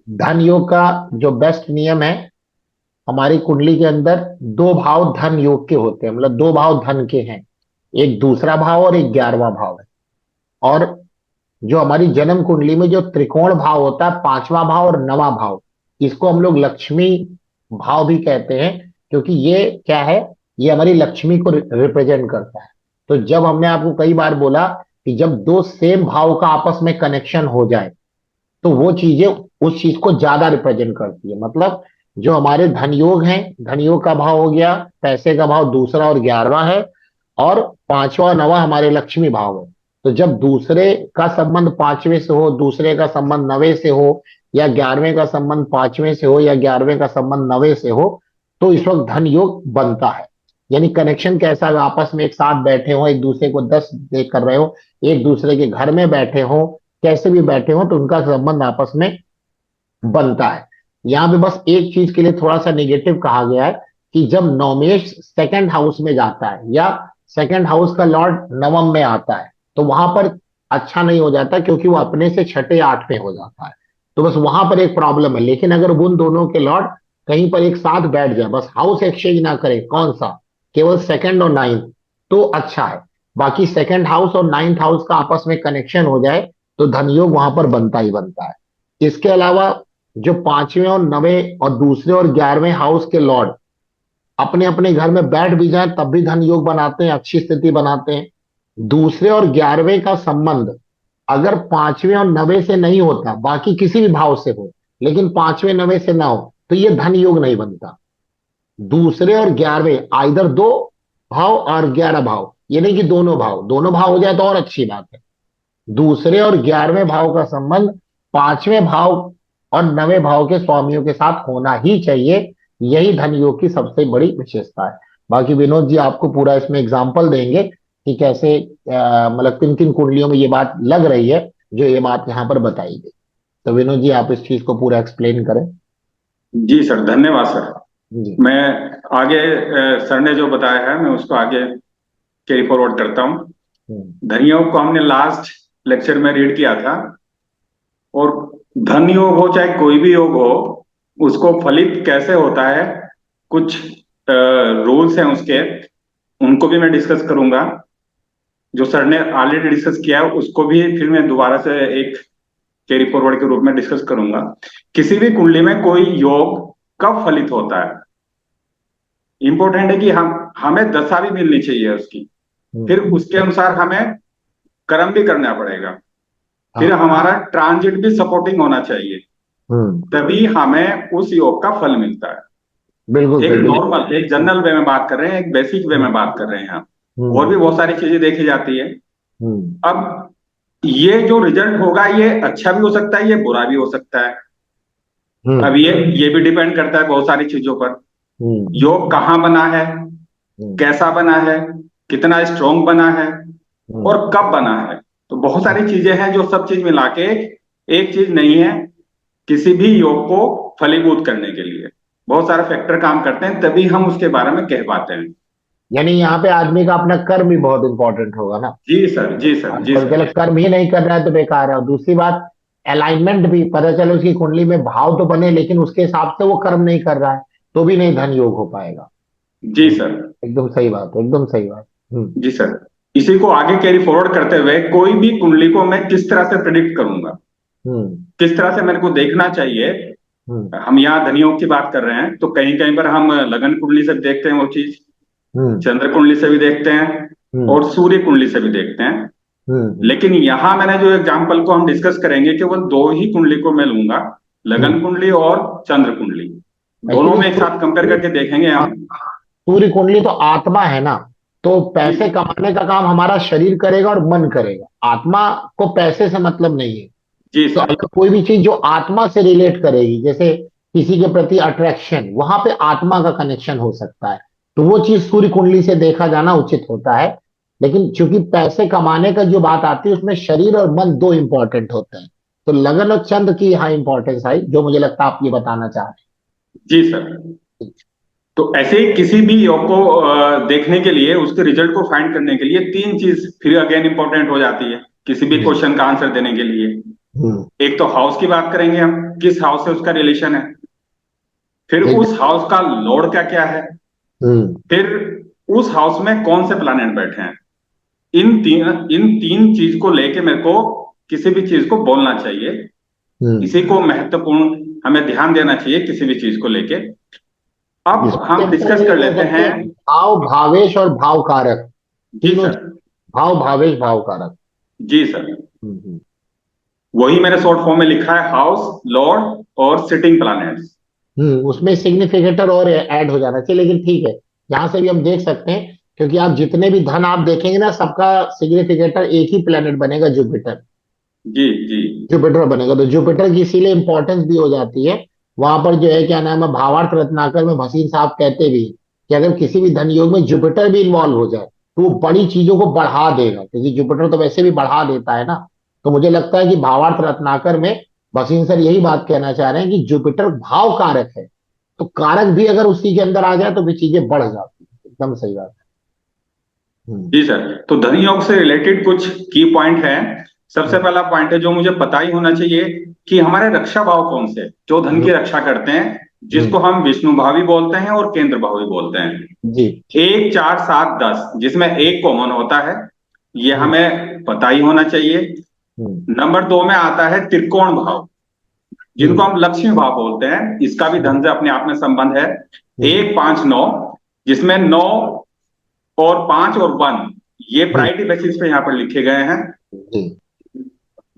धन योग का जो बेस्ट नियम है, हमारी कुंडली के अंदर दो भाव धन योग के होते हैं, मतलब दो भाव धन के हैं। एक दूसरा भाव और एक 11वां भाव है। और जो हमारी जन्म कुंडली में जो त्रिकोण भाव होता है, 5वां भाव और 9वां भाव, इसको हम लोग लक्ष्मी भाव भी कहते हैं। क्योंकि ये क्या है, ये हमारी लक्ष्मी को रिप्रेजेंट करता है। तो जब हमने आपको कई बार बोला कि जब दो सेम भाव का आपस में कनेक्शन हो जाए, तो वो चीजें उस चीज को ज्यादा रिप्रेजेंट करती है। मतलब जो हमारे धन योग हैं, धन योग का भाव हो गया, पैसे का भाव दूसरा और 11वां है। और 5वां और 9वां हमारे लक्ष्मी भाव है। तो जब दूसरे का संबंध 5वें से हो, दूसरे का संबंध 9वें से हो, या 11वें का संबंध 5वें से हो, या 11वें का संबंध 9वें से हो, तो इस वक्त धन योग बनता है। यानी कनेक्शन कैसा है, आपस में एक साथ बैठे हो, एक दूसरे को 10 देख कर रहे हो, एक दूसरे के घर में बैठे हो, कैसे भी बैठे हो, तो उनका संबंध आपस में बनता है। यहाँ पे बस एक चीज के लिए थोड़ा सा नेगेटिव कहा गया है कि जब नवमेश सेकंड हाउस में जाता है, या सेकंड हाउस का लॉर्ड नवम में आता है, तो वहां पर अच्छा नहीं हो जाता, क्योंकि वो अपने से छठे आठ में हो जाता है। तो बस वहां पर एक प्रॉब्लम है। लेकिन अगर उन दोनों के लॉर्ड कहीं पर एक साथ बैठ जाए, बस हाउस एक्सचेंज ना करे, कौन सा, केवल सेकंड और नाइन्थ, तो अच्छा है। बाकी सेकंड हाउस और नाइन्थ हाउस का आपस में कनेक्शन हो जाए, तो धनयोग वहां पर बनता ही बनता है। इसके अलावा जो 5वें और 9वें और दूसरे और 11वें हाउस के लॉर्ड अपने अपने घर में बैठ भी जाए, तब भी धन योग बनाते हैं, अच्छी स्थिति बनाते हैं। दूसरे और 11वें का संबंध अगर 5वें और 9वें से नहीं होता, बाकी किसी भी भाव से हो, लेकिन 5वें 9वें से ना हो, तो ये धन योग नहीं बनता। दूसरे और 11वें आइदर दो भाव और 11 भाव, ये नहीं कि दोनों भाव, दोनों भाव हो जाए तो और अच्छी बात है। दूसरे और 11वें भाव का संबंध 5वें भाव और 9वें भाव के स्वामियों के साथ होना ही चाहिए। यही धन योग की सबसे बड़ी विशेषता है। बाकी विनोद जी आपको पूरा इसमें एग्जाम्पल देंगे कि कैसे मतलब किन किन कुंडलियों में ये बात लग रही है, जो ये बात यहाँ पर बताई गई। तो विनोद जी आप इस चीज को पूरा एक्सप्लेन करें। जी सर, धन्यवाद सर। जी। मैं आगे सर ने जो बताया है मैं उसको आगे कैरी फॉरवर्ड करता हूँ। हम्म। धन को हमने लास्ट लेक्चर में रीड किया था। और धन योग हो चाहे कोई भी योग हो, उसको फलित कैसे होता है, कुछ रूल्स हैं उसके, उनको भी मैं डिस्कस करूंगा। जो सर ने ऑलरेडी डिस्कस किया है उसको भी फिर मैं दोबारा से एक कैरी फॉरवर्ड के रूप में डिस्कस करूंगा। किसी भी कुंडली में कोई योग कब फलित होता है, इंपॉर्टेंट है कि हमें दशा भी मिलनी चाहिए उसकी। फिर हम्म। उसके अनुसार हमें कर्म भी करना पड़ेगा। फिर हाँ। हमारा ट्रांजिट भी सपोर्टिंग होना चाहिए। हम्म। तभी हमें उस योग का फल मिलता है। बिल्कुल एक सही, बिल्कुल। नॉर्मल, एक जनरल वे में बात कर रहे हैं, एक बेसिक वे हम्म। में बात कर रहे हैं हम। और भी हम्म। बहुत सारी चीजें देखी जाती है। हम्म। अब ये जो रिजल्ट होगा ये अच्छा भी हो सकता है, ये बुरा भी हो सकता है। अब हम्म। ये भी डिपेंड करता है बहुत सारी चीजों पर। हम्म। योग कहाँ बना है, हम्म। कैसा बना है, कितना स्ट्रोंग बना है, हम्म। और कब बना है। तो बहुत सारी चीजें हैं जो सब चीज मिला के एक चीज नहीं है। किसी भी योग को फलीभूत करने के लिए बहुत सारे फैक्टर काम करते हैं, तभी हम उसके बारे में कह पाते हैं। यानी यहाँ पे आदमी का अपना कर्म भी बहुत इंपॉर्टेंट होगा ना। जी सर, जी सर, जी और सर। गलत कर्म ही नहीं कर रहा है तो बेकार है। और दूसरी बात, अलाइनमेंट भी पता चले उसकी कुंडली में भाव तो बने, लेकिन उसके हिसाब से वो कर्म नहीं कर रहा है, तो भी नहीं धन योग हो पाएगा। जी हम्म। सर, एकदम सही बात है, एकदम सही बात। हम्म। जी सर। इसी को आगे कैरी फॉरवर्ड करते हुए कोई भी कुंडली को मैं किस तरह से प्रिडिक्ट करूंगा, हम्म। किस तरह से मेरे को देखना चाहिए। हम्म। हम यहाँ धनियोग की बात कर रहे हैं तो कहीं कहीं पर हम लगन कुंडली से भी देखते हैं वो चीज, हम्म। चंद्र कुंडली से भी देखते हैं, हम्म। और सूर्य कुंडली से भी देखते हैं। हम्म। लेकिन यहां मैंने जो एग्जाम्पल को हम डिस्कस करेंगे केवल दो ही कुंडली को मैं लूंगा, लगन हम्म। कुंडली और चंद्र कुंडली। दोनों एक्चुअली में एक साथ कंपेयर करके देखेंगे हम। सूर्य कुंडली तो आत्मा है ना। तो जी पैसे सर, कमाने का काम हमारा शरीर करेगा और मन करेगा, आत्मा को पैसे से मतलब नहीं है। जी तो सर, अगर कोई भी चीज जो आत्मा से रिलेट करेगी, जैसे किसी के प्रति अट्रैक्शन, वहां पे आत्मा का कनेक्शन हो सकता है। तो वो चीज सूर्य कुंडली से देखा जाना उचित होता है। लेकिन चूंकि पैसे कमाने का जो बात आती है, उसमें शरीर और मन दो इंपॉर्टेंट होते हैं। तो लगन और चंद्र की यहाँ इंपॉर्टेंस आई, जो मुझे लगता है आप ये बताना चाह रहे जी सर। तो ऐसे ही किसी भी योग को देखने के लिए, उसके रिजल्ट को फाइंड करने के लिए तीन चीज फिर अगेन इंपॉर्टेंट हो जाती है किसी भी हैं। जी। क्वेश्चन का आंसर देने के लिए। हम्म। एक तो हाउस की बात करेंगे हम, किस हाउस से उसका रिलेशन है, फिर एक। उस हाउस का लॉर्ड क्या क्या है, हम्म। फिर उस हाउस में कौन से प्लैनेट बैठे हैं। इन तीन चीज को लेके मेरे को किसी भी चीज को बोलना चाहिए, हम्म। इसी को महत्वपूर्ण हमें ध्यान देना चाहिए किसी भी चीज को लेके। अब इसको हम सिंपल डिस्कस ये कर बोल लेते सकते हैं। हैं, भाव भावेश और भाव कारक, जी तीनों सर। चीज। भाव भावेश भाव कारक। जी सर। हम्म। वही मैंने शॉर्ट फॉर्म में लिखा है, हाउस, लॉर्ड और सिटिंग प्लैनेट्स। उसमें सिग्निफिकेटर और ऐड हो जाना चाहिए, लेकिन ठीक है, यहाँ से भी हम देख सकते हैं, क्योंकि आप जितने भी धन आप देखेंगे ना, सबका सिग्निफिकेटर एक ही प्लेनेट बनेगा, जुपिटर। जी जी। जुपिटर बनेगा, तो जुपिटर की इसीलिए इंपॉर्टेंस भी हो जाती है। वहां पर जो है, क्या नाम है, भावार्थ रत्नाकर में भसीन साहब कहते भी हैं कि अगर किसी भी धन योग में जुपिटर भी इन्वॉल्व हो जाए तो वो बड़ी चीजों को बढ़ा देगा, क्योंकि जुपिटर तो वैसे भी बढ़ा देता है ना। तो मुझे लगता है कि भावार्थ रत्नाकर में भसीन सर यही बात कहना चाह रहे हैं कि जुपिटर भाव कारक है, तो कारक भी अगर उसी के अंदर आ जाए तो फिर चीजें बढ़ जाती है। एकदम सही बात है। जी सर, तो धन योग से रिलेटेड कुछ की पॉइंट है। सबसे हम्म। पहला पॉइंट है जो मुझे पता ही होना चाहिए, कि हमारे रक्षा भाव कौन से, जो धन हम्म। की रक्षा करते हैं, हम्म। जिसको हम विष्णु भाव भी बोलते हैं और केंद्र भाव भी बोलते हैं। जी। 1 4 7 10, जिसमें एक कॉमन होता है, ये हम्म। हमें पता ही होना चाहिए। हम्म। नंबर 2 में आता है त्रिकोण भाव, जिनको हम्म। हम लक्ष्मी भाव बोलते हैं, इसका भी धन से अपने आप में संबंध है। हम्म। 1 5 9, जिसमें 9 और 5 और 1, ये हम्म। प्रायोरिटी बेसिस पे यहाँ पर लिखे गए हैं। जी।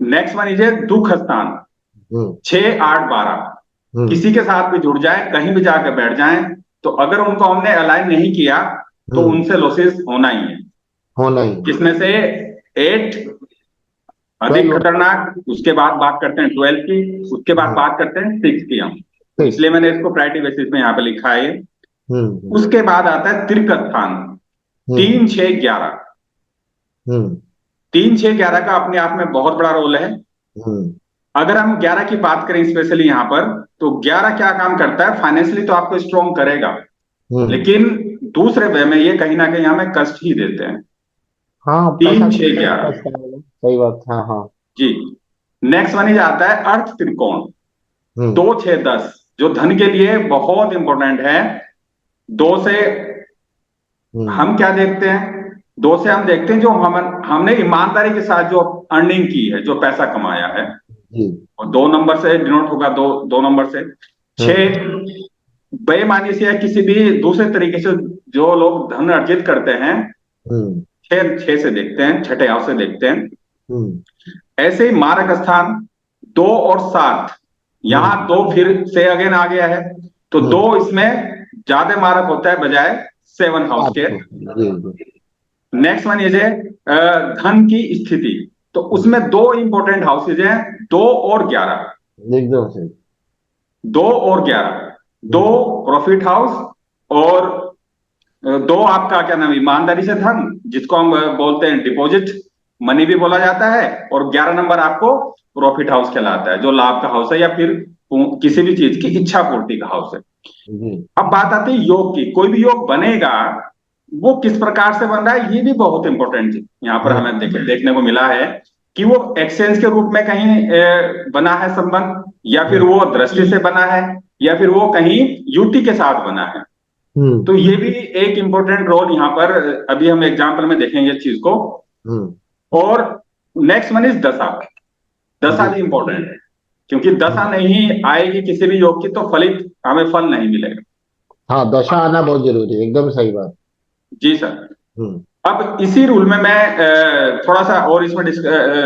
नेक्स्ट वन इज दुख स्थान, हम्म। 6 8 12, हम्म। किसी के साथ भी जुड़ जाए, कहीं भी जाकर बैठ जाएं, तो अगर उनको हमने अलाइन नहीं किया तो हम्म। उनसे लॉसेस होना ही है। होना ही। किसमें से? 8 अधिक 12। खतरनाक, उसके बाद बात करते हैं 12 की, उसके बाद हम्म। बात करते हैं 6 की हम, तो फिक्स। इसलिए मैंने इसको प्रायोरिटी बेसिस में यहाँ पे लिखा है। हम्म। उसके बाद आता है तिरक स्थान, हम्म। 3 6 11। हम्म। 3 6 11 का अपने आप में बहुत बड़ा रोल है। हम्म। अगर हम 11 की बात करें स्पेशली यहाँ पर, तो 11 क्या काम करता है, फाइनेंशियली तो आपको स्ट्रोंग करेगा, हम्म। लेकिन दूसरे वे में ये कहीं ना कहीं हमें कष्ट ही देते हैं। हाँ, पैसा तीन तो छह देगा ही, ग्यारह खर्च करेगा, सही बात। हाँ हाँ। जी। नेक्स्ट वन ही आता है अर्थ त्रिकोण, हम्म। 2 6 10, जो धन के लिए बहुत इंपॉर्टेंट है। 2 से हम्म। हम क्या देखते हैं? 2 से हम देखते हैं जो हमने ईमानदारी के साथ जो अर्निंग की है, जो पैसा कमाया है, जी। और 2 नंबर से डिनोट होगा, दो दो नंबर से। हम्म। 6 बेईमानी से या किसी भी दूसरे तरीके से जो लोग धन अर्जित करते हैं, हम्म। 6 से देखते हैं, छठे हाउस से देखते हैं। हम्म। ऐसे ही मारक स्थान 2 और 7, हम्म। यहां 2 फिर से अगेन आ गया है, तो दो हम्म। इसमें ज्यादा मारक होता है बजाय 7 हाउस के। आपको। जी जी। नेक्स्ट वन ये है धन की स्थिति, तो हम्म। उसमें दो इंपॉर्टेंट हाउसेज हैं, 2 और 11। एकदम सही। 2 और 11, दो हम्म। प्रॉफिट हाउस, और दो आपका क्या नाम, ईमानदारी से धन, जिसको हम बोलते हैं डिपॉजिट मनी भी बोला जाता है, और 11 नंबर आपको प्रॉफिट हाउस कहलाता है, जो लाभ का हाउस है, या फिर किसी भी चीज की इच्छा पूर्ति का हाउस है। जी। अब बात आती है योग की, कोई भी योग बनेगा, वो किस प्रकार से बन रहा है, ये भी बहुत इंपॉर्टेंट यहाँ पर हम्म। हमें देखने को मिला है, कि वो एक्सचेंज के रूप में कहीं बना है संबंध, या फिर हम्म। वो दृष्टि से बना है, या फिर वो कहीं युति के साथ बना है। हम्म। तो ये भी एक इंपॉर्टेंट रोल यहाँ पर, अभी हम एग्जाम्पल में देखेंगे इस चीज को। हम्म। और नेक्स्ट वन इज दशा। दशा जी। भी इंपॉर्टेंट है, क्योंकि दशा हम्म। नहीं आएगी किसी भी योग की, तो फलित हमें फल नहीं मिलेगा। हाँ, दशा आना बहुत जरूरी है, एकदम सही बात। जी सर। हम्म। अब इसी रूल में मैं थोड़ा सा और इसमें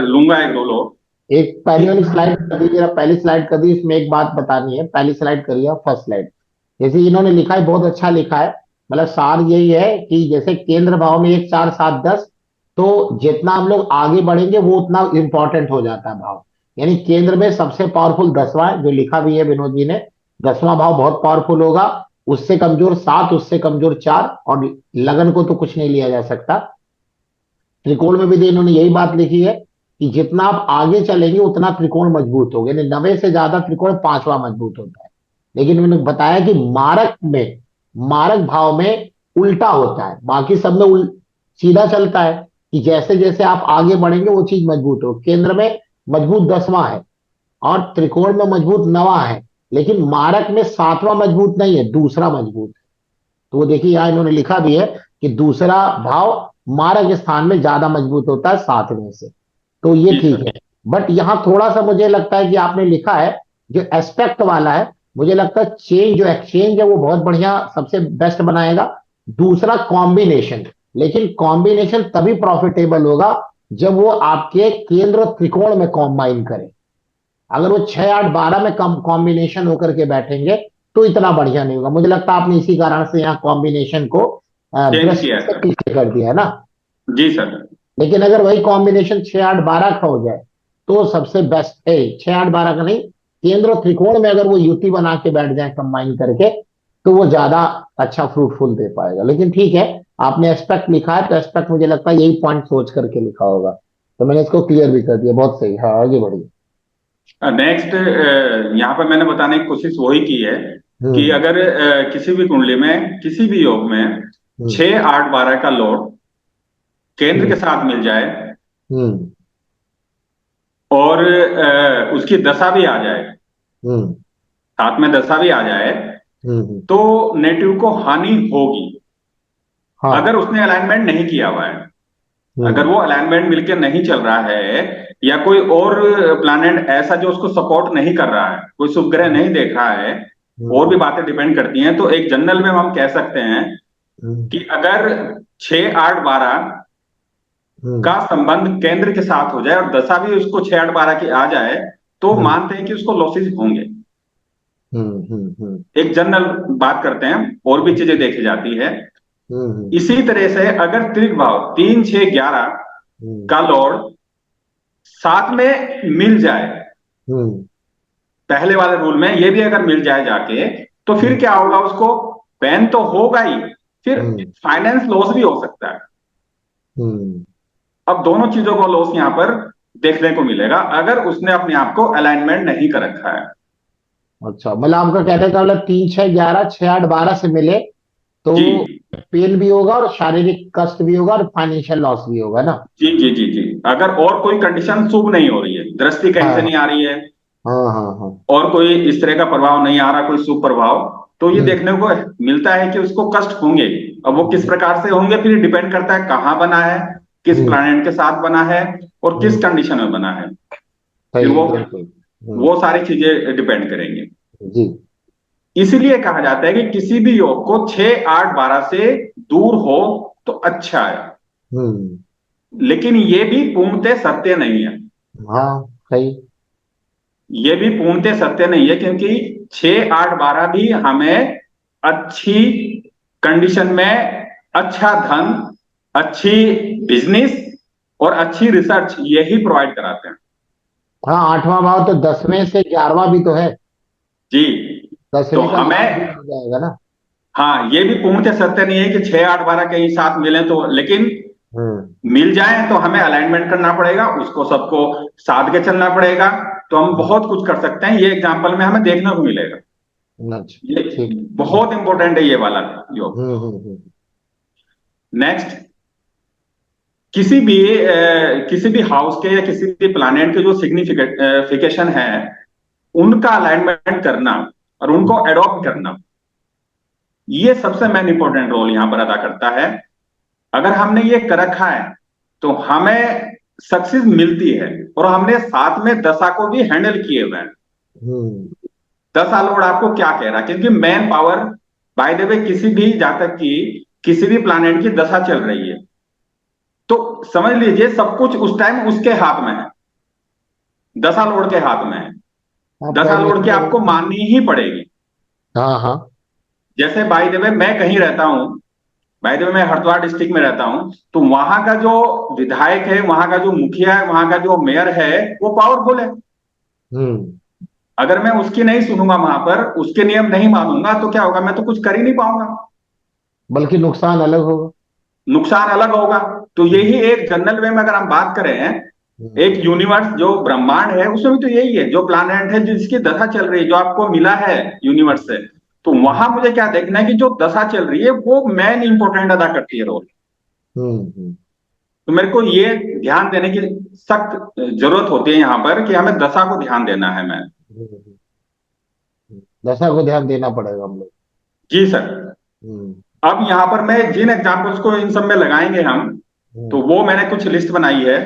लूंगा एक रूल और, एक पहली कि वाली स्लाइड कर दीजिए, जरा पहली स्लाइड कर दी, इसमें एक बात बतानी है। पहली स्लाइड करिए, फर्स्ट स्लाइड। जैसे इन्होंने लिखा है, बहुत अच्छा लिखा है। मतलब सार यही है कि जैसे केंद्र भाव में 1 4 7 10, तो जितना हम लोग आगे बढ़ेंगे वो उतना इंपॉर्टेंट हो जाता है भाव। यानी केंद्र में सबसे पावरफुल 10वां है, जो लिखा भी है विनोद जी ने। 10वां भाव बहुत पावरफुल होगा। उससे कमजोर 7, उससे कमजोर 4, और लगन को तो कुछ नहीं लिया जा सकता। त्रिकोण में भी इन्होंने यही बात लिखी है कि जितना आप आगे चलेंगे उतना त्रिकोण मजबूत होगा, यानी 90 से ज्यादा त्रिकोण 5वां मजबूत होता है। लेकिन उन्होंने बताया कि मारक भाव में उल्टा होता है, बाकी सब में सीधा चलता है, कि जैसे जैसे आप आगे बढ़ेंगे वो चीज मजबूत हो। केंद्र में मजबूत 10वां है, और त्रिकोण में मजबूत 9वां है, लेकिन मारक में 7वां मजबूत नहीं है, दूसरा मजबूत है। तो वो देखिए यहाँ इन्होंने लिखा भी है कि दूसरा भाव मारक स्थान में ज्यादा मजबूत होता है 7वें से। तो ये जी ठीक सर। है। बट यहाँ थोड़ा सा मुझे लगता है कि आपने लिखा है जो एस्पेक्ट वाला है, मुझे लगता है चेंज, जो एक्सचेंज है वो बहुत बढ़िया सबसे बेस्ट बनाएगा। दूसरा कॉम्बिनेशन, लेकिन कॉम्बिनेशन तभी प्रॉफिटेबल होगा जब वो आपके केंद्र त्रिकोण में कॉम्बाइन करे। अगर वो 6 8 12 में कम कॉम्बिनेशन होकर के बैठेंगे तो इतना बढ़िया नहीं होगा। मुझे लगता है आपने इसी कारण से यहाँ कॉम्बिनेशन को चेंज किया बृहस्पति है से सर। पीछे कर दिया है ना। जी सर। लेकिन अगर वही कॉम्बिनेशन 6 8 12 का हो जाए तो सबसे बेस्ट है। 6 8 12 का नहीं, केंद्र त्रिकोण में अगर वो युति बना के बैठ जाए कंबाइन करके, तो वो ज्यादा अच्छा फ्रूटफुल दे पाएगा। लेकिन ठीक है, आपने एस्पेक्ट लिखा है तो एस्पेक्ट मुझे लगता है यही पॉइंट सोच करके लिखा होगा, तो मैंने इसको क्लियर भी कर दिया। बहुत सही, हाँ आगे बढ़िए। नेक्स्ट, यहाँ पर मैंने बताने की कोशिश वही की है कि हम्म। अगर किसी भी कुंडली में किसी भी योग में हम्म। 6 8 12 का लॉर्ड केंद्र हम्म। के साथ मिल जाए हम्म। और उसकी दशा भी आ जाए, हम्म। साथ में दशा भी आ जाए, हम्म। तो नेटिव को हानि होगी अगर हाँ। उसने अलाइनमेंट नहीं किया हुआ है। अगर हम्म। वो अलाइनमेंट मिलकर नहीं चल रहा है, या कोई और प्लैनेट ऐसा जो उसको सपोर्ट नहीं कर रहा है, कोई शुभ ग्रह नहीं देख रहा है, और भी हम्म। बातें डिपेंड करती हैं, तो एक जनरल में हम कह सकते हैं हम्म। कि अगर 6 8 12 हम्म। का संबंध केंद्र के साथ हो जाए और दशा भी उसको 6 8 12 की आ जाए, तो हम्म। मानते हैं कि उसको लॉसेज होंगे। हम्म। हम्म। एक जनरल बात करते हैं, और भी चीजें देखी जाती है। हम्म। इसी तरह से अगर त्रिक भाव 3 6 11 हम्म। का लॉर्ड साथ में मिल जाए, हम्म। पहले वाले रूल में ये भी अगर मिल जाए जाके, तो फिर हम्म। क्या होगा, उसको पेन तो होगा ही, फिर हम्म। फाइनेंस लॉस भी हो सकता है। हम्म। अब दोनों चीजों का लॉस यहाँ पर देखने को मिलेगा अगर उसने अपने आप को अलाइनमेंट नहीं कर रखा है। अच्छा, मतलब आपका कहने का मतलब 3 6 11 6 8 12 से मिले तो जी पेन भी होगा और शारीरिक कष्ट भी होगा और फाइनेंशियल लॉस भी होगा ना। जी जी जी जी। अगर और कोई कंडीशन शुभ नहीं हो रही है, दृष्टि कहीं से हाँ नहीं आ रही है, हाँ हाँ हाँ। और कोई इस तरह का प्रभाव नहीं आ रहा, कोई शुभ प्रभाव, तो ये हम्म। देखने को मिलता है कि उसको कष्ट होंगे। अब वो किस हम्म। प्रकार से होंगे फिर डिपेंड करता है कहाँ बना है, किस हम्म। प्लैनेट के साथ बना है, और किस हम्म। कंडीशन में बना है। फिर सही, वो एकदम सही। वो सारी चीजें डिपेंड करेंगे। जी। इसीलिए कहा जाता है कि किसी भी योग को 6 8 12 से दूर हो तो अच्छा है, हम्म। लेकिन ये भी पूर्णतः सत्य नहीं है। हाँ सही। ये भी पूर्णतः सत्य नहीं है, क्योंकि 6 8 12 भी हमें अच्छी कंडीशन में अच्छा धन, अच्छी बिजनेस और अच्छी रिसर्च यही प्रोवाइड कराते हैं। हाँ, 8वां भाव तो 10वें से 11वां भी तो है। जी। तो 10वीं का लाभ भी हमें, मिल जाएगा ना। हाँ, ये भी पूर्णतः सत्य नहीं है कि 6 8 12 के ही साथ मिले तो, लेकिन हम्म। मिल जाए तो हमें अलाइनमेंट करना पड़ेगा, उसको सबको साध के चलना पड़ेगा। तो हम हम्म। बहुत कुछ कर सकते हैं, ये एग्जाम्पल में हमें देखने को मिलेगा। अच्छा। ये ठीक। बहुत इंपॉर्टेंट है ये वाला योग। हम्म। नेक्स्ट, किसी भी किसी भी हाउस के या किसी भी प्लैनेट के जो सिग्निफिकेशन है, उनका अलाइनमेंट करना और उनको एडॉप्ट करना, ये सबसे मेन इंपॉर्टेंट रोल यहां पर अदा करता है। अगर हमने ये कर रखा है तो हमें सक्सेस मिलती है, और हमने साथ में दशा को भी हैंडल किए हुए हैं। हम्म। दशा लोड आपको क्या कह रहा है, क्योंकि man power, by the way, किसी भी जातक की किसी भी प्लानेट की दशा चल रही है, तो समझ लीजिए सब कुछ उस टाइम उसके हाथ में है, दशा लोड के हाथ में है। हाँ, दशा प्राइम लोड की मिनिस्टर। आपको माननी ही पड़ेगी। हाँ हाँ। जैसे बाय द वे मैं कहीं रहता हूं, बाय द वे मैं हरिद्वार डिस्ट्रिक्ट में रहता हूं, तो वहां का जो विधायक है, वहां का जो मुखिया है, वहां का जो मेयर है, वो पावरफुल है। हम्म। अगर मैं उसकी नहीं सुनूंगा, वहां पर उसके नियम नहीं मानूंगा, तो क्या होगा, मैं तो कुछ कर ही नहीं पाऊंगा, बल्कि नुकसान अलग होगा। नुकसान अलग होगा। तो हम्म। यही एक जनरल वे में अगर हम बात करें, हम्म। एक यूनिवर्स जो ब्रह्मांड है उसमें भी तो यही है, जो प्लानट है जिसकी दशा चल रही है, जो आपको मिला है यूनिवर्स से, तो हम्म। वहां मुझे क्या देखना है कि जो दशा चल रही है वो मेन इंपॉर्टेंट अदा करती है रोल। हम्म। तो मेरे को ये ध्यान देने की सख्त जरूरत होती है यहाँ पर कि हमें दशा को ध्यान देना है। मैं हम्म, दशा को ध्यान देना पड़ेगा हम लोग। जी सर। हम्म। अब यहाँ पर मैं जिन एग्जाम्पल्स को इन सब में लगाएंगे हम, तो हम्म। वो मैंने कुछ लिस्ट बनाई है।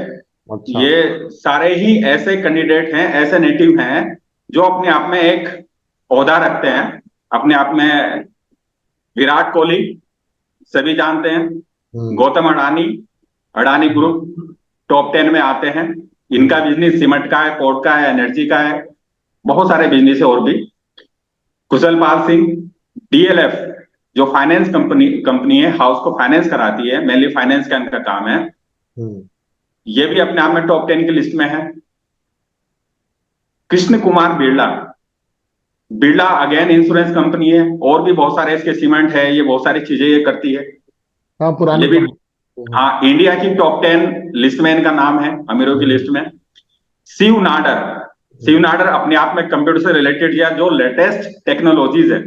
अच्छा। ये सारे ही ऐसे कैंडिडेट हैं, ऐसे नेटिव हैं जो अपने आप में एक ओहदा रखते हैं अपने आप में। विराट कोहली सभी जानते हैं। हम्म। गौतम अडानी, अडानी ग्रुप टॉप 10 में आते हैं। इनका हम्म। बिजनेस सीमेंट का है, पोर्ट का है, एनर्जी का है, बहुत सारे बिजनेस है और भी। कुशल पाल सिंह, डीएलएफ जो फाइनेंस कंपनी कंपनी है, हाउस को फाइनेंस कराती है, मेनली फाइनेंस का इनका काम है। हम्म। ये भी अपने आप में टॉप 10 की लिस्ट में है। Krishna Kumar Birla, Birla again insurance company है, और भी बहुत सारे इसके सीमेंट है, ये बहुत सारी चीजें ये करती है। हाँ, ये पुरानी भी, कंपनी है। हाँ, इंडिया की टॉप 10 लिस्ट में इनका नाम है, अमीरों की हम्म। लिस्ट में। शिव नाडर, शिव हम्म। नाडर अपने आप में कंप्यूटर से रिलेटेड या जो लेटेस्ट टेक्नोलॉजीज है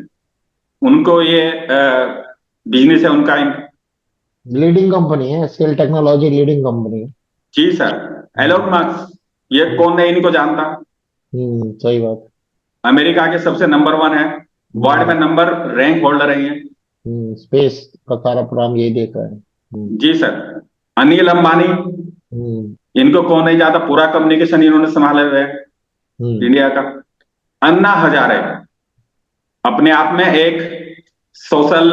उनको ये बिजनेस है उनका। लीडिंग कंपनी है, सेल टेक्नोलॉजी लीडिंग कंपनी है। जी सर। एलोन हम्म। मस्क, ये हम्म। कौन नहीं इनको जानता। सही बात। अमेरिका के सबसे नंबर 1 है, वर्ल्ड में हम्म। नंबर रैंक होल्डर है ये। स्पेस का सारा प्रोग्राम यही देखा है। हम्म। जी सर। अनिल अंबानी, हम्म। इनको कौन नहीं जानता, पूरा कम्युनिकेशन इन्होंने संभाले हुए है हम्म। इंडिया का। अन्ना हजारे अपने आप में एक सोशल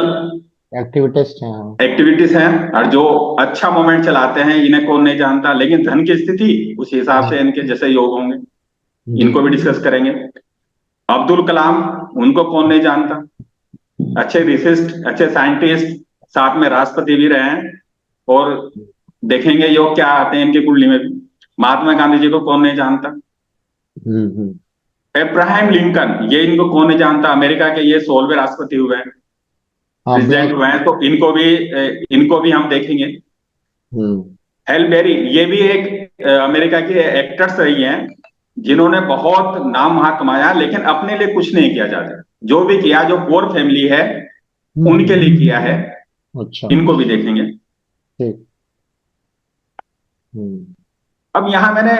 एक्टिविटीज हैं, हाँ। एक्टिविटीज हैं, और जो अच्छा मोमेंट चलाते हैं, इन्हें कौन नहीं जानता। लेकिन धन की स्थिति उस हिसाब से इनके जैसे योग होंगे, जी। इनको भी डिस्कस करेंगे। अब्दुल कलाम, उनको कौन नहीं जानता। अच्छे रिसर्च, अच्छे साइंटिस्ट, साथ में राष्ट्रपति भी रहे हैं। और देखेंगे योग क्या आते हैं इनकी कुंडली में भी। महात्मा गांधी जी को कौन नहीं जानता। हम्म। अब्राहम लिंकन, ये इनको कौन नहीं जानता, अमेरिका के ये 16वें राष्ट्रपति हुए हैं, हाँ, प्रेसिडेंट ब्लैक। हुए हैं, तो इनको भी हम देखेंगे। हम्म। हेल बेरी, ये भी एक अमेरिका की एक्टर्स रही हैं जिन्होंने बहुत नाम वहां कमाया, लेकिन अपने लिए कुछ नहीं किया जाता। जो भी किया, जो पुअर फैमिली है उनके हम्म। लिए किया है। अच्छा। इनको भी देखेंगे। ठीक। हम्म। अब यहाँ मैंने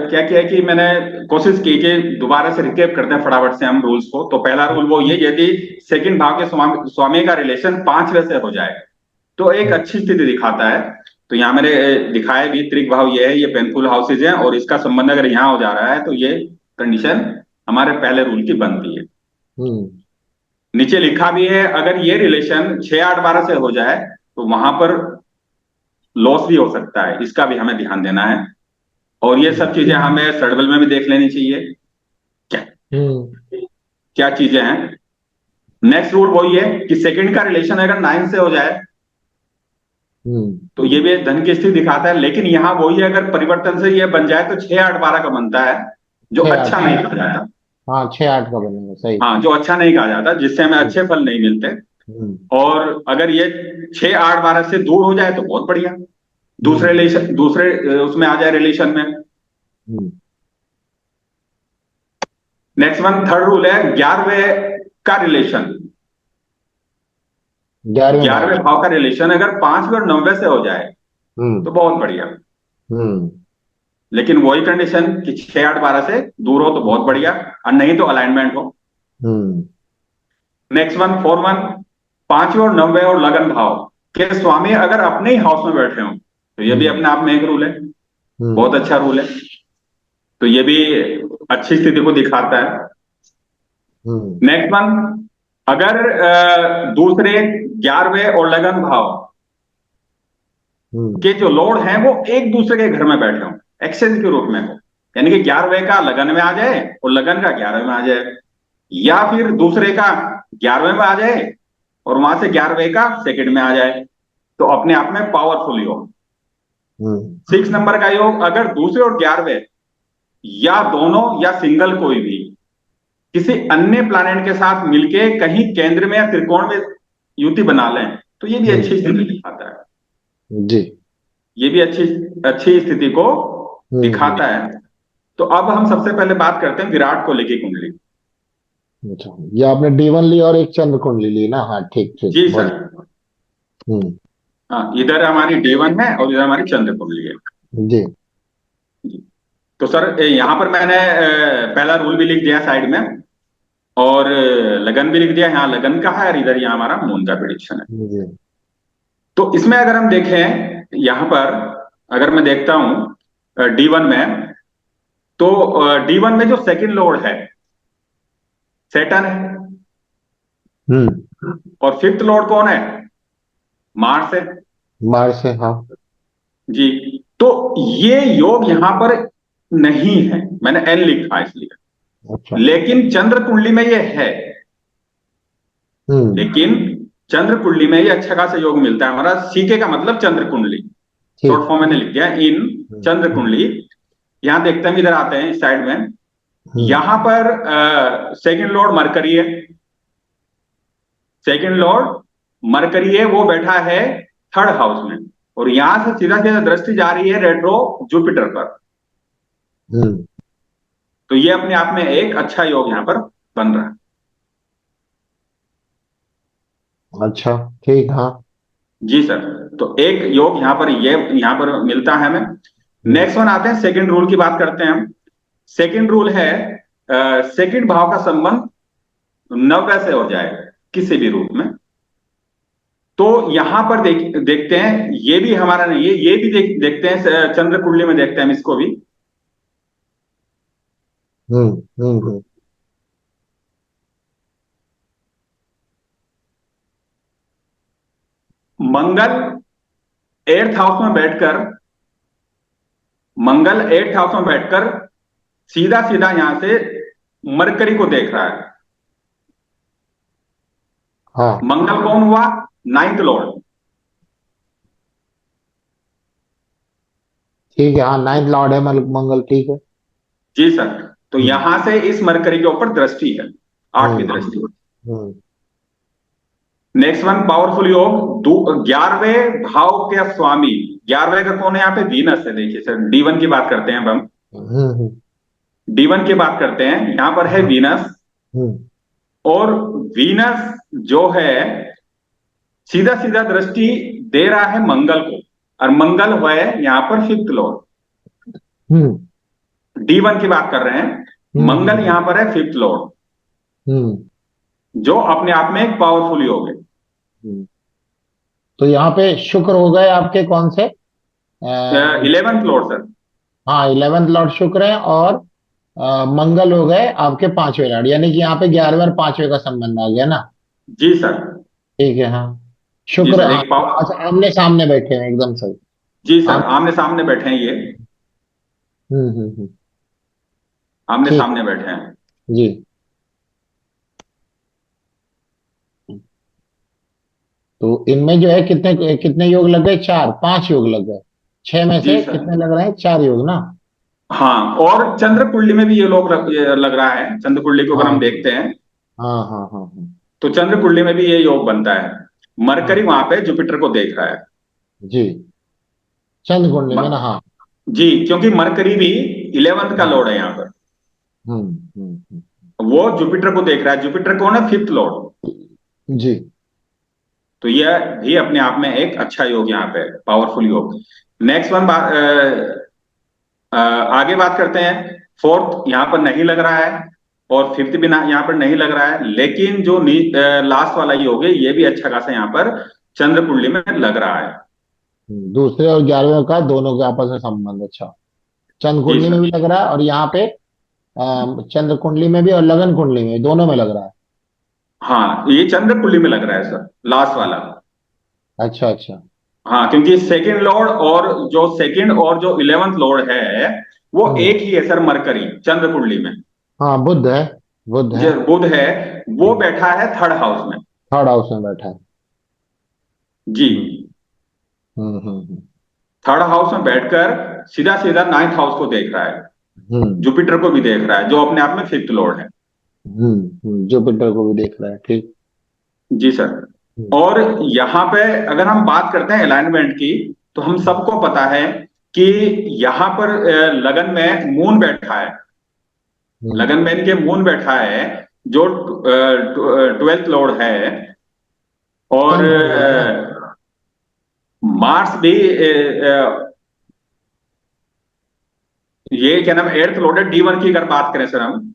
क्या किया कि मैंने कोशिश की कि दोबारा से रिकेप करते हैं फटाफट से हम रूल्स को। तो पहला रूल वो ये, यदि सेकंड भाव के स्वामी स्वामी का रिलेशन 5वें से हो जाए तो एक हम्म। अच्छी स्थिति दिखाता है। तो यहाँ मैंने दिखाया भी, त्रिक भाव ये है, ये पेनफुल हाउसेज हैं, और इसका संबंध अगर यहाँ हो जा रहा है तो ये कंडीशन हमारे पहले रूल की बनती है। हम्म। नीचे लिखा भी है, अगर ये रिलेशन 6 8 12 से हो जाए तो वहां पर लॉस भी हो सकता है, इसका भी हमें ध्यान देना है। और ये सब चीजें हमें सर्वल में भी देख लेनी चाहिए, क्या हम्म। क्या चीजें हैं। नेक्स्ट रूल वही है कि सेकंड का रिलेशन अगर 9 से हो जाए हम्म। तो ये भी एक धन की स्थिति दिखाता है। लेकिन यहाँ वही है, अगर परिवर्तन से ये बन जाए तो 6 8 12 का बनता है, जो 6 8। अच्छा नहीं कहा जाता। हाँ, 6 8 का बनेगा, सही। हाँ, जो अच्छा नहीं कहा जाता, जिससे हमें हम्म। अच्छे फल नहीं मिलते। हम्म। और अगर ये 6 8 12 से दूर हो जाए तो बहुत बढ़िया, दूसरे हम्म। रिलेशन, दूसरे उसमें आ जाए रिलेशन में। हम्म। नेक्स्ट वन, थर्ड रूल है 11वें का रिलेशन। 11वें भाव। 11वें भाव का रिलेशन अगर 5वें और 9वें से हो जाए हम्म। तो बहुत बढ़िया। हम्म। लेकिन वही कंडीशन कि 6 8 12 से दूर हो तो बहुत बढ़िया, और नहीं तो अलाइनमेंट हो। हम्म। नेक्स्ट वन, 4 1, 5वें और 9वें और लगन भाव के स्वामी अगर अपने ही हाउस में बैठे हो तो ये भी हम्म। अपने आप में एक रूल है, बहुत हम्म। अच्छा रूल है। तो ये भी अच्छी स्थिति को दिखाता है। हम्म। नेक्स्ट वन, अगर दूसरे 11वें और लगन भाव हम्म। के जो लॉर्ड हैं वो एक दूसरे के घर में बैठे हो, एक्सचेंज के रूप में हो, यानी कि 11वें का लगन में आ जाए और लगन का 11वें में आ जाए, या फिर दूसरे का 11वें में आ जाए और वहां से 11वें का सेकंड में आ जाए, तो अपने आप में पावरफुल योग। हम्म। 6 नंबर का योग अगर दूसरे और 11वें या दोनों या सिंगल कोई भी किसी अन्य प्लैनेट के साथ मिलके कहीं केंद्र में या त्रिकोण में युति बना लें तो ये भी अच्छी हम्म। स्थिति दिखाता है। जी। ये भी अच्छी अच्छी स्थिति को हम्म। दिखाता है। तो अब हम सबसे पहले बात करते हैं विराट कोहली की कुंडली। अच्छा, ये आपने D1 ली और एक चंद्र कुंडली ली ना? हाँ, ठीक ठीक, जी बोल। सर। हम्म। हाँ, इधर हमारी D1 है और इधर हमारी चंद्र कुंडली है। जी। जी। तो सर यहाँ पर मैंने पहला रूल भी लिख दिया साइड में, और लगन भी लिख दिया। यहाँ लगन का है और इधर यहाँ हमारा मून का प्रिडिक्शन है। जी। तो इसमें अगर हम देखें यहाँ पर, अगर मैं देखता हूं D1 में, तो D1 में जो सेकंड लॉर्ड है सैटर्न है, हम्म। और फिफ्थ लॉर्ड कौन है? मार्स है। बाहर से, हाँ। जी। तो ये योग यहां पर नहीं है, मैंने एन लिखा है इसलिए। अच्छा। लेकिन चंद्र कुंडली में ये है। हम्म। लेकिन चंद्र कुंडली में ये अच्छा खासा योग मिलता है। हमारा सीके का मतलब चंद्र कुंडली, शॉर्ट ठीक। फॉर्म मैंने लिख दिया इन हम्म। चंद्र हम्म। कुंडली। यहां देखते हैं, इधर आते हैं इस साइड में। हम्म। यहां पर सेकंड लॉर्ड मरकरी है। सेकंड लॉर्ड मरकरी है, वो बैठा है थर्ड हाउस में, और यहां से सीधा सीधा दृष्टि जा रही है रेट्रो जुपिटर पर। हम्म। तो ये अपने आप में एक अच्छा योग यहां पर बन रहा है। अच्छा। ठीक, हाँ। जी सर। तो एक योग यहाँ पर ये यहाँ पर मिलता है हमें। हम्म। नेक्स्ट वन आते हैं, सेकंड रूल की बात करते हैं हम। सेकंड रूल है सेकंड भाव का संबंध नव्य से हो जाए किसी भी रूप में। तो यहां पर देखते हैं, ये भी हमारा नहीं है, ये भी देखते हैं, चंद्र कुंडली में देखते हैं हम इसको भी। हम्म। हम्म। मंगल एट्थ हाउस में बैठकर, मंगल एट्थ हाउस में बैठकर सीधा सीधा यहां से मरकरी को देख रहा है। हाँ। मंगल कौन हुआ? Ninth Lord. ठीक है, हाँ, नाइन्थ लॉर्ड है मंगल, ठीक है। जी सर। तो हम्म। यहां से इस मरकरी के ऊपर दृष्टि है, आठवीं हम्म। दृष्टि। हम्म। नेक्स्ट वन पावरफुल योग 11वें भाव के स्वामी। 11वें का कौन है यहाँ पे? वीनस है। देखिए सर, D1 की बात करते हैं अब हम। हम्म। D1 की बात करते हैं, यहां पर है वीनस। हम्म। और वीनस जो है सीधा सीधा दृष्टि दे रहा है मंगल को, और मंगल हुआ है यहाँ पर फिफ्थ लॉर्ड। हम्म। D1 की बात कर रहे हैं, हम्म। मंगल हम्म। यहां पर है फिफ्थ लॉर्ड, हम्म। जो अपने आप में एक पावरफुल योग है। हम्म। तो यहाँ पे शुक्र हो गए आपके कौन से? 11th Lord sir. हाँ, 11th लॉर्ड शुक्र है, और मंगल हो गए आपके पांचवें लॉर्ड, यानी कि यहाँ पे 11वें और पांचवें का संबंध आ गया ना। जी सर। ठीक है, हाँ। जी शुक्र, सर, हाँ। एक पावर। अच्छा, आमने सामने बैठे हैं, एकदम सही। जी सर, आम आमने सामने बैठे हैं ये। हम्म। आमने ठीक सामने बैठे हैं। है जी। तो इनमें जो है कितने कितने योग लग गए? चार, पांच योग लग गए। छह में जी से सर। कितने लग रहे हैं? चार योग ना। हाँ, और चंद्र कुंडली में भी ये लग रहा है। चंद्र कुंडली को अगर हम हाँ, देखते हैं, हाँ, हाँ, हाँ, हाँ। तो चंद्र कुंडली में भी ये योग बनता है। मरकरी हाँ वहां पे जुपिटर को देख रहा है। जी। चंद्र कुंडली में ना, म- हाँ। जी, क्योंकि मरकरी भी 11th का हम्म। लॉर्ड है यहाँ पर। हम्म। वो जुपिटर को देख रहा है। जुपिटर कौन है? Fifth lord. जी। तो यह भी अपने आप में एक अच्छा योग यहाँ पे, पावरफुल योग। नेक्स्ट वन आगे बात करते हैं। फोर्थ यहाँ पर नहीं लग रहा है, और फिफ्थ भी ना यहाँ पर नहीं लग रहा है, लेकिन जो लास्ट वाला योग है, ये भी अच्छा खासा यहाँ पर चंद्र कुंडली में लग रहा है। दूसरे और 11वें का दोनों के आपस में संबंध, अच्छा। चंद्र जी कुंडली में सर। भी लग रहा है, और यहाँ पे चंद्र कुंडली में भी और लगन कुंडली में, दोनों में लग रहा है। हाँ, ये चंद्र कुंडली में लग रहा है सर, लास्ट वाला। अच्छा, अच्छा। हाँ, क्योंकि सेकंड लॉर्ड और जो सेकंड और जो 11th लॉर्ड है, वो हम्म। एक ही है सर, मरकरी चंद्र कुंडली में। हाँ, बुध है। बुध है। जो बुध है, वो बैठा है थर्ड हाउस में। थर्ड हाउस में बैठा है। जी। हम्म। हम्म। हम्म। थर्ड हाउस में बैठकर सीधा सीधा नाइन्थ हाउस को देख रहा है। हम्म। जुपिटर को भी देख रहा है, जो अपने आप में फिफ्थ लॉर्ड है। जुपिटर को भी देख रहा है, ठीक। जी सर। हम्म। और यहाँ पे अगर हम बात करते हैं अलाइनमेंट की, तो हम सबको पता है कि यहाँ पर लगन में मून बैठा है। हम्म। लगन में इनके मून बैठा है, जो 12th लॉर्ड है। और चंद्र कुंडली में ना। मार्स भी ये क्या नाम, एर्थ लोड है D1 की अगर बात करें सर हम।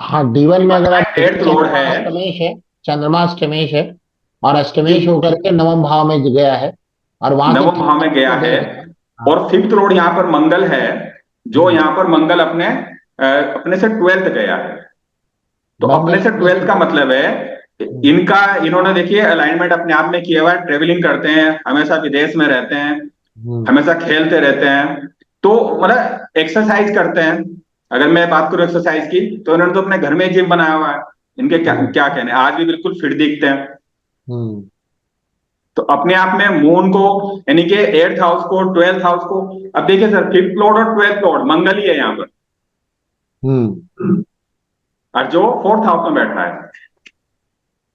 हाँ, D1 में अगर आप देखें, एर्थ लोड है, चंद्रमा अष्टमेश है, और अष्टमेश जी, होकर के नवम भाव में गया है, और वहां से नवम भाव में गया को है। देख रहा है। हाँ। और फिफ्थ लोड यहाँ पर मंगल है, जो हम्म। यहाँ पर मंगल अपने से 12th गया है। तो मंगल अपने से अपने 12th से। का मतलब है, हम्म। इनका इन्होंने देखिए अलाइनमेंट अपने आप में किया हुआ है, ट्रेवलिंग करते हैं, हमेशा विदेश में रहते हैं, हम्म। हमेशा खेलते रहते हैं, तो मतलब एक्सरसाइज करते हैं। अगर मैं बात करूं एक्सरसाइज की, तो इन्होंने तो अपने घर में जिम बनाया हुआ है। इनके क्या हम्म। क्या कहने, आज भी बिल्कुल फिट दिखते हैं। हम्म। तो अपने आप में मून को, यानी कि 8th हाउस को, 12th हाउस को, अब देखिए सर, 5th लॉर्ड और 12th लॉर्ड मंगल ही है यहाँ पर, हम्म। और जो 4th हाउस में बैठा है।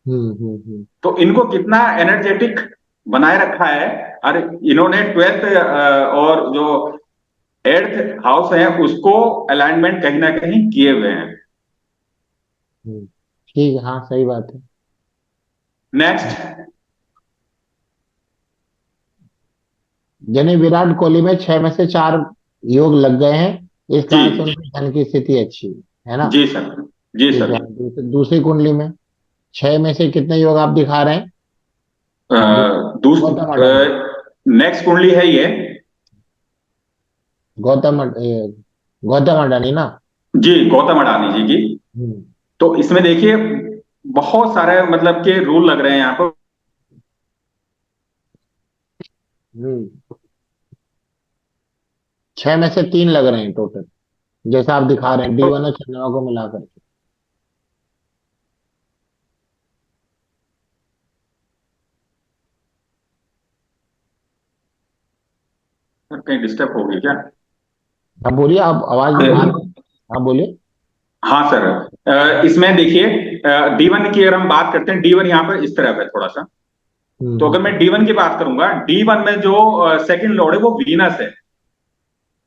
हम्म। तो इनको कितना एनर्जेटिक बनाए रखा है। और इन्होंने 12th और जो 8th हाउस है उसको अलाइनमेंट कहीं ना कहीं किए हुए हैं। हम्म। ठीक है, हाँ सही बात है। नेक्स्ट। यानी विराट कोहली में 6 में से 4 योग लग गए हैं, इस कारण से जी, उनकी धन की स्थिति अच्छी है ना। जी सर, जी ठीक सर। है, दूसरी कुंडली में 6 में से कितने योग आप दिखा रहे हैं? गौतम अडानी। नेक्स्ट कुंडली है ये। गौतम गौतम अडानी ना। जी, गौतम अडानी जी की। हम्म। तो इसमें देखिए बहुत सारे मतलब के रूल लग रहे हैं यहाँ पर। 6 में से 3 लग रहे हैं टोटल, जैसा आप दिखा रहे हैं, D1 और चंद्रमा को मिलाकर के। कहीं डिस्टर्ब होगी क्या? आप बोलिए, आप आवाज आ रही है, आप बोलिए। हाँ सर, इसमें देखिए D1 की अगर हम बात करते हैं, D1 यहाँ पर इस तरफ है थोड़ा सा। तो अगर हम्म। मैं D1 की बात करूंगा, D1 में जो सेकंड लॉर्ड है वो वीनस है।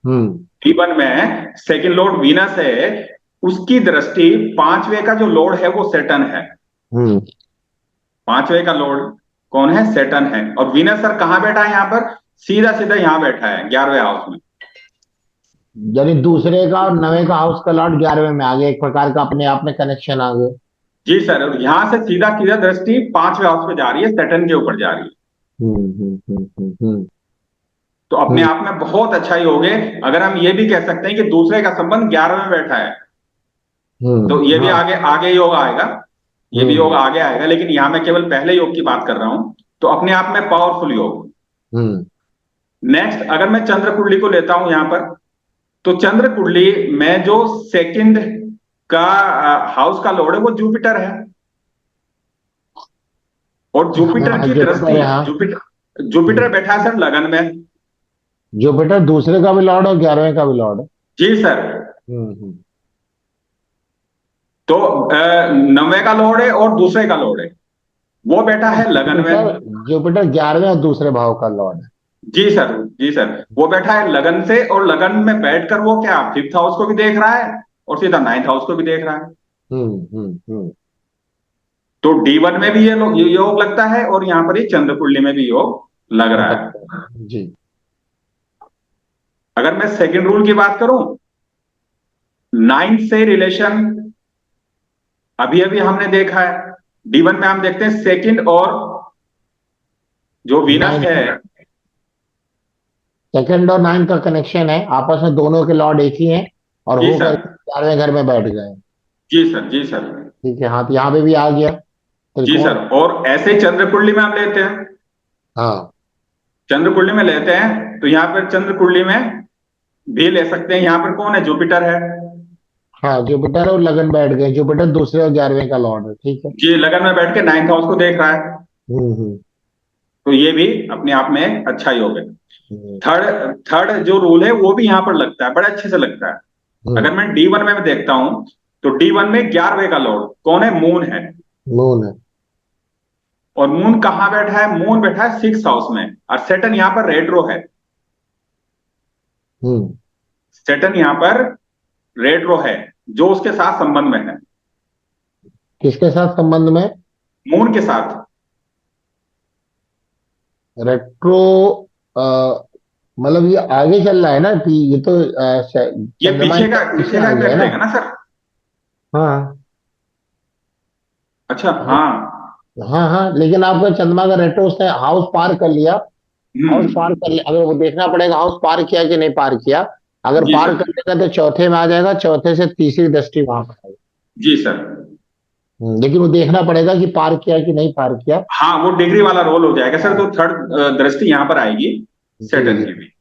हम्म। D1 में सेकंड लॉर्ड वीनस है। उसकी दृष्टि पांचवे का जो लॉर्ड है वो सेटन है। हम्म। पांचवे का लॉर्ड कौन है? सेटन है। और वीनस सर कहाँ बैठा है यहाँ पर? सीधा सीधा यहाँ बैठा है 11वें हाउस में। यानी दूसरे का और नवे का हाउस का लॉर्ड 11वें में आ गया, एक प्रकार का अपने आप में कनेक्शन आ गया। जी सर, और यहां से सीधा सीधा दृष्टि पांचवें हाउस पे जा रही है, सेटन के ऊपर जा रही है। तो अपने हम्म। आप में बहुत अच्छा योग है। अगर हम ये भी कह सकते हैं कि दूसरे का संबंध 11वें में बैठा है, तो ये भी हाँ। आगे आगे योग आएगा। ये भी योग हम्म। आगे आएगा, लेकिन यहां मैं केवल पहले योग की बात कर रहा हूं। तो अपने आप में पावरफुल योग। हम्म। नेक्स्ट, अगर मैं चंद्र कुंडली को लेता हूं यहां पर, तो चंद्र कुंडली में जो सेकंड का हाउस का लॉर्ड है वो जुपिटर है। और जुपिटर हाँ, की जुपिटर दृष्टि, है, हाँ। जुपिटर जुपिटर हम्म। बैठा है सर लगन में। जुपिटर दूसरे का भी लॉर्ड और 11वें का भी लॉर्ड है। जी सर। हम्म। तो 9वें का लॉर्ड है और दूसरे का लॉर्ड है, वो बैठा है लगन जुपिटर में। जुपिटर 11वें और दूसरे भाव का लॉर्ड है। जी सर, जी सर। वो बैठा है लगन से, और लगन में बैठकर वो क्या 5th हाउस को भी देख रहा है और सीधा 9th हाउस को भी देख रहा है। हम्म। तो D1 में भी ये योग लगता है, और यहाँ पर ही चंद्र कुंडली में भी योग लग हो रहा है। सकता है जी। अगर मैं सेकंड रूल की बात करूं, 9th से रिलेशन अभी अभी हमने देखा है। D1 में हम देखते हैं सेकंड और जो वीनस 9 है। सेकंड और 9 का कनेक्शन है, आपस में दोनों के लॉर्ड एक ही हैं, और जी होकर सर, 11वें घर में बैठ गए। जी सर, जी सर, ठीक है, हाँ, तो यहाँ पे भी आ गया जी सर। त्रिकोण। और ऐसे ही चंद्र कुंडली में हम लेते हैं, हाँ। चंद्र कुंडली में लेते हैं, तो यहाँ पर चंद्र कुंडली में भी ले सकते हैं। यहाँ पर कौन है? जुपिटर है। हाँ, जुपिटर और लगन बैठ गए, जुपिटर दूसरे और 11वें का लॉर्ड है, ठीक है। जी, लगन में बैठ के 9th हाउस को देख रहा है। हम्म। तो ये भी अपने आप में एक अच्छा योग है। हम्म। थर्ड थर्ड जो रूल है वो भी यहाँ पर लगता है, बड़े अच्छे से लगता है। अगर हम्म। मैं D1 में देखता हूं, तो D1 में 11वें का लॉर्ड कौन है? मून है। मून है। और मून कहाँ बैठा है? मून बैठा है 6th हाउस में, और सेटन यहाँ पर रेट्रो है। हम्म। सेटन यहाँ पर रेट्रो है, जो उसके साथ संबंध में है, किसके साथ संबंध में? मून के साथ। रेट्रो मतलब ये आगे चल रहा है ना कि ये तो ये चंद्रमा पीछे इसका का पीछे पीछे का आ गया है इफेक्ट ना। रहेगा ना सर? हाँ अच्छा, हाँ हाँ। हाँ हाँ, लेकिन आपका चंद्रमा का रेट्रो उसने हाउस पार कर लिया। हाउस पार हम्म। कर लिया, अगर वो देखना पड़ेगा हाउस पार किया कि नहीं पार किया। अगर जी पार सर। कर लेगा तो चौथे में आ जाएगा, चौथे से तीसरी दृष्टि वहां पर आएगी। जी सर। लेकिन वो देखना पड़ेगा कि पार किया कि नहीं पार किया। हाँ, वो डिग्री वाला रोल हो जाएगा सर, हाँ तो थर्ड दृष्टि यहाँ पर आएगी जी सैटर्न जी। की भी।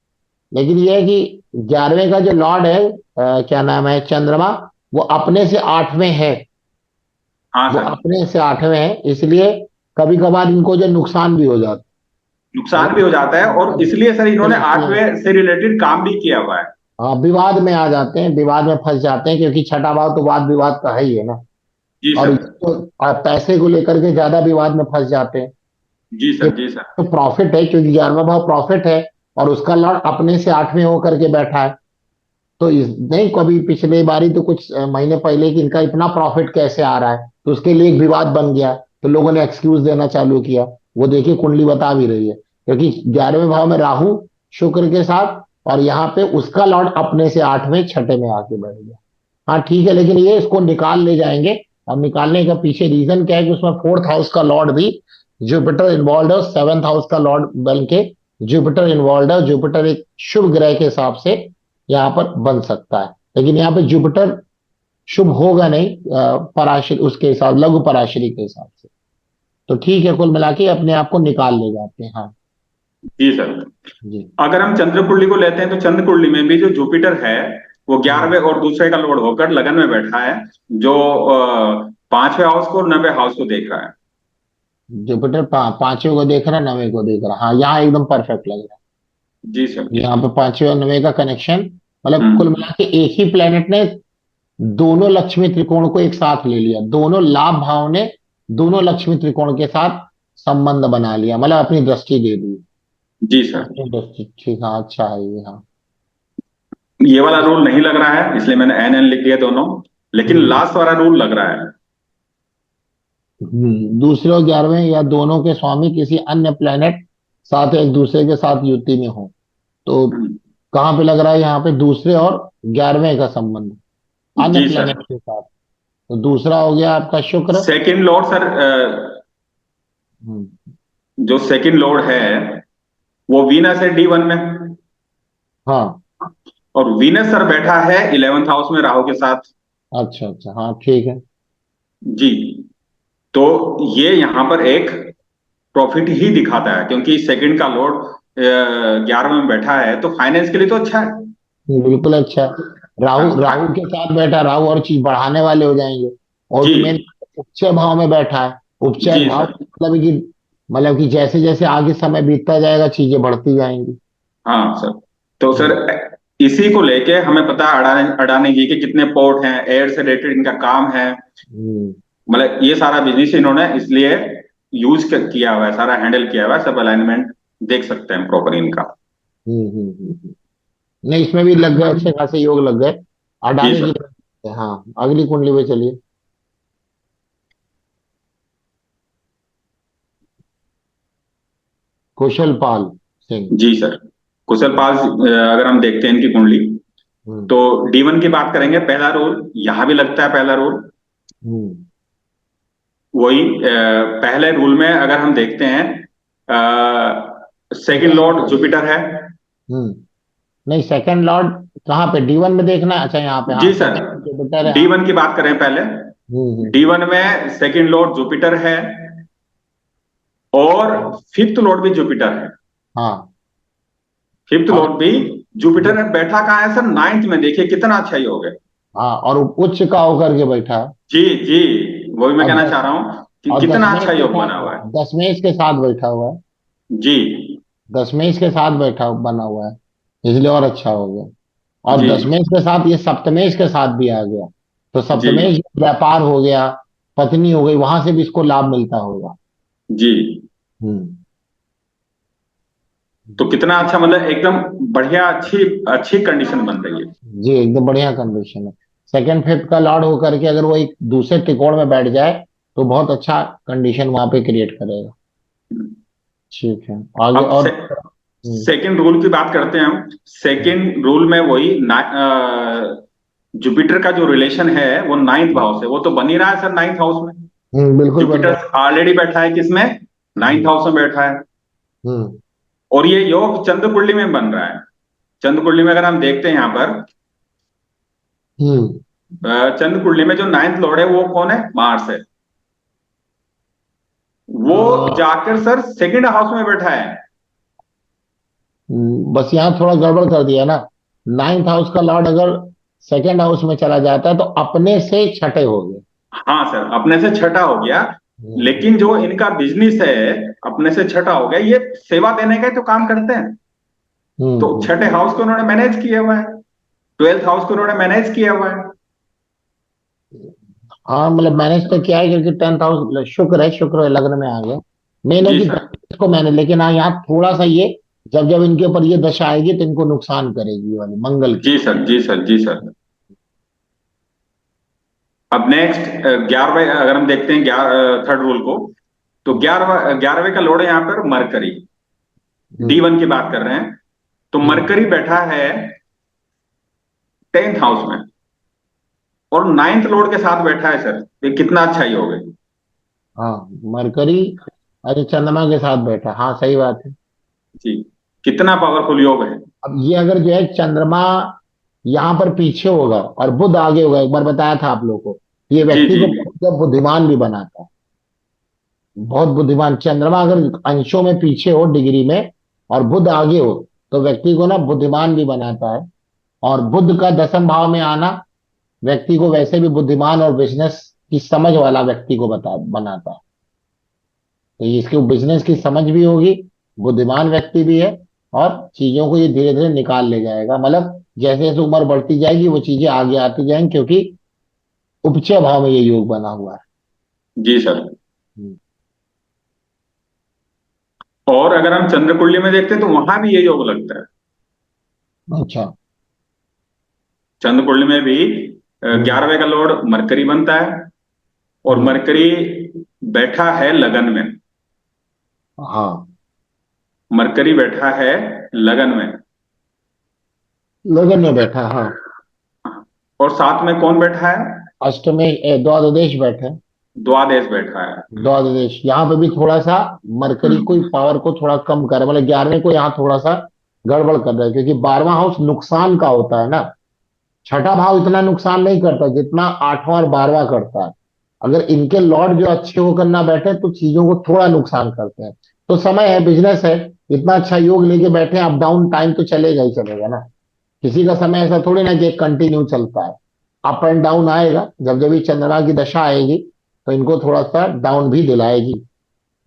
लेकिन ये है कि 11वें का जो लॉर्ड है, क्या नाम है, चंद्रमा, वो अपने से 8वें है। हाँ वो सर। अपने से 8वें है, इसलिए कभी कभार इनको जो नुकसान भी हो जाता है, नुकसान भी मतलब हो जाता है, और दिक्कत इसलिए सर इन्होंने चलती है। आठवें से रिलेटेड काम भी किया हुआ है। हाँ, विवाद में आ जाते हैं, विवाद में फंस जाते हैं, क्योंकि छठा भाव तो वाद विवाद का है ही है ना। जी और ये सर। तो पैसे को लेकर के ज्यादा विवाद में फंस जाते हैं। जी ये सर। जी सर। तो प्रॉफिट है, क्योंकि 11वां भाव प्रॉफिट है, और उसका लॉर्ड अपने से 8वें होकर के बैठा है। तो नहीं, कभी पिछले बारी तो कुछ महीने पहले कि इनका इतना प्रॉफिट कैसे आ रहा है, तो उसके लिए एक विवाद बन गया। तो लोगों ने एक्सक्यूज देना चालू किया। वो देखिए कुंडली बता भी रही है, क्योंकि 11वें भाव में राहु शुक्र के साथ, और यहाँ पे उसका लॉर्ड अपने से 8वें छठे में आके बैठ गया। हाँ ठीक है, लेकिन ये इसको निकाल ले जाएंगे। और निकालने का पीछे रीजन क्या है कि उसमें फोर्थ हाउस का लॉर्ड भी जुपिटर इन्वॉल्व है, सेवंथ हाउस का लॉर्ड बन के जुपिटर इन्वॉल्व है। जुपिटर एक शुभ ग्रह के हिसाब से यहाँ पर बन सकता है, लेकिन यहाँ पे जुपिटर शुभ होगा नहीं, पराशरी उसके हिसाब, लघु पराशरी के हिसाब से। तो ठीक है, कुल मिला के अपने आप को निकाल ले जाते हैं। हाँ जी सर। जी। अगर हम चंद्र कुंडली को लेते हैं तो चंद्र कुंडली में भी जो जुपिटर है वो हम्म, 11वें और दूसरे का लॉर्ड होकर लगन में बैठा है, जो 5वें हाउस को और 9वें हाउस को देख रहा है। जुपिटर पांचवें को देख रहा है, 9वें को देख रहा है, हाँ यहाँ एकदम परफेक्ट लग रहा जी सर। है। यहाँ पे 5वें और 9वें का कनेक्शन, मतलब कुल हम्म। मिला के एक ही प्लेनेट ने दोनों लक्ष्मी त्रिकोण को एक साथ ले लिया, दोनों लाभ भाव ने दोनों लक्ष्मी त्रिकोण के साथ संबंध बना लिया, मतलब अपनी दृष्टि दे दी। जी सर। अपनी दृष्टि, ठीक, हाँ अच्छा है ये, हाँ। ये वाला रूल नहीं लग रहा है, इसलिए मैंने एन एन लिख दिया दोनों, लेकिन हम्म लास्ट वाला रूल लग रहा है। दूसरे और 11वें या दोनों के स्वामी किसी अन्य प्लेनेट साथ एक दूसरे के साथ युति में हो, तो हम्म। कहाँ पे लग रहा है, यहाँ पे दूसरे और 11वें का संबंध अन्य जी सर। प्लेनेट के साथ। तो दूसरा हो गया आपका शुक्र। सेकंड लॉर्ड सर, हम्म, जो सेकंड लॉर्ड है वो वीनस है D1 में, हाँ और वीनस सर बैठा है 11th हाउस में राहु के साथ। अच्छा अच्छा, हाँ ठीक है। जी। तो ये यहाँ पर एक प्रॉफिट ही दिखाता है, क्योंकि सेकंड का लॉर्ड 11 में बैठा है, तो फाइनेंस के लिए तो अच्छा है। बिल्कुल अच्छा। राहु राहु हाँ। के साथ बैठा, राहु और चीज बढ़ाने वाले हो जाएंगे। और जी। भी मेन, उपचय भाव में बैठा है। उपचय जी भाव सर। मतलब कि जैसे जैसे आगे समय बीतता जाएगा चीजें बढ़ती जाएंगी। हाँ सर। तो सर, हम्म इसी को लेके हमें पता है अडानी अडानी जी के कितने पोर्ट हैं, एयर से रिलेटेड इनका काम है। हम्म मतलब ये सारा बिजनेस इन्होंने इसलिए किया हुआ है, सारा हैंडल किया हुआ है, सब अलाइनमेंट देख सकते हैं प्रॉपर इनका। नहीं, इसमें भी लग गए, अच्छे खासे योग लग गए जी अडानी जी सर। ने। हाँ, अगली कुंडली पे चलिए। कुशल पाल सिंह। जी सर। कुशल पाल, अगर हम देखते हैं इनकी कुंडली, हम्म तो D1 की बात करेंगे, पहला रोल यहाँ भी लगता है, पहला रोल हम्म वही। पहले रूल में अगर हम देखते हैं, second second Lord Lord. Jupiter है। हम्म नहीं, सेकंड लॉर्ड कहाँ पे, D1 में देखना है, अच्छा यहाँ पे, हाँ जी सर। सेकंड जुपिटर है, हाँ। D1 की बात करें पहले, हम्म। D1 में सेकंड लॉर्ड जुपिटर है, और फिफ्थ लॉर्ड भी जुपिटर है। हाँ फिफ्थ और लॉर्ड भी जुपिटर जो, में बैठा कहाँ है सर? नाइन्थ में, देखिए कितना अच्छा योग है। हाँ और उच्च का होकर के बैठा है। जी जी। वही मैं और कहना दस चाह रहा हूँ कि और कितना दसवें अच्छा के योग साथ, बना हुआ है। दसवें के साथ बैठा हुआ है। जी। दसवें के साथ बैठा बना हुआ है, इसलिए और अच्छा हो गया। और जी। दसवें के साथ ये सप्तमेश के साथ भी आ गया, तो जी। सप्तमेश व्यापार हो गया, पत्नी हो गई, वहां से भी इसको लाभ मिलता होगा। जी। हम्म तो कितना अच्छा, मतलब एकदम बढ़िया, अच्छी अच्छी कंडीशन बन रही है। जी, एकदम बढ़िया कंडीशन है। सेकंड फिफ्थ का लॉर्ड होकर के अगर वो एक दूसरे त्रिकोण में बैठ जाए, तो बहुत अच्छा कंडीशन वहां पे क्रिएट करेगा। ठीक है। आगे अब और। हम्म। सेकंड रूल की बात करते हैं हम। सेकंड रूल में वही जुपिटर का जो रिलेशन है वो नाइन्थ भाव से, वो तो बन ही रहा है सर नाइन्थ हाउस में। बिल्कुल बन जुपिटर रहा ऑलरेडी बैठा है किसमें? है। नाइन्थ हाउस में बैठा है। हम्म। और ये योग चंद्र कुंडली में बन रहा है। चंद्र कुंडली में अगर हम देखते हैं यहाँ पर, हम्म। चंद्र कुंडली में जो नाइन्थ लॉर्ड है वो कौन है? मार्स है। वो अ, जाकर सर सेकंड हाउस में बैठा है। बस यहाँ थोड़ा गड़बड़ कर दिया ना। नाइन्थ हाउस का लॉर्ड अगर सेकंड हाउस में चला जाता है तो अपने से छठे हो गए। हाँ सर, अपने से छठा हो गया। हम्म। लेकिन जो इनका बिजनेस है, अपने से छठा हो गया, ये सेवा देने का ही तो काम करते हैं। तो हम्म। छठे हाउस को उन्होंने मैनेज किया हुआ है, ट्वेल्थ हाउस को उन्होंने मैनेज किया हुआ है। हाँ मतलब मैनेज तो किया है क्योंकि टेंथ हाउस शुक्र है, शुक्र लग्न में आ गया। मेन है जी कि सर। इसको मैंने, लेकिन हाँ यहाँ थोड़ा सा ये, जब जब इनके ऊपर ये दशा आएगी तो इनको नुकसान करेगी ये वाली मंगल की। जी सर। जी सर। जी सर। अब नेक्स्ट 11वें अगर हम देखते हैं, थर्ड रूल को, तो हम्म। 11वें का लोड है यहाँ पर मरकरी। डी हम्म। वन की बात कर रहे हैं। तो हम्म। मरकरी बैठा है टेंथ हाउस में, और नाइन्थ लॉर्ड के साथ बैठा है सर। ये कितना अच्छा योग है। हाँ मरकरी, अरे चंद्रमा के साथ बैठा, हाँ सही बात है। जी, कितना पावरफुल योग है। अब ये अगर जो है चंद्रमा यहाँ पर पीछे होगा और बुध आगे होगा, एक बार बताया था आप लोगों को, ये जी व्यक्ति जी को जी। बहुत बुद्धिमान भी बनाता है। बहुत बुद्धिमान चंद्रमा अगर अंशों में पीछे हो डिग्री में और बुध आगे हो तो व्यक्ति को ना बुद्धिमान भी बनाता है। और बुध का दसम भाव में आना व्यक्ति को वैसे भी बुद्धिमान और बिजनेस की समझ वाला व्यक्ति को बनाता है। तो इसके बिजनेस की समझ भी होगी, बुद्धिमान व्यक्ति भी है, और चीजों को ये धीरे धीरे निकाल ले जाएगा। मतलब जैसे जैसे उम्र बढ़ती जाएगी वो चीजें आगे आती जाएंगी, क्योंकि उपचय भाव में ये योग बना हुआ है। जी सर। हम्म। और अगर हम चंद्र कुंडली में देखते हैं तो वहां भी ये योग लगता है। अच्छा। चंद्र कुंडली में भी हम्म। 11वें का लॉर्ड मरकरी बनता है, और हम्म। मरकरी बैठा है लगन में। हाँ मरकरी बैठा है लगन में। लगन में बैठा है, हाँ। और साथ में कौन बैठा है? अष्टमे द्वादश बैठे हैं। द्वादश बैठा है। द्वादश यहाँ पे भी थोड़ा सा मरकरी कोई पावर को थोड़ा कम कर रहा है, मतलब 11वें को यहाँ थोड़ा सा गड़बड़ कर रहा है, क्योंकि 12वां हाउस नुकसान का होता है ना। छठा भाव इतना नुकसान नहीं करता जितना आठवां और 12वां करता है। अगर इनके लॉर्ड जो अच्छे होकर ना बैठे तो चीजों को थोड़ा नुकसान करते हैं। तो समय है, बिजनेस है, इतना अच्छा योग लेके बैठे, अप डाउन टाइम तो चलेगा ही चलेगा ना। किसी का समय ऐसा थोड़ी ना कि कंटिन्यू चलता है। अप एंड डाउन आएगा, जब जब भी चंद्रमा की दशा आएगी तो इनको थोड़ा सा डाउन भी दिलाएगी।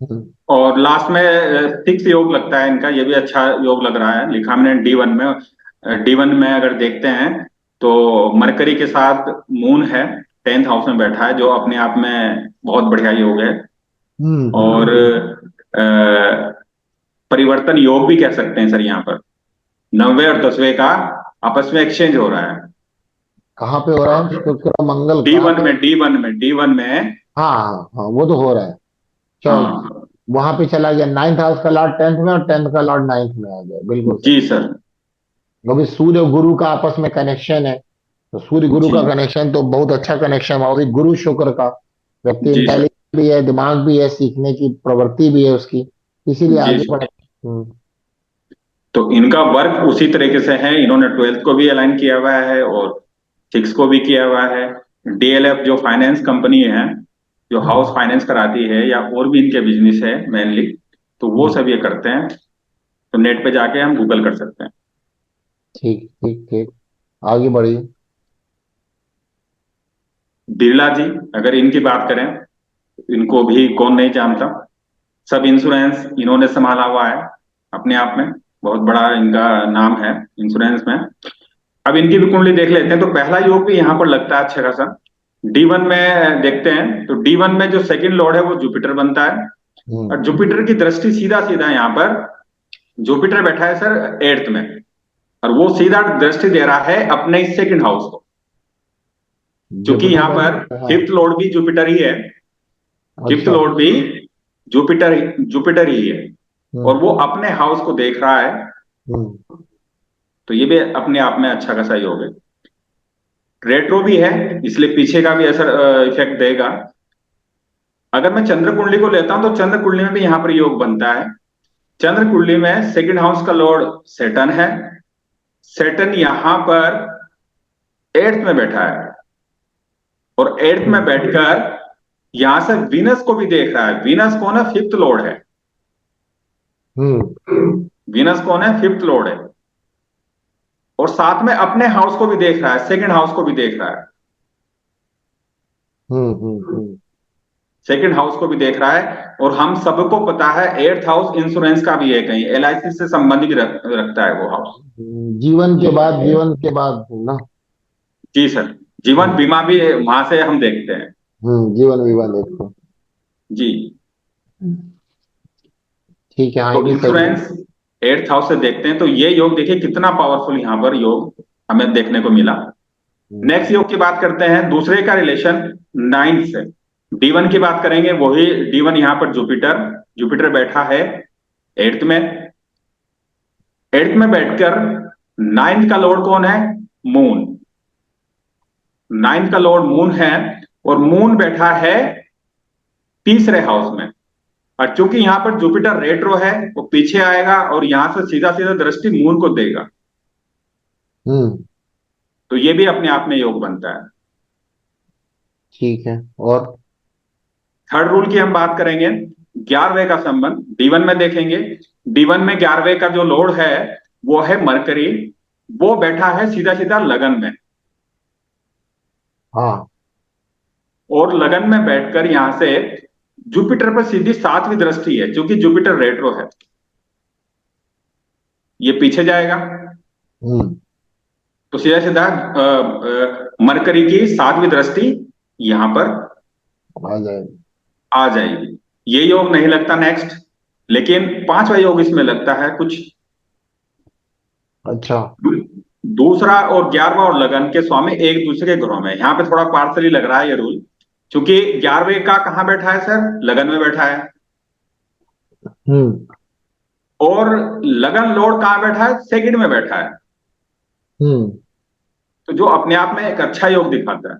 हम्म। और लास्ट में सिक्स योग लगता है इनका, ये भी अच्छा योग लग रहा है, लिखा मैंने डी वन में। डी वन में अगर देखते हैं तो मरकरी के साथ मून है, टेंथ हाउस में बैठा है, जो अपने आप में बहुत बढ़िया योग है। और परिवर्तन योग भी कह सकते हैं सर यहाँ पर। 9वें और 10वें का आपस में एक्सचेंज हो रहा है। कहाँ पे हो रहा है शुक्र मंगल डी कहाँ वन पे? में डी वन में डी वन में। हाँ हाँ हाँ, वो तो हो रहा है। चलो, हाँ। वहां पे चला गया, नाइन्थ हाउस का लॉर्ड टेंथ में और टेंथ का लॉर्ड नाइन्थ में आ गया, बिल्कुल जी सही। सर। अभी सूर्य और गुरु का आपस में कनेक्शन है, तो सूर्य गुरु जी का कनेक्शन तो बहुत अच्छा कनेक्शन है। और एक गुरु शुक्र का, व्यक्ति जी सर। इंटेलिजेंट भी है, दिमाग भी है, सीखने की प्रवृत्ति भी है उसकी, इसीलिए जी आगे सर। बढ़े। तो इनका वर्क उसी तरीके से है, इन्होंने ट्वेल्थ को भी अलाइन किया हुआ है और सिक्स को भी किया हुआ है। डीएलएफ जो फाइनेंस कंपनी है, जो हाउस हम्म। फाइनेंस कराती है, या और भी इनके बिजनेस है मेनली, तो वो हम्म। सब ये करते हैं। तो नेट पे जाके हम गूगल कर सकते हैं। ठीक ठीक ठीक, आगे बढ़िए। बिरला जी, अगर इनकी बात करें, इनको भी कौन नहीं जानता। सब इंश्योरेंस इन्होंने संभाला हुआ है अपने आप में, बहुत बड़ा इनका नाम है इंश्योरेंस में। अब इनकी भी कुंडली देख लेते हैं, तो पहला योग भी यहाँ पर लगता है अच्छा खासा। डी वन में देखते हैं तो डी वन में जो सेकंड लॉर्ड है वो जुपिटर बनता है। हम्म। और जुपिटर की दृष्टि सीधा सीधा यहाँ पर, जुपिटर बैठा है सर एट्थ में, और वो सीधा दृष्टि दे रहा है अपने सेकंड हाउस को। क्योंकि जुपिटर यहाँ पर का, हाँ। फिफ्थ लॉर्ड भी जुपिटर ही है। फिफ्थ अच्छा। लॉर्ड भी जुपिटर जुपिटर ही है। और हम्म। वो अपने हाउस को देख रहा है, हम्म। तो ये भी अपने आप में अच्छा खासा योग है। रेट्रो भी है, इसलिए पीछे का भी असर इफेक्ट देगा। अगर मैं चंद्र कुंडली को लेता हूं तो चंद्र कुंडली में भी यहाँ पर योग बनता है। चंद्र कुंडली में सेकंड हाउस का लॉर्ड सेटन है। सेटन यहाँ पर एट्थ में बैठा है, और एट्थ में हम्म। बैठकर यहां से वीनस को भी देख रहा है। वीनस कौन है? फिफ्थ लॉर्ड है। हम्म। वीनस कौन है? फिफ्थ लॉर्ड है। और साथ में अपने हाउस को भी देख रहा है, सेकंड हाउस को भी देख रहा है। हम्म। हम्म। सेकंड हाउस को भी देख रहा है, और हम सबको पता है एट्थ हाउस इंश्योरेंस का भी है, कहीं एलआईसी से संबंधित रखता है वो हाउस। जीवन के बाद ना। जी सर। जीवन हम्म। बीमा भी वहां से हम देखते हैं। जीवन विवाह देखते हैं। जी। हम्म। ठीक है, हाँ, ये तो भी सही है। इंश्योरेंस एट्थ हाउस से देखते हैं, तो ये योग देखिए कितना पावरफुल यहाँ पर योग हमें देखने को मिला। हम्म। नेक्स्ट योग की बात करते हैं, दूसरे का रिलेशन नाइन्थ से। D1 की बात करेंगे, वही D1 यहाँ पर जुपिटर। जुपिटर बैठा है एट्थ में। एट्थ में बैठकर नाइन्थ का लॉर्ड कौन है? मून। नाइन्थ का लॉर्ड मून है, और मून बैठा है तीसरे हाउस में। और चूंकि यहां पर जुपिटर रेट्रो है, वो पीछे आएगा और यहां से सीधा सीधा दृष्टि मून को देगा। हम्म। तो ये भी अपने आप में योग बनता है। ठीक है। और थर्ड रूल की हम बात करेंगे, 11वें का संबंध D1 में देखेंगे। D1 में 11वें का जो लॉर्ड है वो है मरकरी। वो बैठा है सीधा सीधा लगन में, हाँ। और लगन में बैठकर यहां से जुपिटर पर सीधी सातवीं दृष्टि है। क्योंकि जुपिटर रेट्रो है, ये पीछे जाएगा, हम्म। तो सीधा सीधा मरकरी की सातवीं दृष्टि यहां पर आ जाएगा। आ जाएगी। ये योग नहीं लगता नेक्स्ट, लेकिन पांचवा योग इसमें लगता है कुछ। अच्छा। दूसरा और 11वां और लगन के स्वामी एक दूसरे के घरों में। यहाँ पे थोड़ा पार्सली लग रहा है ये रूल, क्योंकि 11वें का कहाँ बैठा है सर? लगन में बैठा है। हम्म। और लगन लॉर्ड कहाँ बैठा है? सेकंड में बैठा है। हम्म। तो जो अपने आप में एक अच्छा योग दिखाता है।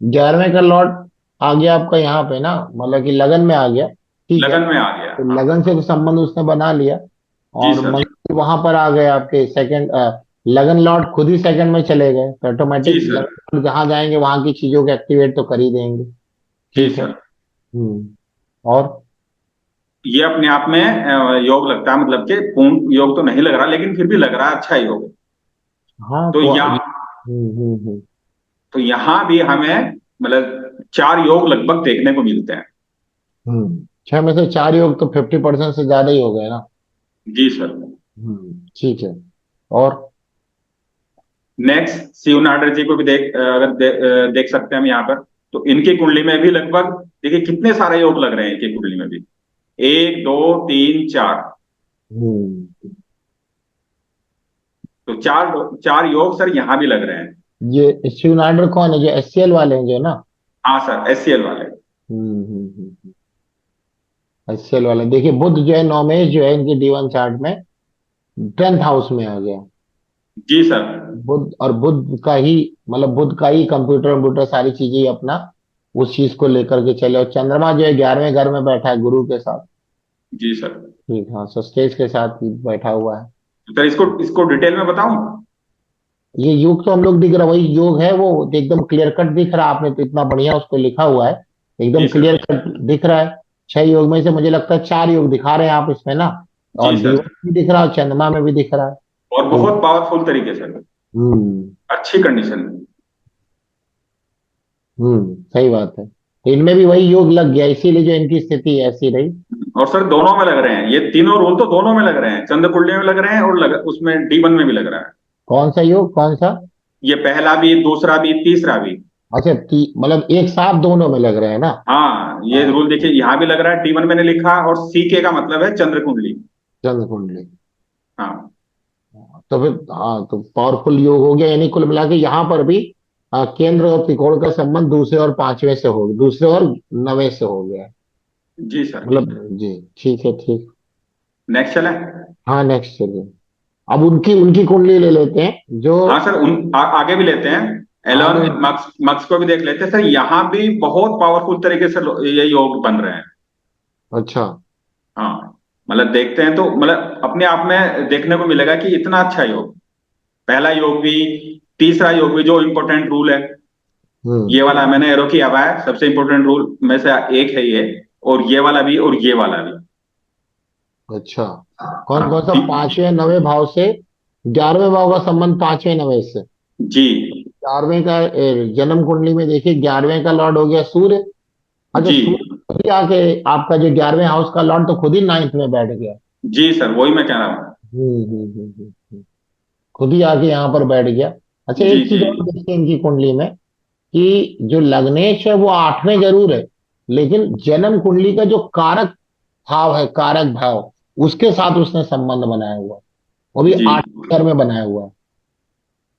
11वें का लॉट आ गया आपका यहाँ पे ना, मतलब कि लगन में आ गया। ठीक है। लगन में आ गया, तो हाँ। लगन से तो संबंध उसने बना लिया। जी और सर। मंगल वहां पर आ गए आपके सेकंड। लगन लॉर्ड खुद ही सेकंड में चले गए, तो जी ऑटोमेटिक सर। लगन जहां जाएंगे वहां की चीजों को एक्टिवेट तो कर ही देंगे। जी ठीक है। सर। और ये अपने आप में योग लगता है, मतलब कि पूर्ण योग तो नहीं लग रहा, लेकिन फिर भी लग रहा है अच्छा योग। हाँ तो तो तो यहाँ भी हमें मतलब चार योग लगभग देखने को मिलते हैं। छह में से चार योग तो 50% से ज्यादा ही हो गए ना। जी सर। ठीक है। और नेक्स्ट शिव नाडर जी को भी देख सकते हैं हम यहाँ पर। तो इनकी कुंडली में भी लगभग देखिए कितने सारे योग लग रहे हैं इनकी कुंडली में भी। एक, दो, तीन, चार। हम्म तो चार चार योग सर यहाँ भी लग रहे हैं। ये शिवनाडर कौन है? जो एचसीएल वाले हैं जो ना? हाँ सर, SCL वाले। एचसीएल वाले, देखिए बुध जो है, नौमेश जो है इनके D1 चार्ट में 10th हाउस में आ गया। जी सर। बुध, और बुध का ही, मतलब बुध का ही कंप्यूटर कंप्यूटर सारी चीजें ही अपना उस चीज को लेकर के चले। और चंद्रमा जो है 11वें घर में बैठा है गुरु के साथ। जी सर। ठीक, हाँ, सस्टेज के साथ ही बैठा हुआ है। सर इसको इसको डिटेल में बताऊं? ये योग तो हम लोग दिख रहा, वही योग है वो, एकदम क्लियर कट दिख रहा। आपने तो इतना बढ़िया उसको लिखा हुआ है, एकदम जी सर। क्लियर कट दिख रहा है। छह योग में से मुझे लगता है चार योग दिखा रहे हैं आप इसमें ना। जी और सर। D1 भी दिख रहा है और चंद्रमा में भी दिख रहा है। और तो बहुत पावरफुल तरीके से, हम्म अच्छी कंडीशन में। सही बात है, तो इनमें भी वही योग लग गया, इसीलिए जो इनकी स्थिति ऐसी रही। और सर दोनों में लग रहे हैं, ये तीनों रूल तो दोनों में लग रहे हैं। चंद्र कुंडली में लग रहे हैं, और उसमें D1 में भी लग रहा है। कौन सा योग, कौन सा? ये पहला भी, दूसरा भी, तीसरा भी। अच्छा, मतलब एक साथ दोनों में लग रहे हैं ना? हाँ, ये हाँ, रूल देखिए यहाँ भी लग रहा है। D1 मैंने लिखा, और CK का मतलब है चंद्र कुंडली। चंद्र कुंडली। हाँ। तो फिर हाँ, तो पावरफुल योग हो गया, यानी कुल मिला के यहाँ पर भी केंद्र और त्रिकोण का संबंध दूसरे और पांचवें से हो, दूसरे और नवे से हो गया। जी सर। मतलब जी, ठीक है, ठीक। नेक्स्ट चले। हाँ नेक्स्ट चलिए। अब उनकी उनकी कुंडली ले लेते हैं जो। हाँ सर, आगे भी लेते हैं। हाँ एलोन तो। मस्क मस्क को भी देख लेते हैं सर, यहाँ भी बहुत पावरफुल तरीके से ये योग बन रहे हैं। अच्छा। हाँ, मतलब देखते हैं तो मतलब अपने आप में देखने को मिलेगा कि इतना अच्छा योग, पहला योग भी, तीसरा योग भी, जो इम्पोर्टेंट रूल है, हम्म। ये वाला मैंने एरो किया हुआ है, सबसे इम्पोर्टेंट रूल में से एक है ये, और ये वाला भी, और ये वाला भी। अच्छा। कौन हाँ कौन सा? पांचवें नवे भाव से 11वें भाव का संबंध पांचवें नवे से। जी 11वें का जन्म कुंडली में देखिए 11वें का लॉर्ड हो गया सूर्य। अच्छा जी सूर्य खुद ही आके आपका जो 11वें हाउस का लॉर्ड तो खुद ही नाइन्थ में बैठ गया। जी सर, वही मैं कह रहा हूँ। खुद ही आके यहाँ पर बैठ गया। अच्छा जी एक जी चीज और देखते हैं इनकी कुंडली में कि जो लग्नेश है वो आठवें जरूर है, लेकिन जन्म कुंडली का जो कारक भाव है, कारक भाव, उसके साथ उसने संबंध बनाया हुआ है। वो भी जी आठवें घर में बनाया हुआ है।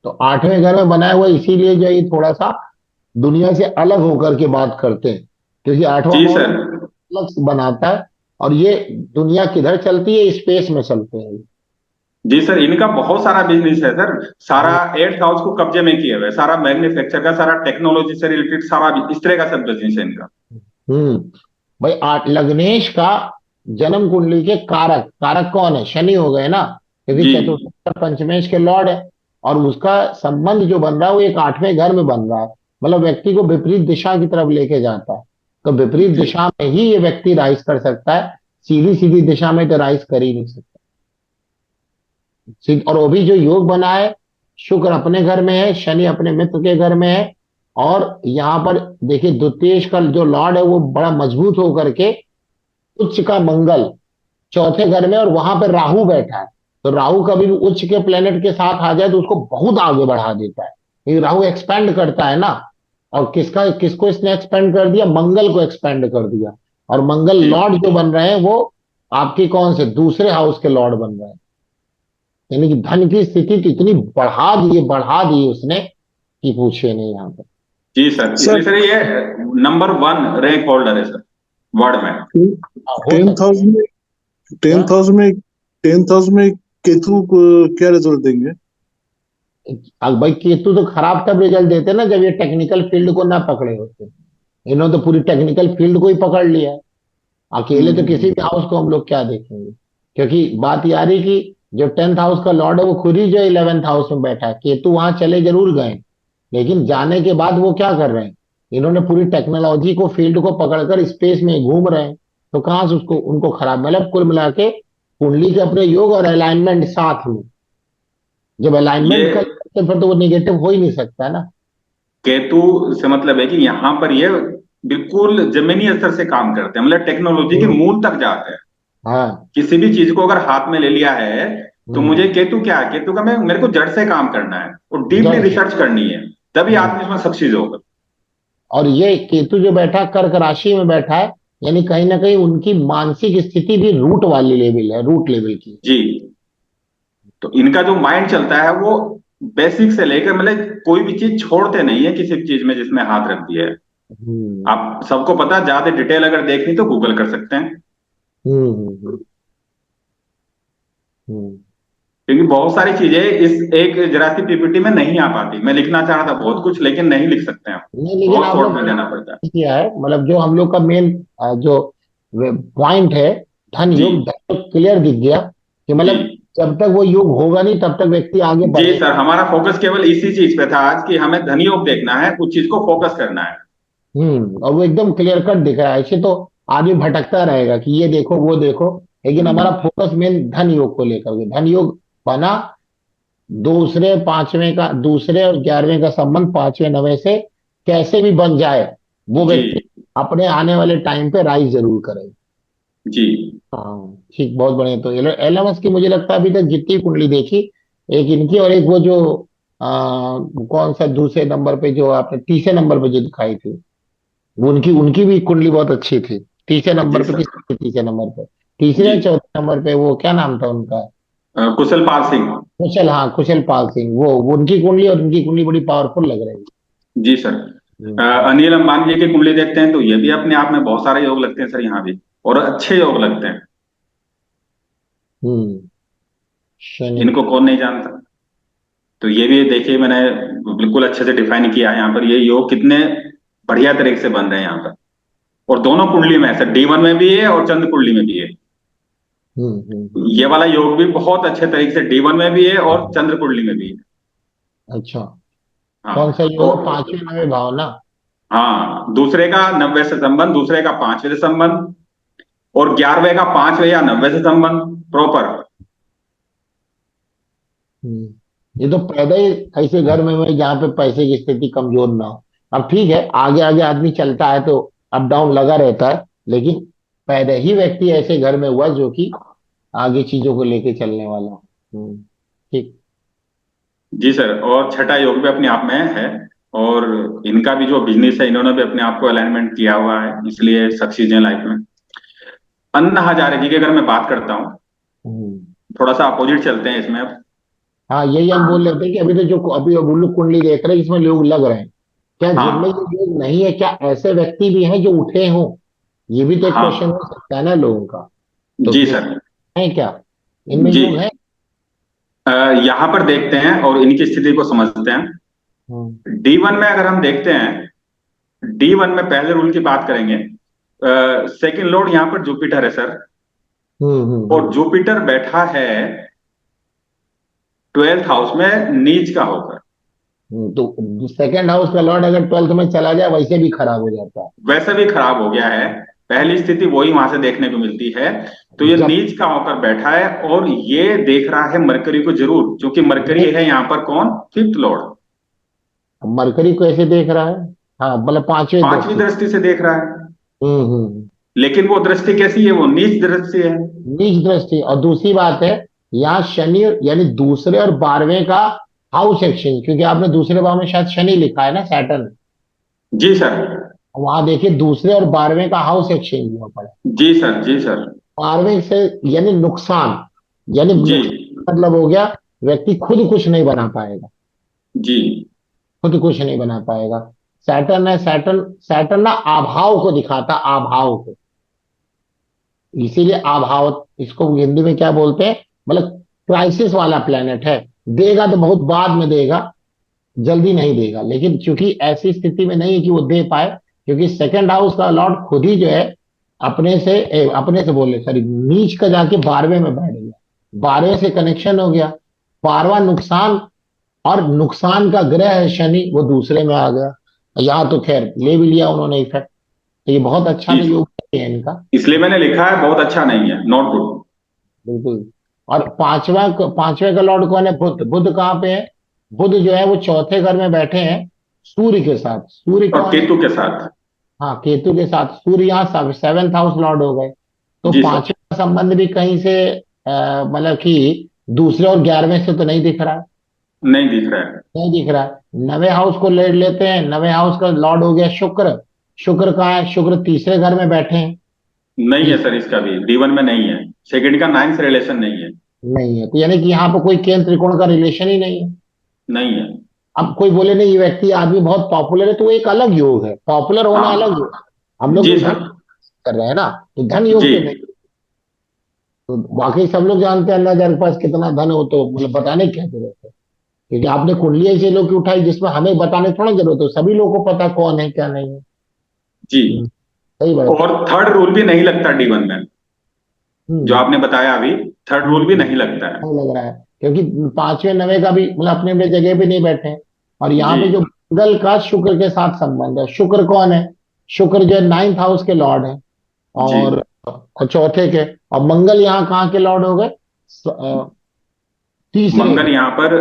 तो आठवें घर में बनाया हुआ है, इसीलिए जो है ये थोड़ा सा दुनिया से अलग होकर के बात करते हैं, क्योंकि आठवां जी भाव सर। ना अलग से बनाता है। और ये दुनिया किधर चलती है? स्पेस में चलते हैं ये। जी सर, इनका बहुत सारा बिजनेस है सर, सारा हम्म। 8 हाउस को कब्जे में किए हुए है, सारा मैन्युफैक्चर का, सारा टेक्नोलॉजी से रिलेटेड, सारा इस तरह का सब बिजनेस है इनका। हम्म। भाई आठ लग्नेश का जन्म कुंडली के कारक, कारक कौन है? शनि हो गए ना, क्योंकि जी चतुर्थ पंचमेश के लॉर्ड है। और उसका संबंध जो बन रहा है वो एक आठवें घर में बन रहा है, मतलब व्यक्ति को विपरीत दिशा की तरफ लेके जाता है। तो विपरीत जी दिशा में ही ये व्यक्ति राइज कर सकता है, सीधी सीधी दिशा में तो राइज कर ही नहीं सकता। और वो भी जो योग बना है, शुक्र अपने घर में है, शनि अपने मित्र के घर में है। और यहाँ पर देखिए द्वितीय का जो लॉर्ड है वो बड़ा मजबूत होकर के उच्च का मंगल चौथे घर में, और वहां पर राहु बैठा है। तो राहु कभी भी उच्च के प्लेनेट के साथ आ जाए तो उसको बहुत आगे बढ़ा देता है, क्योंकि राहु एक्सपेंड करता है ना। और किसका किसको इसने एक्सपेंड कर दिया? मंगल को एक्सपेंड कर दिया। और मंगल जी लॉर्ड जो बन रहे हैं वो आपके कौन से दूसरे हाउस के लॉर्ड बन रहे हैं। यानी कि धन की स्थिति तो इतनी बढ़ा दी उसने कि पूछे नहीं यहाँ पर। जी सर, सर इसलिए सर ये नंबर 1 रैंक होल्डर है सर, वर्ल्ड में। हो टेंथ सकता हाउस है। में क्या? टेंथ हाउस में टेंथ हाउस में केतु को क्या रिजल्ट देंगे? अब भाई केतु तो खराब तब रिजल्ट देते ना जब ये टेक्निकल फील्ड को ना पकड़े होते। इन्होंने तो पूरी टेक्निकल फील्ड को ही पकड़ लिया है। अकेले तो किसी हम्म। भी हाउस को हम लोग क्या देखेंगे? क्योंकि बात ये आ रही कि जो टेंथ हाउस का लॉर्ड है वो खुद ही जो 11th हाउस में बैठा है। केतु वहां चले जरूर गए, लेकिन जाने के बाद वो क्या कर रहे हैं? इन्होंने पूरी टेक्नोलॉजी को, फील्ड को पकड़कर स्पेस में घूम रहे हैं। तो कहाँ से उसको उनको खराब, मतलब कुल मिला के कुंडली के अपने योग और अलाइनमेंट साथ में, जब ये अलाइनमेंट कर फिर तो वो निगेटिव हो ही नहीं सकता ना। केतु से मतलब है कि यहाँ पर ये बिल्कुल जमीनी स्तर से काम करते हैं, मतलब टेक्नोलॉजी के हम्म। मूल तक जाते हैं। हाँ। किसी भी चीज को अगर हाथ में ले लिया है, तो मुझे हम्म। केतु क्या है, केतु का मैं मेरे को जड़ से काम करना है और डीपली जड़ से। रिसर्च करनी है, तभी हम्म। आदमी इसमें सक्सीड होगा। और ये केतु जो बैठा कर्क राशि में बैठा है, यानी कहीं ना कहीं उनकी मानसिक स्थिति भी रूट वाली लेवल है, रूट लेवल की। जी, तो इनका जो माइंड चलता है वो बेसिक से लेकर, मतलब कोई भी चीज छोड़ते नहीं है किसी भी चीज में जिसमें हाथ रख दिया है। हम्म। आप सबको पता है, ज्यादा डिटेल अगर देखनी तो गूगल कर सकते हैं, हम्म। हम्म। क्योंकि बहुत सारी चीजें इस एक जरा सी पीपीटी में नहीं आ पाती। मैं लिखना चाह रहा था बहुत कुछ, लेकिन नहीं लिख सकते हैं, नहीं लेकिन बहुत आप शॉर्ट लोग में देना पड़ता है। किया है, मतलब जो हम लोग का मेन जो पॉइंट है, धन जी योग क्लियर दिख गया कि जी मतलब जब तक वो योग होगा नहीं तब तक व्यक्ति आगे जी बढ़ेगा। सर, हमारा फोकस केवल इसी चीज पे था आज, कि हमें धनियोग देखना है, उस चीज को फोकस करना है। और वो एकदम क्लियर कट दिख रहा है। ऐसे तो आदमी भटकता रहेगा कि ये देखो वो देखो, लेकिन हमारा फोकस मेन धन योग को लेकर के। धन योग बना, दूसरे और 11वें का संबंध पांचवें नवे से कैसे भी बन जाए, वो जी व्यक्ति अपने आने वाले टाइम पे राइज जरूर करेगा। जी हाँ ठीक, बहुत बढ़िया। तो एलएमएस की मुझे लगता है अभी तक जितनी कुंडली देखी, एक इनकी और एक वो जो कौन सा दूसरे नंबर पे जो आपने तीसरे नंबर पे जो दिखाई थी, वो उनकी उनकी भी कुंडली बहुत अच्छी थी। तीसरे जी नंबर पे सर। किस तीसरे नंबर पे, तीसरे जी या चौथे नंबर पे वो क्या नाम था उनका? कुशल पाल सिंह। कुशल, हाँ कुशल पाल सिंह। वो उनकी कुंडली और उनकी कुंडली बड़ी पावरफुल लग रही जी सर। है। अनिल अंबानी जी की कुंडली देखते हैं तो ये भी अपने आप में बहुत सारे योग लगते हैं सर यहाँ भी, और अच्छे योग लगते हैं। हम्म। शनि। इनको कौन नहीं जानता। तो ये भी देखिए मैंने बिल्कुल अच्छे से डिफाइन किया है यहाँ पर, ये योग कितने बढ़िया तरीके से बन रहे हैं यहाँ पर। और दोनों कुंडली में है सर, D1 में भी है और चंद्र कुंडली में भी है। ये वाला योग भी बहुत अच्छे तरीके से D1 में भी है और चंद्र कुंडली में भी है। अच्छा। कौन सा हाँ योग है? और पांचवें नवे भाव ना? हाँ, दूसरे का 90 से संबंध, दूसरे का 5वें से संबंध, और 11वें का 5वें या 90 से संबंध प्रॉपर। ये तो पैदा ही ऐसे घर में हुए जहाँ पे पैसे की स्थिति कमजोर ना हो। अब ठीक है, आगे आगे आदमी चलता है तो अप डाउन लगा रहता है, लेकिन पैदा ही व्यक्ति ऐसे घर में हुआ जो कि आगे चीजों को लेके चलने वाला हो। ठीक। जी सर, और छठा योग भी अपने आप में है। और इनका भी जो बिजनेस है, इन्होंने भी अपने आप को अलाइनमेंट किया हुआ है, इसलिए सक्सीड है लाइफ में। अन्ना हजारे जी की अगर मैं बात करता हूँ, हम्म। थोड़ा सा अपोजिट चलते हैं इसमें। हाँ, यही हम बोल रहे थे कि अभी तो जो अभी अब लोग कुंडली देख रहे हैं इसमें लोग लग रहे हैं, क्या जिनमें ये हाँ योग नहीं है, क्या ऐसे व्यक्ति भी हैं जो उठे हों? ये भी तो एक क्वेश्चन हाँ। हो सकता है ना लोगों का। तो जी फिर सर। है क्या, इनमें जी, योग है? यहाँ पर देखते हैं और इनकी स्थिति को समझते हैं। हम्म D1 में अगर हम देखते हैं, D1 में पहले रूल की बात करेंगे। सेकंड लॉर्ड यहाँ पर जुपिटर है सर। हम्म हम्म और जुपिटर बैठा है 12th हाउस में नीच का होकर। तो सेकंड हाउस का लॉर्ड अगर ट्वेल्थ में चला जाए वैसे भी खराब हो जाता है। वैसे भी खराब हो गया है, पहली स्थिति वही वहां से देखने को मिलती है। तो ये जब नीच का होकर बैठा है और ये देख रहा है मरकरी को जरूर, क्योंकि मरकरी नहीं, है यहाँ पर कौन, 5th लॉर्ड। मरकरी को ऐसे देख रहा है। हाँ, मतलब पांचवें 5वीं दृष्टि। दृष्टि से देख रहा है। हम्म। लेकिन वो दृष्टि कैसी है, वो नीच दृष्टि है। नीच दृष्टि। और दूसरी बात है, यहाँ शनि यानी दूसरे और 12वें का हाउस एक्सचेंज, क्योंकि आपने दूसरे भाव में शायद शनि लिखा है ना, सैटर्न। जी सर। वहां देखिए दूसरे और 12वें का हाउस एक्सचेंज हुआ पड़ा है। जी सर। जी सर। 12वें से यानी नुकसान, यानी जी नुकसान मतलब हो गया व्यक्ति खुद कुछ नहीं बना पाएगा, जी। खुद कुछ नहीं बना पाएगा। सैटर्न है, सैटर्न सैटर्न ना अभाव को दिखाता, अभाव को। इसीलिए अभाव इसको हिंदी में क्या बोलते हैं, मतलब क्राइसिस वाला प्लेनेट है। देगा तो बहुत बाद में देगा, जल्दी नहीं देगा, लेकिन चूंकि ऐसी स्थिति में नहीं है कि वो दे पाए, क्योंकि सेकंड हाउस का लॉर्ड खुद ही जो है अपने से बोले सॉरी नीच का जाके 12वें में बैठ गया, 12वें से कनेक्शन हो गया, 12वां नुकसान, और नुकसान का ग्रह है शनि, वो दूसरे में आ गया। यहाँ तो खैर ले भी लिया उन्होंने इफेक्ट। तो ये बहुत अच्छा जी, तो योग है इनका। इसलिए मैंने लिखा है बहुत अच्छा नहीं है, नॉट गुड। बिल्कुल। और पांचवें का लॉर्ड कौन है? बुध। बुध कहाँ पे है? बुध जो है वो चौथे घर में बैठे हैं सूर्य के साथ। सूर्य और कौन है? केतु के साथ। हाँ, केतु के साथ। सूर्य यहाँ सब सेवेंथ हाउस लॉर्ड हो गए। तो जी सर। पांचवें का संबंध भी कहीं से मतलब कि दूसरे और 11वें से तो नहीं दिख रहा है। नहीं दिख रहा है। नहीं दिख रहा है। नवे हाउस को ले लेते हैं, नवे हाउस का लॉर्ड हो गया शुक्र। शुक्र कहाँ है? शुक्र तीसरे घर में बैठे हैं। नहीं है तीस सर, इसका भी D1 में नहीं है। सेकंड का 9 से रिलेशन नहीं है। नहीं है, तो यानी कि यहाँ पर कोई केंद्र त्रिकोण का रिलेशन ही नहीं है। नहीं है। अब कोई बोले नहीं ये व्यक्ति आदमी बहुत पॉपुलर है, तो वो एक अलग योग है, पॉपुलर होना अलग योग। हाँ। हम लोग जी जो धन सर। कर रहे हैं ना, तो धन योग जी पे नहीं। तो बाकी सब लोग जानते हैं अल्लाह के पास कितना धन हो, तो मतलब बताने की क्या जरूरत है? क्योंकि आपने कुंडली ऐसे लोग की उठाई जिसमें हमें बताने की थोड़ा जरूरत है, सभी लोगों को पता कौन है क्या नहीं है। जी। सही बात। और थर्ड रूल भी नहीं लगता D1 में, जो हम्म आपने बताया अभी। थर्ड रूल भी नहीं लगता है। नहीं लग रहा है, क्योंकि पांचवें नवे का भी मतलब अपने अपने जगह पे नहीं बैठे हैं। और यहाँ जी पे जो मंगल का शुक्र के साथ संबंध है, शुक्र कौन है? शुक्र जो है नाइन्थ हाउस के लॉर्ड है। जी। और चौथे के। और मंगल यहाँ कहाँ के लॉर्ड हो गए? तीसरे मंगल के। यहाँ पर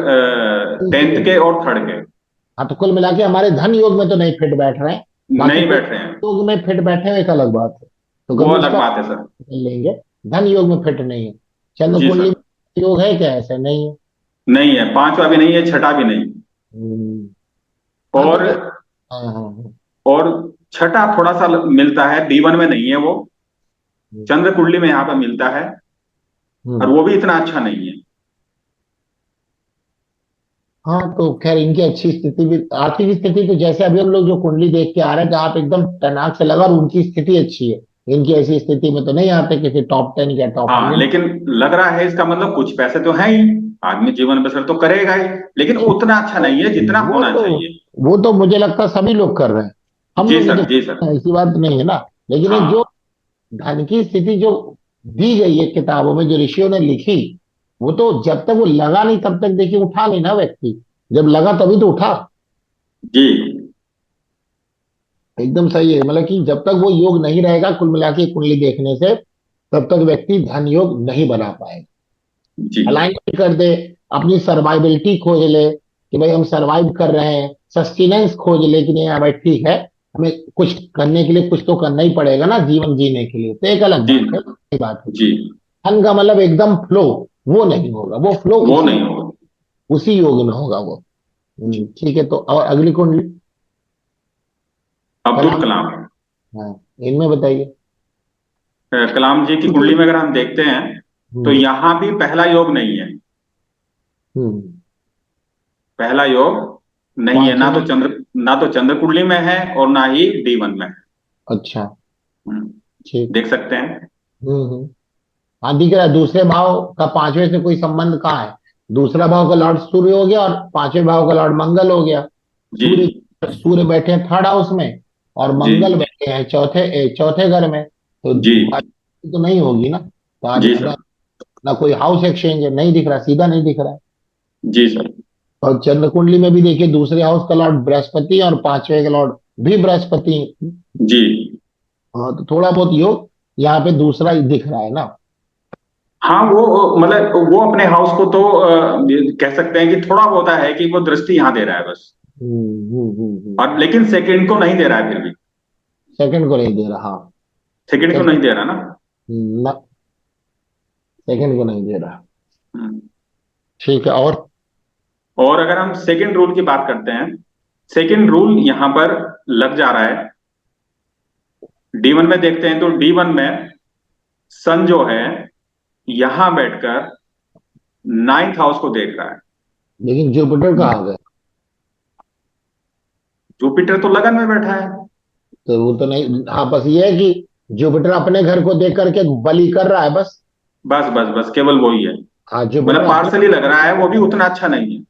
तीसरे 10th के। के और थर्ड के। हाँ, तो कुल मिला के हमारे धन योग में तो नहीं फिट बैठ रहे हैं। बाकी नहीं कोई बैठ रहे हैं। योग में फिट बैठे हैं एक अलग बात है, तो वो कभी अलग उसका बात है सर। ले लेंगे। धन योग में फिट नहीं है। चंद्र जी कुंडली सर। में योग है क्या? ऐसा नहीं है। नहीं है, पांचवा भी नहीं है, छठा भी नहीं। हम्म, हाँ तो और फिर हाँ हाँ हाँ। और छठा थोड़ा सा मिलता है, D1 में नहीं है वो। हम्म, चंद्र कुंडली में यहाँ पर मिलता है, और हम्म। वो भी इतना अच्छा नहीं है। हाँ तो खैर इनकी अच्छी स्थिति भी, आर्थिक स्थिति तो जैसे अभी हम लोग जो कुंडली देख के आ रहे हैं जहाँ पे एकदम टनाक से लगा और उनकी स्थिति अच्छी है, इनकी ऐसी स्थिति में तो नहीं आते किसी टॉप 10 या टॉप हाँ 100। लेकिन लग रहा है इसका मतलब कुछ पैसे तो हैं ही, आदमी जीवन बसर तो करेगा ही, लेकिन उतना अच्छा नहीं है जितना वो होना तो चाहिए। वो तो मुझे लगता है सभी लोग कर रहे हैं। हम जी लोग ही सर, तो जी सर। ऐसी बात नहीं है ना। लेकिन ये जो हाँ धन की स्थिति जो दी गई है किताबों में, जो ऋषियों ने लिखी, वो तो जब तक वो लगा नहीं तब तक देखिए उठा नहीं ना व्यक्ति। जब लगा तभी तो उठा। जी। एकदम सही है, मतलब कि जब तक वो योग नहीं रहेगा, कुल मिला के कुंडली देखने से, तब तक व्यक्ति धन योग नहीं बना पाएगा। जी। अलाइनमेंट कर दे, अपनी सर्वाइबिलिटी खोज ले कि भाई हम सर्वाइव कर रहे हैं, सस्टेनेंस खोज ले कि नहीं, हाँ भाई ठीक है, हमें कुछ करने के लिए कुछ तो करना ही पड़ेगा ना जीवन जीने के लिए, तो एक अलग जी। बात है, सही बात है। जी। धन का मतलब एकदम फ्लो, वो नहीं होगा। वो फ्लो वो इसी नहीं होगा। उसी योग में होगा वो। ठीक है, तो और अगली कुंडली। अब्दुल कलाम। कलाम। हाँ, इनमें बताइए। कलाम जी की कुंडली में अगर हम देखते हैं तो हम्म। यहाँ भी पहला योग नहीं है। हम्म। पहला योग नहीं है, पांचवें। ना तो चंद्र कुंडली में है और ना ही D1 में है। अच्छा। हम्म, ठीक। देख सकते हैं। हम्म। हाँ, दिख रहा है, दूसरे भाव का पांचवें से कोई संबंध कहाँ है? दूसरा भाव का लॉर्ड सूर्य हो गया और पांचवें भाव का लॉर्ड मंगल हो गया। जी। सूर्य सूर्य बैठे हैं थर्ड हाउस में, और जी। मंगल बैठे हैं चौथे घर में। तो जी। तो नहीं होगी ना, तो आज जी ना, सर। ना कोई हाउस एक्सचेंज है, नहीं दिख रहा, सीधा नहीं दिख रहा है। जी सर। और चंद्र कुंडली में भी देखिए, दूसरे हाउस का लॉर्ड बृहस्पति और पांचवें का लॉर्ड भी बृहस्पति। जी। हाँ, तो थोड़ा बहुत योग यहाँ पे दूसरा ही दिख रहा है ना। हाँ वो मतलब वो अपने हाउस को तो कह सकते हैं कि थोड़ा बहुत है कि वो दृष्टि यहाँ दे रहा है बस। और लेकिन सेकंड को नहीं दे रहा है फिर भी। सेकंड को नहीं दे रहा, हाँ। सेकंड को सेकंड, नहीं दे रहा ना। ना, सेकंड को नहीं दे रहा। हम्म। ठीक है, और। और अगर हम सेकंड रूल की बात करते हैं, सेकंड रूल यहाँ पर लग जा रहा है। D1 में देखते हैं तो D1 में सन जो है यहां बैठकर नाइन्थ हाउस को देख रहा है। लेकिन जुपिटर कहाँ आ गया? जुपिटर तो लगन में बैठा है। तो वो तो नहीं, हाँ, बस ये है कि जुपिटर अपने घर को देख करके बलि कर रहा है बस। बस बस बस केवल वही है। हाँ, जुपिटर मतलब अपने। पार्सली लग रहा है, वो भी उतना अच्छा नहीं है।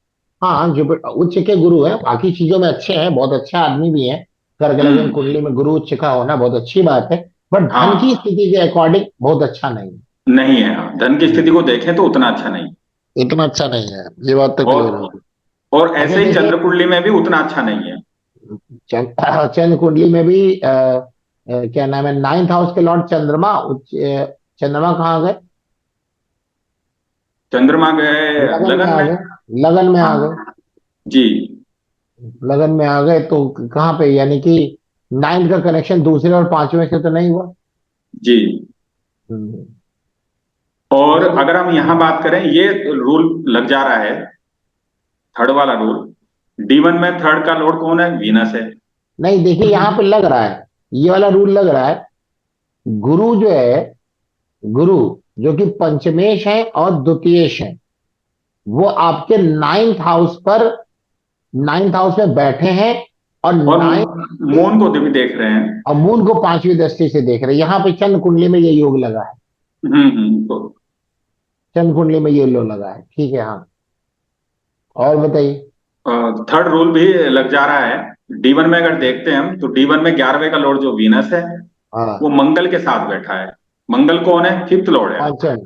हाँ, जुपिटर उच्च के गुरु है, बाकी चीजों में अच्छे हैं, बहुत अच्छा आदमी भी है। कर्क लगन हम्म। कुंडली में गुरु उच्च का होना बहुत अच्छी बात है। बट धन की हाँ स्थिति के अकॉर्डिंग बहुत अच्छा नहीं नहीं है, हाँ धन की है। स्थिति को देखें तो उतना अच्छा नहीं। इतना अच्छा नहीं है, ये बात तो और क्लियर होगी। और अच्छा ऐसे ही देखिए, चंद्र कुंडली में भी उतना अच्छा नहीं है। चंद्र कुंडली में भी क्या नाम है, नाइन्थ हाउस के लॉर्ड चंद्रमा चंद्रमा कहाँ गए? चंद्रमा गए लगन में लगन आ में। गए। लगन में आ गए। हाँ। जी। लगन में आ गए तो कहाँ पे, यानी कि नाइन्थ का कनेक्शन दूसरे और पांचवें से तो नहीं हुआ। जी। हम्म। और देखिए, अगर हम यहाँ बात करें, ये रूल लग जा रहा है, थर्ड वाला रूल। D1 में थर्ड का लॉर्ड कौन है? वीनस है। नहीं देखिए, यहाँ पे लग रहा है, ये वाला रूल लग रहा है। गुरु जो है, गुरु जो कि पंचमेश है और द्वितीयेश है, वो आपके नाइन्थ हाउस पर, नाइन्थ हाउस में बैठे हैं, और और नाइन्थ, मून को भी देख रहे हैं। और मून को पांचवी दृष्टि से देख रहे हैं। यहाँ पे चंद्र कुंडली में ये योग लगा है। तो चंद्र कुंडली में ये योग लगा है, ठीक है, हाँ। और बताइए। थर्ड रूल भी लग जा रहा है। D1 में अगर देखते हैं हम तो D1 में 11वें का लॉर्ड जो वीनस है वो हाँ, मंगल के साथ बैठा है। मंगल कौन है? फिफ्थ लॉर्ड है। पंचम।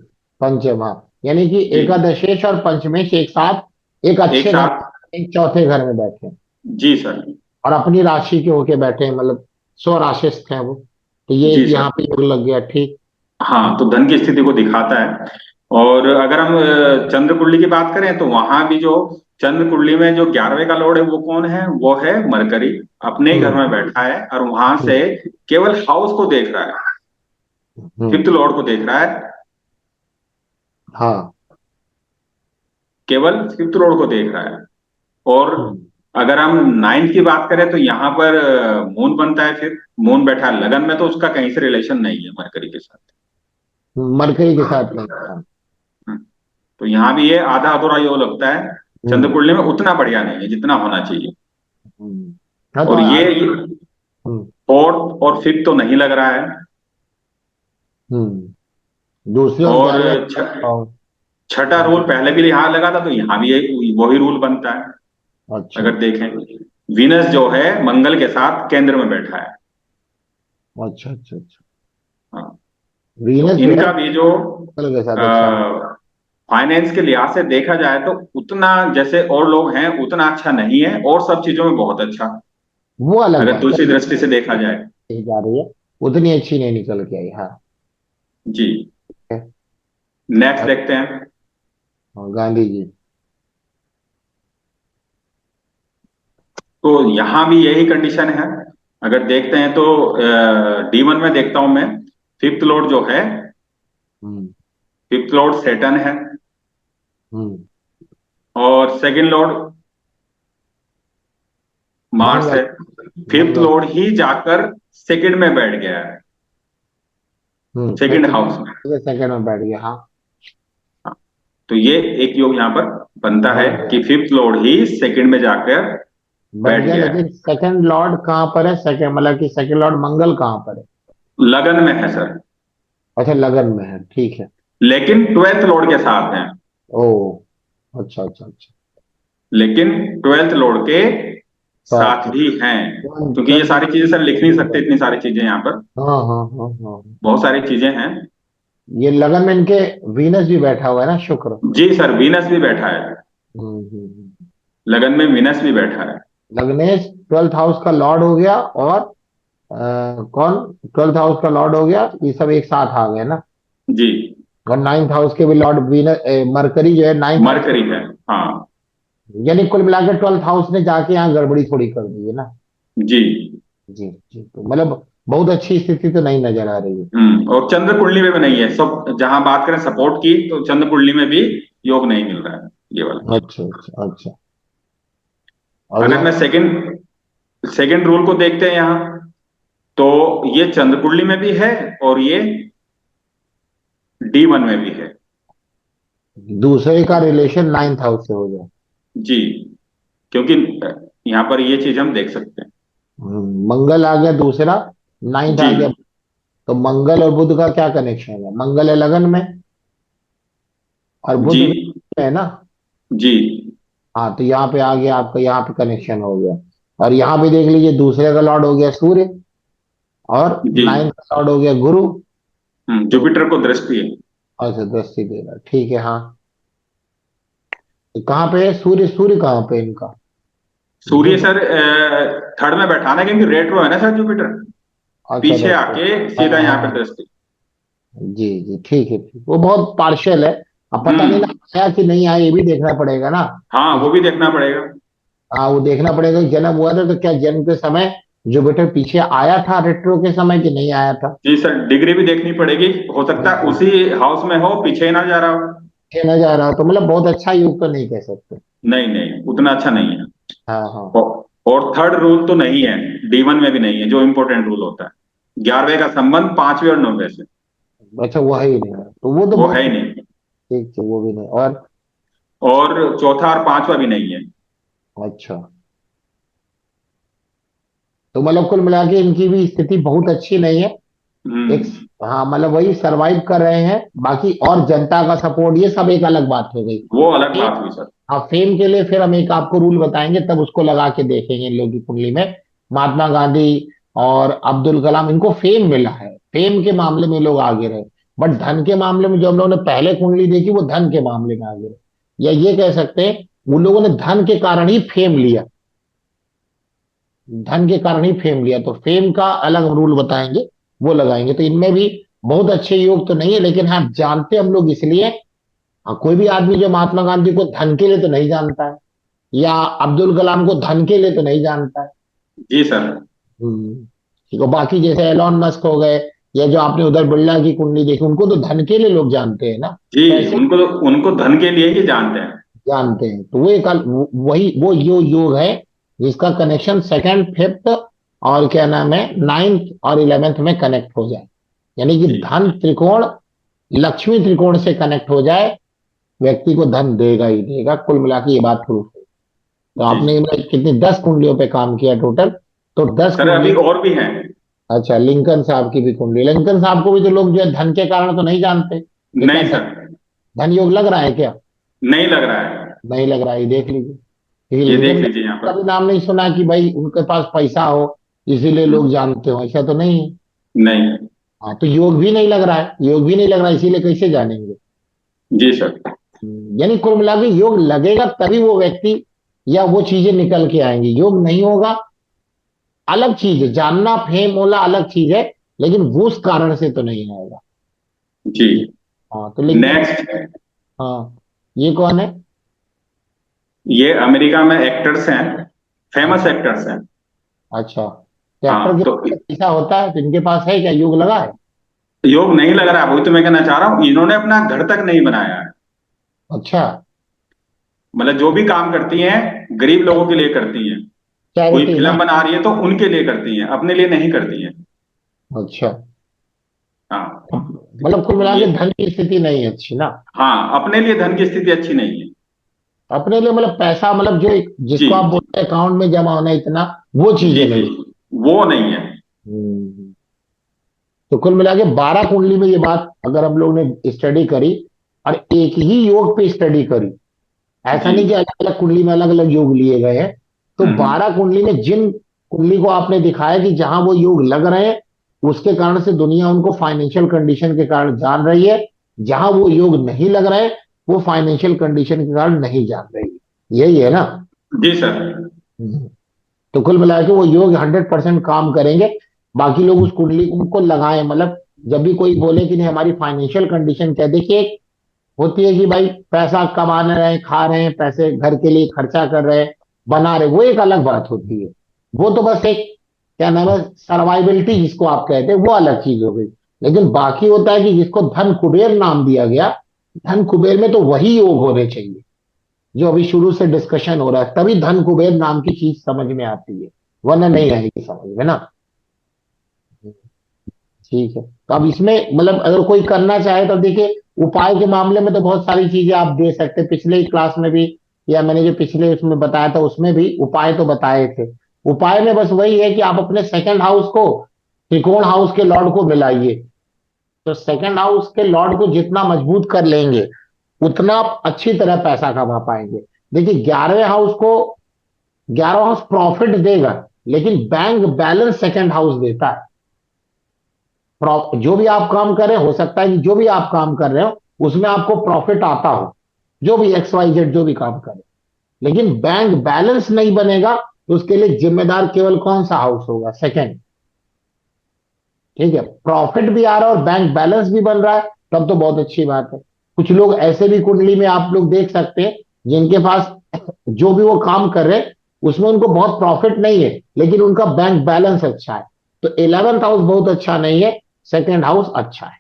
पंचम, हाँ। यानी कि जी। एकादशेश और पंचमेश एक साथ, एक एक अच्छे घर, साथ। एक चौथे घर में बैठे हैं, जी सर। और अपनी राशि के होके बैठे हैं, मतलब स्वराशिस्थ हैं वो। तो ये जी यहाँ सर। पे योग लग गया, ठीक। हाँ तो धन की स्थिति को दिखाता है। और अगर हम चंद्र कुंडली की बात करें तो वहां भी जो चंद्र कुंडली में जो 11वें का लॉर्ड है वो कौन है? वो है मरकरी। अपने ही घर हम्म। में बैठा है और वहां हम्म। से केवल हाउस को देख रहा है, हम्म। फिफ्थ लॉर्ड को देख रहा है। हाँ। केवल फिफ्थ लॉर्ड को देख रहा है। और हम्म। अगर हम नाइन्थ की बात करें तो यहाँ पर मून बनता है, फिर मून बैठा है लगन में, तो उसका कहीं से रिलेशन नहीं है मरकरी के साथ। मरकरी के साथ नहीं था। हम्म, तो यहाँ भी ये आधा अधूरा योग लगता है। चंद्र हम्म। कुंडली में उतना बढ़िया नहीं है जितना होना चाहिए। हाँ, तो और ये हम्म। फोर्थ और फिफ्थ तो नहीं लग रहा है। दूसरी और और 11वें। और छठा रूल पहले भी यहाँ लगा था, तो यहाँ भी वही रूल बनता है। अच्छा अगर देखें, वीनस जो है मंगल के साथ केंद्र में बैठा है। अच्छा अच्छा अच्छा। हाँ, तो वीनस जो है इनका भी जो मंगल के साथ, अच्छा। फाइनेंस के लिहाज से देखा जाए तो उतना, जैसे और लोग हैं उतना अच्छा नहीं है, और सब चीजों में बहुत अच्छा, वो अलग अगर बात दूसरी दृष्टि से देखा जाए। है, जा रही है, उतनी अच्छी नहीं निकल के आई, हाँ। जी। है। नेक्स्ट और देखते हैं। गांधी जी। तो यहाँ भी यही कंडीशन है। अगर देखते हैं तो D1 में देखता हूं मैं, फिफ्थ लॉर्ड जो है, हम्म फिफ्थ लॉर्ड सेटन है, हम्म। और सेकंड लॉर्ड मार्स मंगल। है। फिफ्थ मंगल। लॉर्ड ही जाकर सेकंड में बैठ गया है, सेकंड सेकंड। हाउस में। सेकंड में बैठ गया, हाँ। हाँ, तो ये एक योग यहाँ पर बनता है बन गया। कि फिफ्थ लॉर्ड ही सेकंड में जाकर बैठ बैठ गया, गया है। लेकिन सेकंड लॉर्ड कहाँ पर है? सेकंड मतलब कि सेकंड लॉर्ड मंगल कहाँ पर है? लगन में है सर, अच्छा, लगन में है, ठीक है। लेकिन ट्वेल्थ लॉर्ड के साथ है। ओ, अच्छा अच्छा अच्छा। लेकिन ट्वेल्थ लॉर्ड के साथ साथ में। भी हैं, क्योंकि ये ट्वेल्थ। सारी चीजें सर लिख नहीं सकते, इतनी सारी चीजें यहाँ पर, हाँ हाँ हाँ हाँ। बहुत सारी चीजें हैं। ये लगन में इनके वीनस भी बैठा हुआ है ना, शुक्र। जी सर, वीनस भी बैठा है, हम्म। लगन में वीनस भी बैठा है। लग्नेश 12th हाउस का लॉर्ड हो गया, और कौन 12th हाउस का लॉर्ड हो गया, ये सब एक साथ आ गए ना। जी। और 9th हाउस के भी लॉर्ड वीनस, मरकरी जो है 9th हाउस के। मरकरी है। हाँ। यानी कुल मिलाकर 12th हाउस ने जाके यहाँ गड़बड़ी थोड़ी कर दी है ना। जी। जी जी, तो मतलब बहुत अच्छी स्थिति तो नहीं नजर आ रही है। और चंद्र कुंडली में भी नहीं है, सब जहां बात करें सपोर्ट की, तो चंद्र कुंडली में भी योग नहीं मिल रहा है ये वाला। अच्छा अच्छा अच्छा। अगर अगला। मैं सेकंड सेकंड रूल को देखते हैं यहाँ, तो ये चंद्र कुंडली में भी है, और ये D1 में भी है। दूसरे का रिलेशन 9th हाउस से हो गया। जी, क्योंकि यहाँ पर ये चीज हम देख सकते हैं। मंगल आ गया दूसरा, 9th जी। आ गया। तो मंगल और बुध का क्या कनेक्शन है? मंगल है लगन में, और बुध जी। भी है ना। जी। हाँ, तो यहाँ पे आ गया आपका, यहाँ पे कनेक्शन हो गया। और यहाँ पे देख लीजिए, दूसरे का लॉर्ड हो गया सूर्य, और जी। 9th का लॉर्ड हो गया गुरु। तो जुपिटर को दृष्टि है। अच्छा, दृष्टि देगा, ठीक है, हाँ। तो कहाँ पे है सूर्य? सूर्य कहाँ पे है इनका? सूर्य जुपिटर। सर थर्ड में बैठाना है, क्योंकि रेट्रो है ना सर जुपिटर, अच्छा, पीछे रेट्रो। आके हाँ सीधा यहाँ हाँ पे हाँ। दृष्टि। जी जी, ठीक है, ठीक। वो बहुत पार्शियल है। अब पता नहीं ना हम्म। आया कि नहीं आया, ये भी देखना पड़ेगा ना। हाँ, वो भी देखना पड़ेगा। हाँ, वो देखना पड़ेगा कि जन्म हुआ था तो क्या जन्म के समय जुपिटर पीछे आया था रेट्रो के समय, कि नहीं आया था। जी सर, डिग्री भी देखनी पड़ेगी, हो सकता है बिल्कुल। उसी हाउस में हो, पीछे ना जा रहा हो। पीछे न जा रहा हो तो मतलब बहुत अच्छा योग तो नहीं कह सकते। नहीं नहीं, उतना अच्छा नहीं है। हाँ हाँ। और थर्ड रूल तो नहीं है, D1 में भी नहीं है, जो इंपॉर्टेंट रूल होता है, 11वें का संबंध 5वें और 9वें से, अच्छा, वो है ही नहीं है, तो वो तो वो बहुत है ही नहीं। ठीक है, वो भी नहीं। और और चौथा और पांचवा भी नहीं है। अच्छा, तो मतलब कुल मिला के इनकी भी स्थिति बहुत अच्छी नहीं है। एक, हम्म। हाँ, मतलब वही सरवाइव कर रहे हैं। बाकी और जनता का सपोर्ट, ये सब एक अलग बात हो गई। वो अलग फेम। बात हुई सर। हाँ, फेम के लिए फिर हम एक आपको रूल बताएंगे, तब उसको लगा के देखेंगे इन लोगों की कुंडली में। महात्मा गांधी और अब्दुल कलाम, इनको फेम मिला है, फेम के मामले में लोग आगे रहे। बट धन के मामले में जो हम लोगों ने पहले कुंडली देखी, वो धन के मामले में आगे रहे। या ये कह सकते हैं, उन लोगों ने धन के कारण ही फेम लिया, धन के कारण ही फेम लिया। तो फेम का अलग रूल बताएंगे, वो लगाएंगे। तो इनमें भी बहुत अच्छे योग तो नहीं है, लेकिन हाँ, जानते हम लोग इसलिए। हाँ, कोई भी आदमी जो महात्मा गांधी को धन के लिए तो नहीं जानता है, या अब्दुल कलाम को धन के लिए तो नहीं जानता है। जी सर। ठीक है। बाकी जैसे एलॉन मस्क हो गए, या जो आपने उधर बिरला की कुंडली देखी, उनको तो धन के लिए लोग जानते हैं ना, जी, पैसे उनको धन के लिए ही जानते हैं। जानते हैं। तो वो एक वही वो योग है जिसका कनेक्शन सेकंड, फिफ्थ, और क्या नाम है, 9th और 11th में कनेक्ट हो जाए। यानी कि जी। धन त्रिकोण, लक्ष्मी त्रिकोण से कनेक्ट हो जाए, व्यक्ति को धन देगा ही देगा। कुल मिला के ये बात प्रूफ है। तो जी। आपने मतलब कितनी 10 कुंडलियों पे काम किया टोटल? तो 10 सर अभी कुंडलियों। और भी हैं। अच्छा, लिंकन साहब की भी कुंडली, लिंकन साहब को भी तो लोग जो है धन के कारण तो नहीं जानते, ये क्या नहीं धन, सर, धन योग लग रहा है क्या? नहीं लग रहा है। नहीं लग रहा है, ये देख लीजिए। क्योंकि ये देख लिंकन लीजिए यहाँ का पर। भी नाम नहीं सुना कि भाई उनके पास पैसा हो इसीलिए लोग हम्म, जानते हो, ऐसा तो नहीं है। नहीं। हाँ, तो योग भी नहीं लग रहा है, योग भी नहीं लग रहा है, इसीलिए कैसे जानेंगे? जी सर। यानी कुल मिला के योग लगेगा तभी वो व्यक्ति या वो चीजें निकल के आएंगी, योग नहीं होगा अलग चीज है, जानना फेम होला अलग चीज है, लेकिन वो उस कारण से तो नहीं आएगा। जी। हाँ तो लिंकन। नेक्स्ट। हाँ, ये कौन है? ये अमेरिका में एक्टर्स हैं, फेमस अच्छा। एक्टर्स हैं। अच्छा, तो एक्टर हाँ के तो पास पैसा होता है तो इनके पास है क्या, योग लगा है? योग नहीं लग रहा है, वही तो मैं कहना चाह रहा हूँ, इन्होंने अपना घर तक नहीं बनाया है। अच्छा। मतलब जो भी काम करती हैं गरीब लोगों के लिए करती हैं। कोई चैरिटी ना। फिल्म बना रही है तो उनके लिए करती हैं, अपने लिए नहीं करती हैं। अच्छा, हाँ। मतलब कुल मिला ये, के धन की स्थिति नहीं है अच्छी ना। हाँ, अपने लिए धन की स्थिति अच्छी नहीं है। अपने लिए मतलब पैसा, मतलब जो जी, जिसको आप बोलते हैं अकाउंट में जमा होना इतना, वो जी, चीजें जी, नहीं। वो नहीं है। हम्म। तो कुल मिला के 12 कुंडली में ये बात अगर हम लोग ने स्टडी करी और एक ही योग पे स्टडी करी, ऐसा जी। नहीं कि अलग अलग कुंडली में अलग अलग योग लिए गए हैं, तो हम्म। 12 कुंडली में जिन कुंडली को आपने दिखाया कि जहां वो योग लग रहे हैं उसके कारण से दुनिया उनको फाइनेंशियल कंडीशन के कारण जान रही है, जहां वो योग नहीं लग रहे हैं वो फाइनेंशियल कंडीशन के कारण नहीं जान रही है, यही है ना? जी सर। हम्म। तो कुल मिला के वो योग 100% काम करेंगे। बाकी लोग उस कुंडली को लगाएं, मतलब जब भी कोई बोले कि नहीं हमारी फाइनेंशियल कंडीशन क्या है, देखिए होती है कि भाई पैसा कमा रहे हैं, खा रहे हैं, पैसे घर के लिए खर्चा कर रहे हैं, बना रहे, वो एक अलग बात होती है। वो तो बस एक क्या नाम है, सर्वाइबिलिटी जिसको आप कहते हैं, वो अलग चीज हो गई। लेकिन बाकी होता है कि जिसको धन कुबेर नाम दिया गया, धन कुबेर में तो वही योग होने चाहिए जो अभी शुरू से डिस्कशन हो रहा है, तभी धन कुबेर नाम की चीज समझ में आती है, वरना नहीं आएगी समझ में ना। ठीक है, तो अब इसमें मतलब अगर कोई करना चाहे तो देखिए, उपाय के मामले में तो बहुत सारी चीजें आप दे सकते हैं, पिछले ही क्लास में भी या मैंने जो पिछले उसमें बताया था उसमें भी उपाय तो बताए थे। उपाय में बस वही है कि आप अपने सेकंड हाउस को त्रिकोण हाउस के लॉर्ड को मिलाइए, तो सेकंड हाउस के लॉर्ड को जितना मजबूत कर लेंगे उतना आप अच्छी तरह पैसा कमा पाएंगे। देखिए 11वें हाउस प्रॉफिट देगा, लेकिन बैंक बैलेंस सेकंड हाउस देता है। जो भी आप काम कर रहे हो सकता है कि जो भी आप काम कर रहे हो उसमें आपको प्रॉफिट आता हो, जो भी एक्स वाई जेड जो भी काम करे, लेकिन बैंक बैलेंस नहीं बनेगा तो उसके लिए जिम्मेदार केवल कौन सा हाउस होगा, सेकंड। ठीक है, प्रॉफिट भी आ रहा है और बैंक बैलेंस भी बन रहा है, तब तो बहुत अच्छी बात है। कुछ लोग ऐसे भी कुंडली में आप लोग देख सकते हैं जिनके पास जो भी वो काम कर रहे हैं उसमें उनको बहुत प्रॉफिट नहीं है, लेकिन उनका बैंक बैलेंस अच्छा है। तो 11th हाउस बहुत अच्छा नहीं है, सेकंड हाउस अच्छा है।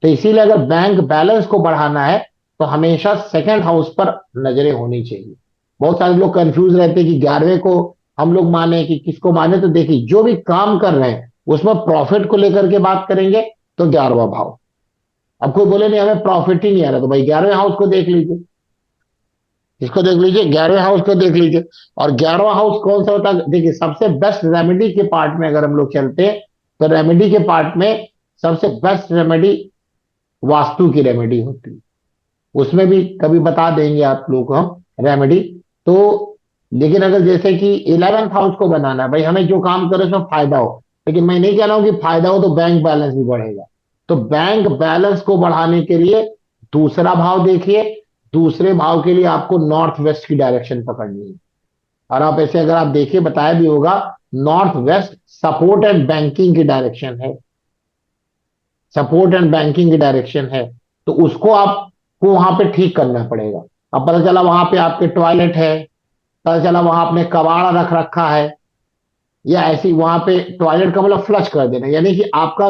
तो इसीलिए अगर बैंक बैलेंस को बढ़ाना है तो हमेशा सेकंड हाउस पर नजरें होनी चाहिए। बहुत सारे लोग कंफ्यूज रहते हैं कि 11वें को हम लोग माने कि किसको माने, तो देखिए जो भी काम कर रहे हैं उसमें प्रॉफिट को लेकर के बात करेंगे तो 11वां भाव। अब कोई बोले नहीं हमें प्रॉफिट ही नहीं आ रहा, तो भाई 11वें हाउस को देख लीजिए, इसको देख लीजिए, 11वें हाउस को देख लीजिए। और 11वां हाउस कौन सा होता है, देखिए सबसे बेस्ट रेमेडी के पार्ट में अगर हम लोग चलते हैं तो रेमेडी के पार्ट में सबसे बेस्ट रेमेडी वास्तु की रेमेडी होती है, उसमें भी कभी बता देंगे आप लोग को हम रेमेडी। तो लेकिन अगर जैसे कि 11th हाउस को बनाना है, भाई हमें जो काम करे उसमें फायदा हो, लेकिन मैं नहीं कह रहा हूं कि फायदा हो तो बैंक बैलेंस भी बढ़ेगा, तो बैंक बैलेंस को बढ़ाने के लिए दूसरा भाव देखिए। दूसरे भाव के लिए आपको नॉर्थ वेस्ट की डायरेक्शन पकड़नी है। और आप ऐसे अगर आप देखिए बताया भी होगा, north west support and banking की डायरेक्शन है, सपोर्ट एंड बैंकिंग की डायरेक्शन है, तो उसको आपको वहां पे ठीक करना पड़ेगा। अब पता चला वहां पे आपके टॉयलेट है, पता चला वहां आपने कबाड़ा रख रखा है, या ऐसी वहां पे टॉयलेट का मतलब फ्लश कर देना, यानी कि आपका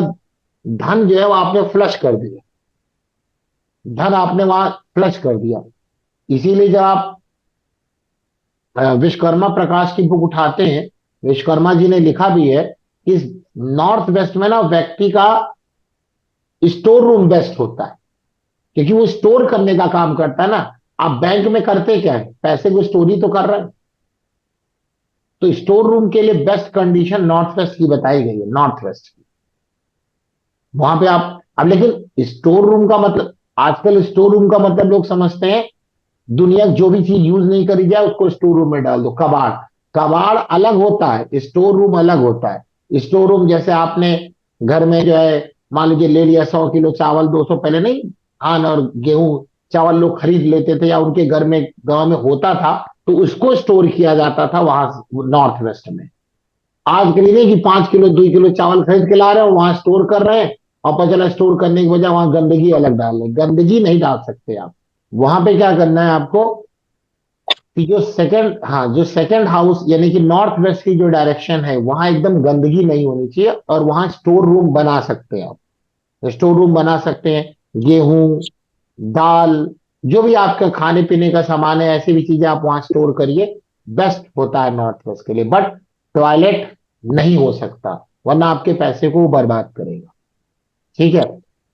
धन जो है वो आपने फ्लश कर दिया, धन आपने वहां फ्लश कर दिया। इसीलिए जब आप विश्वकर्मा प्रकाश की बुक उठाते हैं, विश्वकर्मा जी ने लिखा भी है कि नॉर्थ वेस्ट में ना व्यक्ति का स्टोर रूम बेस्ट होता है, क्योंकि वो स्टोर करने का काम करता है ना। आप बैंक में करते क्या है, पैसे को स्टोर ही तो कर रहे हैं। तो स्टोर रूम के लिए बेस्ट कंडीशन नॉर्थ वेस्ट की बताई गई है, नॉर्थ वेस्ट की। वहां पे आप अब, लेकिन स्टोर रूम का मतलब, आजकल स्टोर रूम का मतलब लोग समझते हैं दुनिया जो भी चीज यूज नहीं करी जाए उसको स्टोर रूम में डाल दो। कबाड़, कबाड़ अलग होता है, स्टोर रूम अलग होता है। स्टोर रूम जैसे आपने घर में जो है, मान लीजिए ले लिया 100 किलो चावल, 200, पहले नहीं धान और गेहूं चावल लोग खरीद लेते थे या उनके घर में गांव में होता था, तो उसको स्टोर किया जाता था वहां नॉर्थ वेस्ट में। आज के लिए नहीं कि 5 किलो 2 किलो चावल खरीद के ला रहे हो वहां स्टोर कर रहे हैं, और पता चला स्टोर करने की वजह वहां गंदगी अलग डाल रहे हैं। गंदगी नहीं डाल सकते आप। वहां पे क्या करना है आपको कि जो सेकंड, हाँ, जो सेकंड हाउस यानी कि नॉर्थ वेस्ट की जो डायरेक्शन है वहां एकदम गंदगी नहीं होनी चाहिए, और वहां स्टोर रूम बना सकते हैं आप। स्टोर रूम बना सकते हैं, गेहूं, दाल, जो भी आपका खाने पीने का सामान है, ऐसी भी चीजें आप वहां स्टोर करिए। बेस्ट होता है नॉर्थ वेस्ट के लिए। बट टॉयलेट नहीं हो सकता, वरना आपके पैसे को वो बर्बाद करेगा। ठीक है।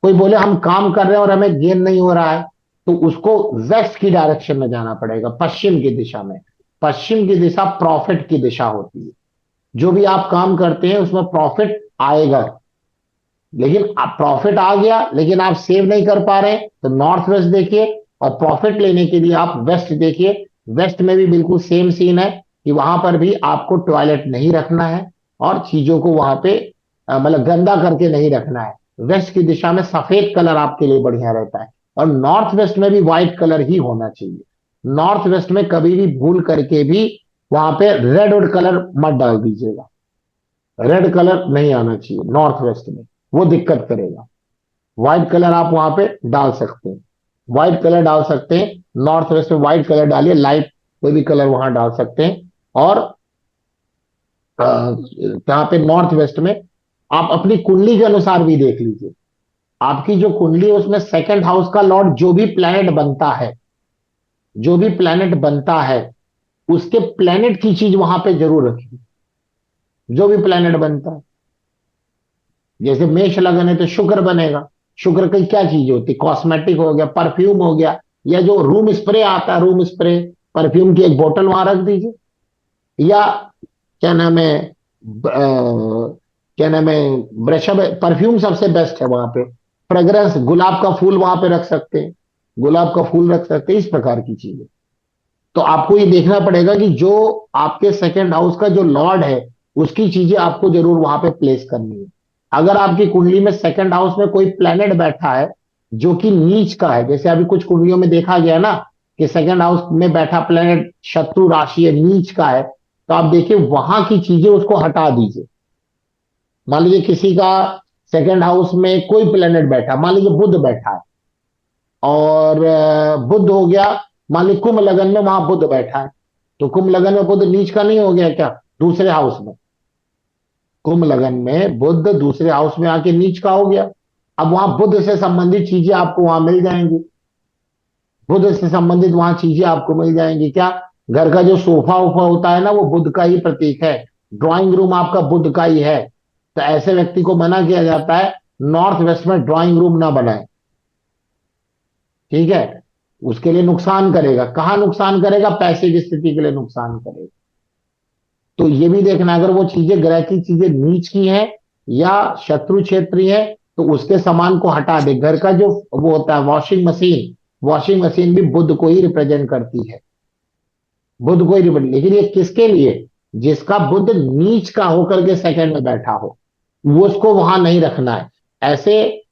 कोई बोले हम काम कर रहे हैं और हमें गेन नहीं हो रहा है, तो उसको वेस्ट की डायरेक्शन में जाना पड़ेगा, पश्चिम की दिशा में। पश्चिम की दिशा प्रॉफिट की दिशा होती है। जो भी आप काम करते हैं उसमें प्रॉफिट आएगा, लेकिन आप प्रॉफिट आ गया लेकिन आप सेव नहीं कर पा रहे हैं, तो नॉर्थ वेस्ट देखिए। और प्रॉफिट लेने के लिए आप वेस्ट देखिए। वेस्ट में भी बिल्कुल सेम सीन है कि वहां पर भी आपको टॉयलेट नहीं रखना है, और चीजों को वहां पे मतलब गंदा करके नहीं रखना है। वेस्ट की दिशा में सफेद कलर आपके लिए बढ़िया रहता है, और नॉर्थ वेस्ट में भी व्हाइट कलर ही होना चाहिए। नॉर्थ वेस्ट में कभी भी भूल करके भी वहां पे रेड और कलर मत डाल दीजिएगा। रेड कलर नहीं आना चाहिए नॉर्थ वेस्ट में, वो दिक्कत करेगा। व्हाइट कलर आप वहां पे डाल सकते हैं, व्हाइट कलर डाल सकते हैं। नॉर्थ वेस्ट में व्हाइट कलर डालिए, लाइट कोई भी कलर वहां डाल सकते हैं। और यहाँ पे नॉर्थ वेस्ट में आप अपनी कुंडली के अनुसार भी देख लीजिए। आपकी जो कुंडली है उसमें सेकंड हाउस का लॉर्ड जो भी प्लैनेट बनता है, जो भी प्लैनेट बनता है उसके प्लैनेट की चीज वहां पे जरूर रखिए। जो भी प्लैनेट बनता है, जैसे मेष लगन है तो शुक्र बनेगा। शुक्र की क्या चीज होती है? कॉस्मेटिक हो गया, परफ्यूम हो गया, या जो रूम स्प्रे आता है, रूम स्प्रे, परफ्यूम की एक बोतल वहां रख दीजिए। या क्या नाम है, क्या नाम है, वृषभ, परफ्यूम सबसे बेस्ट है वहां पे। फ्रेग्रेंस, गुलाब का फूल वहां पे रख सकते हैं, गुलाब का फूल रख सकते हैं, इस प्रकार की चीजें। तो आपको ये देखना पड़ेगा कि जो आपके सेकंड हाउस का जो लॉर्ड है उसकी चीजें आपको जरूर वहां पे प्लेस करनी है। अगर आपकी कुंडली में सेकंड हाउस में कोई प्लेनेट बैठा है जो कि नीच का है, जैसे अभी कुछ कुंडलियों में देखा गया ना कि सेकंड हाउस में बैठा प्लेनेट शत्रु राशि है, नीच का है, तो आप देखिए वहां की चीजें उसको हटा दीजिए। मान लीजिए किसी का सेकंड हाउस में कोई प्लेनेट बैठा, मान लीजिए बुध बैठा है, और बुध हो गया, मान लीजिए कुंभ लगन में वहां बुध बैठा है, तो कुंभ लगन में बुध नीच का नहीं हो गया क्या? दूसरे हाउस में, कुंभ लगन में बुध दूसरे हाउस में आके नीच का हो गया। अब वहां बुध से संबंधित चीजें आपको वहां मिल जाएंगी। बुध से संबंधित वहां चीजें आपको मिल जाएंगी। क्या? घर का जो सोफा वोफा होता है ना वो बुध का ही प्रतीक है। ड्राइंग रूम आपका बुध का ही है। तो ऐसे व्यक्ति को मना किया जाता है नॉर्थ वेस्ट में ड्राइंग रूम ना बनाए। ठीक है। उसके लिए नुकसान करेगा। कहाँ नुकसान करेगा? पैसे की स्थिति के लिए नुकसान करेगा। तो ये भी देखना, अगर वो चीजें, ग्रह की चीजें नीच की हैं या शत्रु क्षेत्री है, तो उसके सामान को हटा दे। घर का जो वो होता है वॉशिंग मशीन, वॉशिंग मशीन भी बुध को ही रिप्रेजेंट करती है, बुध को ही रिप्रेजेंट। लेकिन ये किसके लिए? जिसका बुध नीच का होकर के सेकंड में बैठा हो, वो उसको वहां नहीं रखना है। ऐसे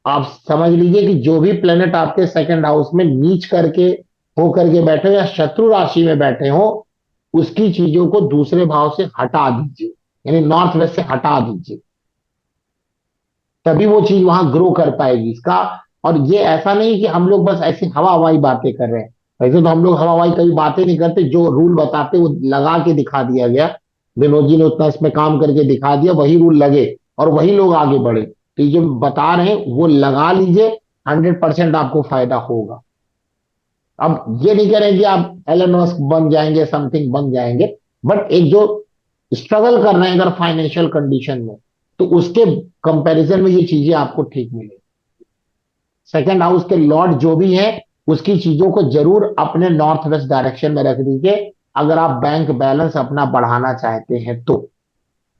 आप समझ लीजिए कि जो भी प्लेनेट आपके सेकंड हाउस में नीच करके होकर के बैठे हो या शत्रु राशि में बैठे हो, उसकी चीजों को दूसरे भाव से हटा दीजिए, यानी नॉर्थ वेस्ट से हटा दीजिए। तभी वो चीज वहां ग्रो कर पाएगी इसका। और ये ऐसा नहीं कि हम लोग बस ऐसी हवा हवाई बातें कर रहे हैं। वैसे तो हम लोग हवा हवाई कभी बातें नहीं करते, जो रूल बताते वो लगा के दिखा दिया गया। विनोद जी ने उतना इसमें काम करके दिखा दिया, वही रूल लगे और वही लोग आगे बढ़े। तो ये जो बता रहे हैं वो लगा लीजिए, 100% आपको फायदा होगा। अब ये नहीं कह रहे कि आप एलन मस्क बन जाएंगे, समथिंग बन जाएंगे, बट एक जो स्ट्रगल कर रहे हैं अगर फाइनेंशियल कंडीशन में, तो उसके कंपैरिजन में ये चीजें आपको ठीक मिलेगी। सेकंड हाउस के लॉर्ड जो भी है उसकी चीजों को जरूर अपने नॉर्थ वेस्ट डायरेक्शन में रख दीजिए। अगर आप बैंक बैलेंस अपना बढ़ाना चाहते हैं तो।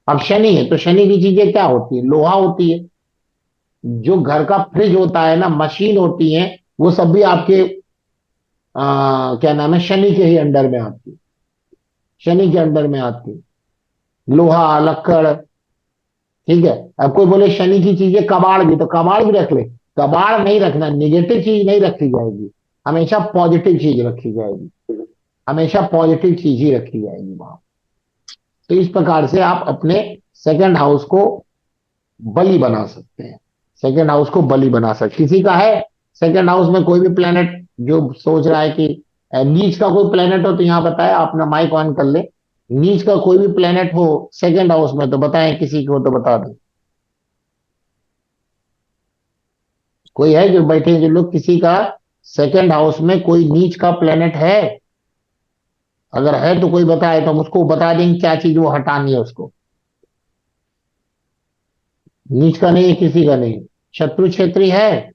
अब शनि है तो शनि की चीजें क्या होती है, लोहा होती है। जो घर का फ्रिज होता है ना, मशीन होती है, वो सब भी आपके क्या नाम है, शनि के ही अंडर में आती है। शनि के अंडर में आती है लोहा लक्कड़। ठीक है। अब कोई बोले शनि की चीजें कबाड़ भी, तो कबाड़ भी रख ले। कबाड़ नहीं रखना, निगेटिव चीज नहीं रखी जाएगी, हमेशा पॉजिटिव चीज रखी जाएगी। हमेशा पॉजिटिव चीज ही रखी जाएगी वहां। तो इस प्रकार से आप अपने सेकंड हाउस को बलि बना सकते हैं। सेकंड हाउस को बलि बना सकते, किसी का है सेकंड हाउस में कोई भी प्लेनेट, जो सोच रहा है कि नीच का कोई प्लेनेट हो तो यहाँ बताए, अपना माइक ऑन कर ले। नीच का कोई भी प्लेनेट हो सेकंड हाउस में तो बताएं, किसी को तो बता दें। कोई है जो बैठे हैं जो लोग, किसी का सेकंड हाउस में कोई नीच का प्लेनेट है? अगर है तो कोई बताए तो हम उसको बता देंगे क्या चीज वो हटानी है उसको। नीच का नहीं है, किसी का नहीं। शत्रु क्षेत्री है?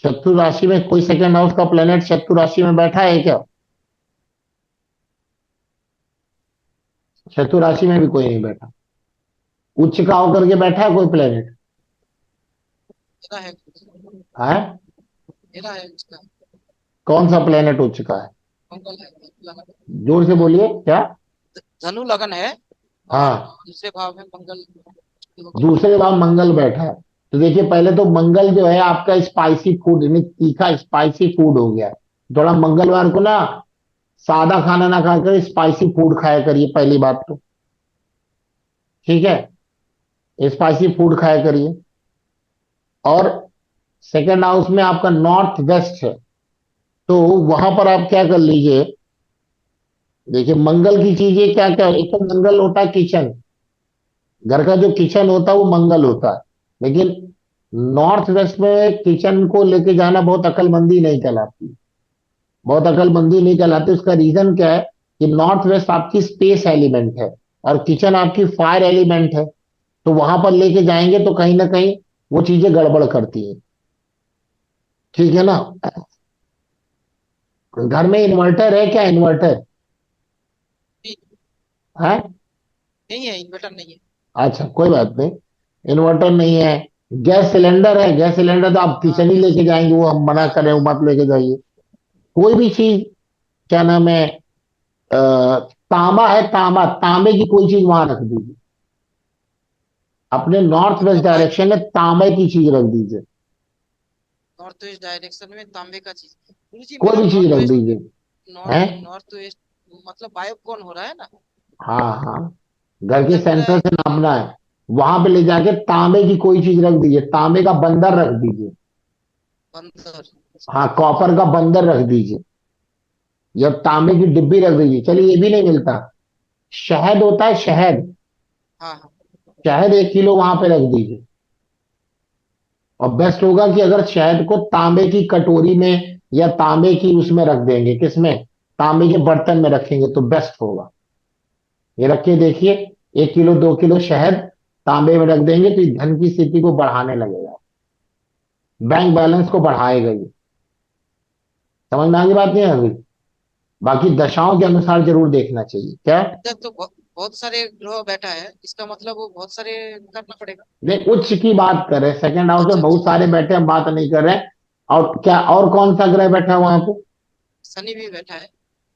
शत्रु राशि में कोई सेकंड हाउस का प्लेनेट शत्रु राशि में बैठा है क्या? शत्रु राशि में भी कोई नहीं बैठा। उच्च का होकर के बैठा है कोई प्लेनेट? मेरा है। है? मेरा है उसका। कौन सा प्लेनेट उच्च का है? मंगल है। लगन। जोर से बोलिए क्या। धनु लगन है। और हाँ, दूसरे भाव में मंगल। दूसरे भाव मंगल बैठा है। तो देखिए, पहले तो मंगल जो है आपका स्पाइसी फूड, यानी तीखा स्पाइसी फूड हो गया। थोड़ा मंगलवार को ना सादा खाना ना खाकर स्पाइसी फूड खाया करिए, पहली बात तो। ठीक है, स्पाइसी फूड खाया करिए। और सेकंड हाउस में आपका नॉर्थ वेस्ट है, तो वहां पर आप क्या कर लीजिए। देखिए, मंगल की चीजें क्या क्या, एक तो मंगल होता है किचन। घर का जो किचन होता है वो मंगल होता है। लेकिन नॉर्थ वेस्ट में किचन को लेके जाना बहुत अकलमंदी नहीं कहलाती। बहुत अकलमंदी नहीं कहलाती। उसका रीजन क्या है कि नॉर्थ वेस्ट आपकी स्पेस एलिमेंट है और किचन आपकी फायर एलिमेंट है। तो वहां पर लेके जाएंगे तो कहीं ना कहीं वो चीजें गड़बड़ करती हैं। ठीक है ना। घर में इन्वर्टर है क्या, इन्वर्टर है? नहीं है, इन्वर्टर नहीं है। अच्छा, कोई बात नहीं। इन्वर्टर नहीं है। गैस सिलेंडर है? गैस सिलेंडर तो आप हाँ, किचन ही गैस। लेके जाएंगे, वो हम मना हाँ, कर रहे हो, मत लेके जाइए। कोई भी चीज, क्या नाम है, तांबा है, तांबा, तांबे की कोई चीज वहां रख दीजिए। अपने नॉर्थ वेस्ट मतलब डायरेक्शन में तांबे की चीज रख दीजिए। नॉर्थ वेस्ट डायरेक्शन में तांबे का चीज। गुरु जी, कोई मेरा भी चीज नॉर्थ रख वेस्ट। दीजिए। नॉर्थ हैं? नॉर्थ वेस्ट मतलब वायु कौन हो रहा है ना। हाँ हाँ, घर के मतलब मेरा सेंटर से नापना है। वहां पे ले जाके तांबे की कोई चीज रख दीजिए, तांबे का बंदर रख दीजिए। बंदर। हाँ, कॉपर का बंदर रख दीजिए, या तांबे की डिब्बी रख दीजिए। चलिए, ये भी नहीं मिलता, शहद होता है, शहद। हाँ हाँ। शहद 1 किलो वहां पे रख दीजिए। और बेस्ट होगा कि अगर शहद को तांबे की कटोरी में या तांबे की उसमें रख देंगे, किसमें, तांबे के बर्तन में रखेंगे तो बेस्ट होगा। ये रख के देखिए, 1 किलो 2 किलो शहद तांबे में रख देंगे तो ये धन की स्थिति को बढ़ाने लगेगा, बैंक बैलेंस को बढ़ाएगा ये। समझ में आगे बात नहीं आ गई? बाकी दशाओं के अनुसार जरूर देखना चाहिए क्या। इधर तो बहुत सारे ग्रह बैठा है, इसका मतलब वो बहुत सारे करना पड़ेगा। नहीं, उच्च की बात कर रहे हैं, सेकंड हाउस अच्छा में अच्छा। बहुत सारे बैठे हैं, हम बात नहीं कर रहे हैं। और क्या, और कौन सा ग्रह बैठा है वहां पे? शनि भी बैठा है।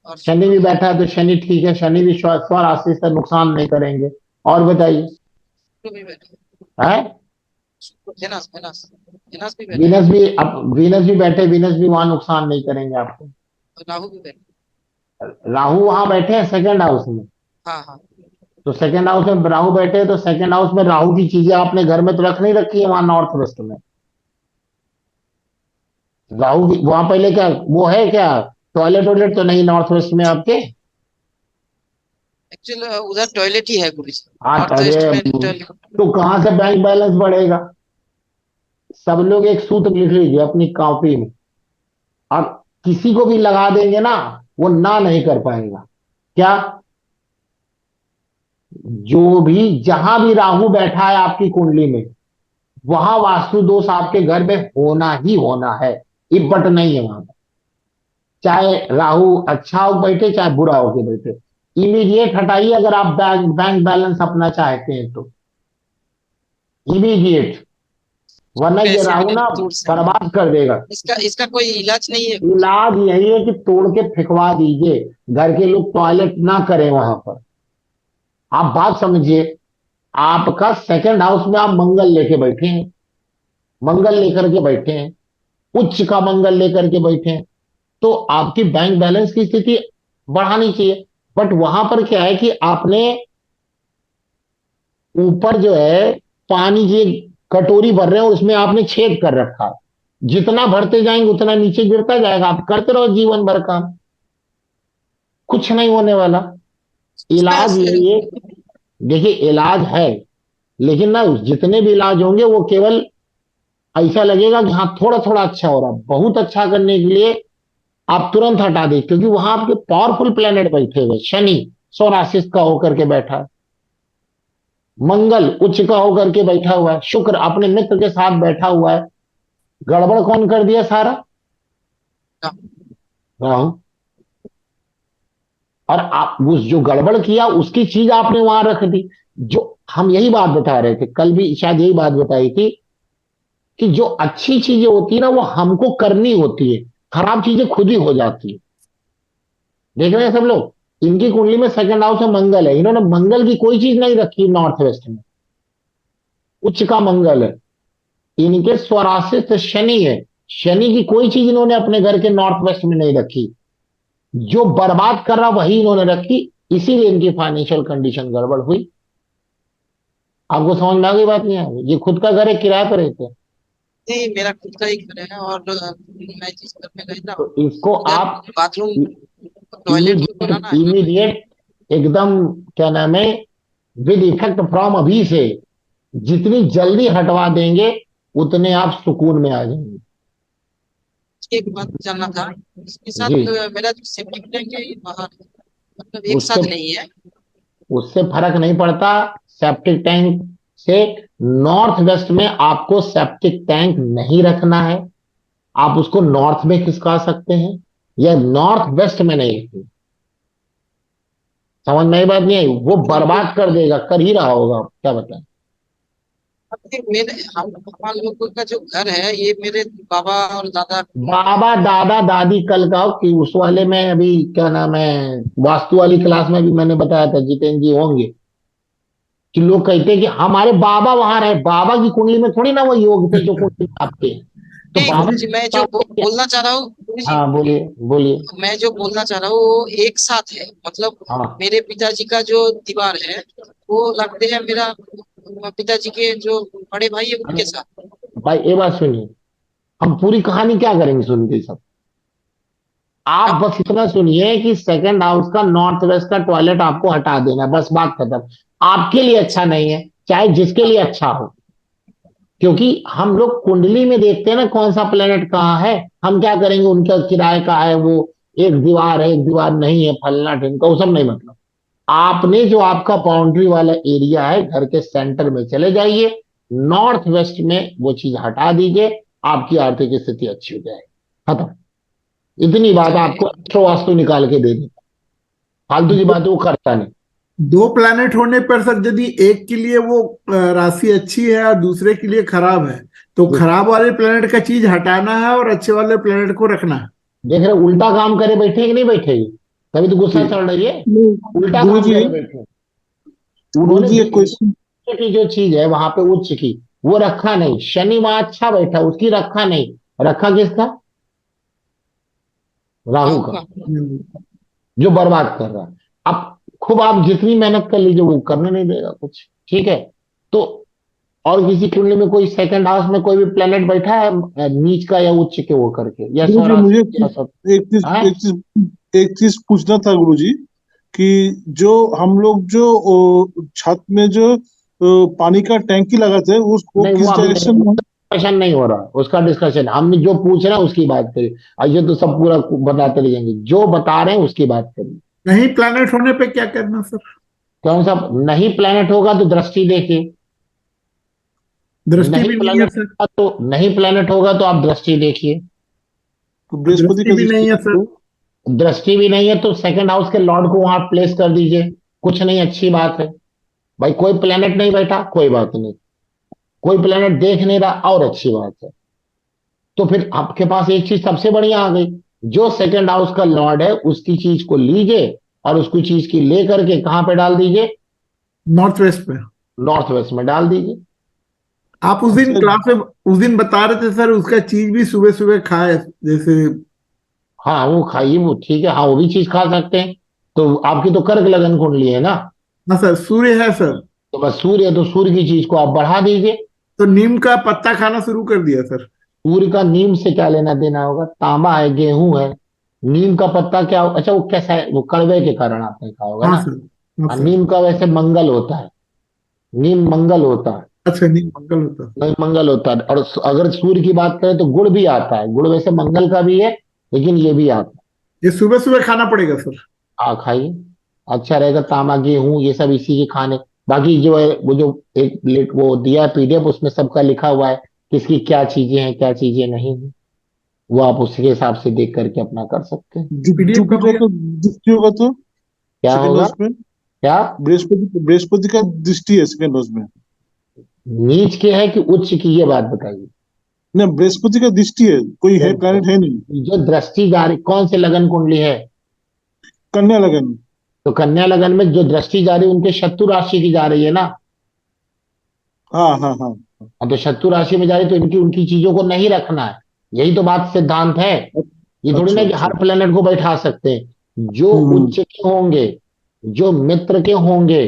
और शनि शुक्र भी भी है। बैठा है, तो शनि ठीक है, शनि भी स्वराशि से नुकसान नहीं करेंगे। और बताइए। शुक्र भी बैठा है। है? शुक्र, वेनस वेनस। वेनस भी बैठा है। वीनस भी, अब वीनस भी बैठे, वीनस भी वहां नुकसान नहीं करेंगे आपको। और राहु भी बैठा राहु वहां बैठे हैं सेकंड हाउस में। है। हाँ हाँ। तो सेकंड हाउस में राहु बैठे हैं, तो सेकंड हाउस में राहु की चीजें आपने घर में तो रख नहीं रखी है वहां नॉर्थ वेस्ट में। राहु की वहां पहले क्या वो है क्या, टॉयलेट वॉयलेट तो नहीं नॉर्थ वेस्ट में आपके? एक्चुअल उधर टॉयलेट ही है गुरु जी। हाँ, नॉर्थ वेस्ट अरे में टॉयलेट। तो कहाँ से बैंक बैलेंस बढ़ेगा? सब लोग एक सूत्र लिख लीजिए अपनी कॉपी में, और किसी को भी लगा देंगे ना, वो ना नहीं कर पाएगा। क्या? जो भी, जहां भी राहु बैठा है आपकी कुंडली में, वहां वास्तु दोष आपके घर में होना ही होना है। ये बट नहीं है वहां पर। चाहे राहु अच्छा हो बैठे चाहे बुरा होके बैठे, इमीडिएट हटाइए अगर आप बैंक बैंक बैलेंस अपना चाहते हैं तो, इमीडिएट, वरना ये पैसे राहु भी ना तोड़ से बर्बाद कर देगा। इसका इसका कोई इलाज नहीं है? इलाज यही है कि तोड़ के फेंकवा दीजिए, घर के लोग टॉयलेट ना करें वहां पर। आप बात समझिए, आपका सेकंड हाउस में आप मंगल लेके बैठे हैं, मंगल लेकर के बैठे हैं, उच्च का मंगल लेकर के बैठे हैं, तो आपकी बैंक बैलेंस की स्थिति बढ़ानी चाहिए। बट वहां पर क्या है कि आपने ऊपर जो है पानी की कटोरी भर रहे हो, उसमें आपने छेद कर रखा है, जितना भरते जाएंगे उतना नीचे गिरता जाएगा, आप करते रहो जीवन भर काम, कुछ नहीं होने वाला। इसका इलाज यही है, देखिए इलाज है, लेकिन ना जितने भी इलाज होंगे वो केवल ऐसा लगेगा कि हाँ थोड़ा थोड़ा अच्छा हो रहा, बहुत अच्छा करने के लिए आप तुरंत हटा दें, क्योंकि वहां आपके पावरफुल प्लेनेट बैठे हुए, शनि स्वराशिष का होकर के बैठा है, मंगल उच्च का होकर के बैठा हुआ है, शुक्र अपने मित्र के साथ बैठा हुआ है। गड़बड़ कौन कर दिया सारा? राहु। और आप उस जो गड़बड़ किया उसकी चीज आपने वहां रख दी। जो हम यही बात बता रहे थे कल भी, शायद यही बात बताई थी कि जो अच्छी चीजें होती है ना वो हमको करनी होती है, खराब चीजें खुद ही हो जाती है। देख रहे हैं सब लोग, इनकी कुंडली में सेकंड हाउस में मंगल है, इन्होंने मंगल की कोई चीज नहीं रखी नॉर्थ वेस्ट में, उच्च का मंगल है, इनके स्वराशित शनि है, शनि की कोई चीज इन्होंने अपने घर के नॉर्थ वेस्ट में नहीं रखी, जो बर्बाद कर रहा वही इन्होंने रखी, इसीलिए इनकी फाइनेंशियल कंडीशन गड़बड़ हुई। आपको समझ में आ गई बात? नहीं आ गई? ये खुद का घर है, किराए पर रहते हैं, नहीं, मेरा खुद का ही घर है और मैं जिस घर में रहता तो हूँ इसको उधर आप बाथरूम टॉयलेट जो इमीडिएट बनाना है ना। इमीडिएट एकदम, क्या नाम है, विद इफेक्ट फ्रॉम अभी से जितनी जल्दी हटवा देंगे उतने आप सुकून में आ जाएंगे। एक बात जानना था, इसके जी, साथ मेरा जो सेप्टिक टैंक है ये बाहर है, मतलब एक उससे साथ नहीं है। उससे फर्क नहीं पड़ता, सेप्टिक टैंक से नॉर्थ वेस्ट में आपको सेप्टिक टैंक नहीं रखना है, आप उसको नॉर्थ में खिसका सकते हैं, या नॉर्थ वेस्ट में नहीं रखना। समझ में आई बात? नहीं आई? वो बर्बाद कर देगा, कर ही रहा होगा, क्या बताएं। अब फिर मेरे हम लोगों का जो घर है ये मेरे बाबा और दादा। बाबा दादा दादी कल का कि उस वाले में अभी, क्या नाम है, वास्तु वाली क्लास में भी मैंने बताया था, जितेंद्र जी होंगे, कि लोग कहते हैं कि हमारे बाबा वहां रहे, बाबा की कुंडली में थोड़ी ना वो योग थे जो कुंडली में आपके हैं। तो नहीं बाबा, गुरुजी, मैं जो बोलना चाह रहा हूँ गुरुजी, हाँ बोलिए बोलिए। मैं जो बोलना चाह रहा हूँ वो एक साथ है, मतलब हाँ मेरे पिताजी का जो दीवार है वो लगते हैं मेरा पिताजी के जो बड़े भाई है उनके साथ। भाई ये बात सुनिए, हम पूरी कहानी क्या करेंगे सुन के सब, आप अब बस इतना सुनिए कि सेकंड हाउस का नॉर्थ वेस्ट का टॉयलेट आपको हटा देना है, बस बात खत्म। आपके लिए अच्छा नहीं है, चाहे जिसके लिए अच्छा हो, क्योंकि हम लोग कुंडली में देखते हैं ना कौन सा प्लेनेट कहाँ है, हम क्या करेंगे उनका किराए का है वो, एक दीवार है एक दीवार नहीं है, फलना ढिमका, वो सब नहीं मतलब। आपने जो आपका बाउंड्री वाला एरिया है घर के सेंटर में चले जाइए, नॉर्थ वेस्ट में वो चीज हटा दीजिए, आपकी आर्थिक स्थिति अच्छी हो जाएगी, खत्म। इतनी बात आपको एस्ट्रो वास्तु निकाल के दे दी, फालतू की दो, बात वो करता नहीं। दो प्लैनेट होने पर सर यदि एक के लिए वो राशि अच्छी है और दूसरे के लिए खराब है, तो खराब वाले प्लैनेट का चीज हटाना है और अच्छे वाले प्लैनेट को रखना है। देख रहे उल्टा काम करे बैठे कि नहीं बैठे, तभी तो गुस्सा जी। चढ़ रही है, उल्टा गुरु काम जी, करे बैठे। गुरु उन्होंने जी एक क्वेश्चन। की जो चीज है वहां पे उच्च की, वो रखा नहीं, शनि वहां अच्छा बैठा उसकी रखा नहीं, रखा किसका? राहु राहु का, का। जो बर्बाद कर रहा है। अब खूब आप जितनी मेहनत कर लीजिए वो करने नहीं देगा कुछ, ठीक है। तो और किसी कुंडली में कोई सेकंड हाउस में कोई भी प्लेनेट बैठा है नीच का या उच्च के वो करके, या गुरु जी स्वराज मुझे या सब एक चीज है? एक चीज पूछना था गुरु जी, कि जो हम लोग जो छत में जो पानी का टैंकी लगाते हैं उसको नहीं वो किस अभी नहीं, डायरेक्शन में? डिस्कशन नहीं हो रहा उसका, डिस्कशन हमने जो पूछ रहे हैं उसकी बात करी, और ये तो सब पूरा बताते रहेंगे, जो बता रहे हैं उसकी बात करिए। नहीं प्लैनेट होने पे क्या करना सर? कौन सा नहीं प्लेनेट होगा तो दृष्टि देखिए, दृष्टि नहीं भी नहीं है प्लेनेट सर। होगा तो नहीं प्लेनेट होगा तो आप दृष्टि देखिए। तो बृहस्पति दृष्टि का भी नहीं दृष्टि है सर। दृष्टि भी नहीं है तो सेकंड हाउस के लॉर्ड को वहां प्लेस कर दीजिए, कुछ नहीं, अच्छी बात है। भाई कोई प्लेनेट नहीं बैठा, कोई बात नहीं, कोई प्लेनेट देख नहीं रहा, और अच्छी बात है। तो फिर आपके पास एक चीज सबसे बढ़िया आ गई, जो सेकंड हाउस का लॉर्ड है उसकी चीज को लीजिए और उसकी चीज की ले करके कहां पे डाल दीजिए, नॉर्थ वेस्ट में। नॉर्थ वेस्ट में डाल दीजिए। आप उस दिन अच्छा। क्लास में उस दिन बता रहे थे सर, उसका चीज भी सुबह सुबह खाए, जैसे। हाँ वो खाइए, वो ठीक है, हाँ वो भी चीज खा सकते हैं। तो आपकी तो कर्क लगन कुंडली है ना, हाँ सर, सूर्य है सर। तो बस सूर्य है, तो सूर्य की चीज को आप बढ़ा दीजिए। तो नीम का पत्ता खाना शुरू कर दिया सर। सूर्य का नीम से क्या लेना देना होगा, तांबा है, गेहूं है, नीम का पत्ता क्या अच्छा वो कैसा है, वो कड़वे के कारण आपने कहा होगा हाँ ना। सर। हाँ और सर। नीम का वैसे मंगल होता है, नीम मंगल होता है, अच्छा, नीम मंगल होता है। नहीं मंगल होता है। और अगर सूर्य की बात करें तो गुड़ भी आता है, गुड़ वैसे मंगल का भी है, लेकिन ये भी आता ये सुबह सुबह खाना पड़ेगा सर। है। खाइए, अच्छा रहेगा, तांबा गेहूं ये सब इसी के खाने। बाकी जो है वो जो एक प्लेट वो दिया है पीडीएफ, उसमें सबका लिखा हुआ है किसकी क्या चीजें हैं क्या चीजें नहीं है, वो आप उसके हिसाब से देख करके अपना कर सकते हैं। पीडीएफ कब जुपिटर दिया? का दृष्टि होगा तो क्या सेकेंड होगा, हाउस में। क्या बृहस्पति का दृष्टि है सेकेंड हाउस में। नीच के है कि उच्च की, ये बात बताइए। ना, बृहस्पति का दृष्टि है, कोई है प्लैनेट है नहीं। जो दृष्टि जा रही कौन से लगन कुंडली है, कन्या लगन। तो कन्या लगन में जो दृष्टि जा रही है उनके शत्रु राशि की जा रही है ना। हाँ हाँ हाँ। अब तो शत्रु राशि में जा रही है, तो इनकी उनकी चीजों को नहीं रखना है, यही तो बात सिद्धांत है। ये थोड़ी अच्छा ना कि अच्छा। हर प्लेनेट को बैठा सकते हैं, जो हम्म उच्च के होंगे, जो मित्र के होंगे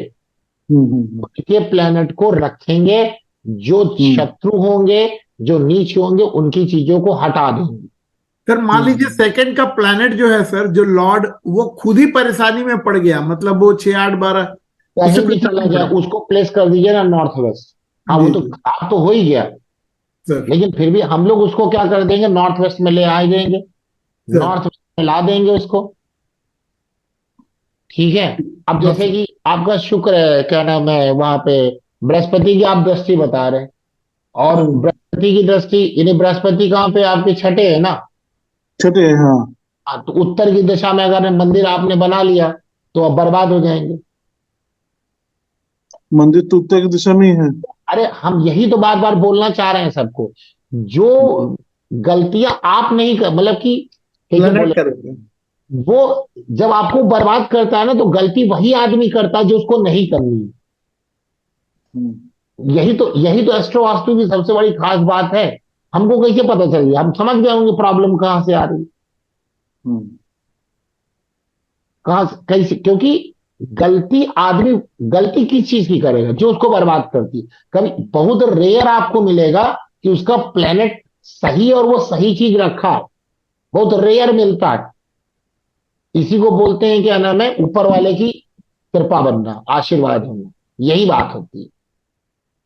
हम्म। उनके प्लेनेट को रखेंगे, जो हम्म शत्रु होंगे, जो नीच होंगे उनकी चीजों को हटा देंगे। सर मान लीजिए हम्म। सेकंड का प्लैनेट जो है सर, जो लॉर्ड, वो खुद ही परेशानी में पड़ गया, मतलब वो 6 8 12, उसे कहीं भी कोई फर्क चला नहीं जाए पड़ेगा। उसको प्लेस कर दीजिए ना नॉर्थ वेस्ट। हाँ वो जी तो जी खराब तो हो ही गया, सर। लेकिन फिर भी हम लोग उसको क्या कर देंगे, नॉर्थ वेस्ट में ले आ देंगे, सर। नॉर्थ वेस्ट में ला देंगे उसको। ठीक है। अब हाँ जैसे सर। कि आपका शुक्र है, क्या नाम है वहां पे, बृहस्पति की आप दृष्टि बता रहे हैं, और हम्म। बृहस्पति की दृष्टि यानी बृहस्पति कहाँ पे आपके छठे है ना। छठे है, हाँ। हाँ तो उत्तर की दिशा में अगर मंदिर आपने बना लिया तो अब बर्बाद हो जाएंगे। मंदिर तो उत्तर की दिशा में ही है। अरे हम यही तो बार बार बोलना चाह रहे हैं सबको, जो गलतियां आप नहीं कर मतलब कि कैसे प्लैनेट बोले, करेंगे। वो जब आपको बर्बाद करता है ना तो गलती वही आदमी करता है जो उसको नहीं करनी है। हम्म यही तो एस्ट्रो वास्तु की सबसे बड़ी खास बात है। हमको कैसे पता चल गया, हम समझ गए होंगे प्रॉब्लम कहाँ से आ रही है, हम्म कहाँ से कैसे, क्योंकि गलती आदमी गलती किस चीज की करेगा, जो उसको बर्बाद करती है। कभी बहुत रेयर आपको मिलेगा कि उसका प्लेनेट सही और वो सही चीज रखा है, बहुत रेयर मिलता है। इसी को बोलते हैं क्या नाम है, ऊपर वाले की कृपा बनना, आशीर्वाद होना, यही बात होती है।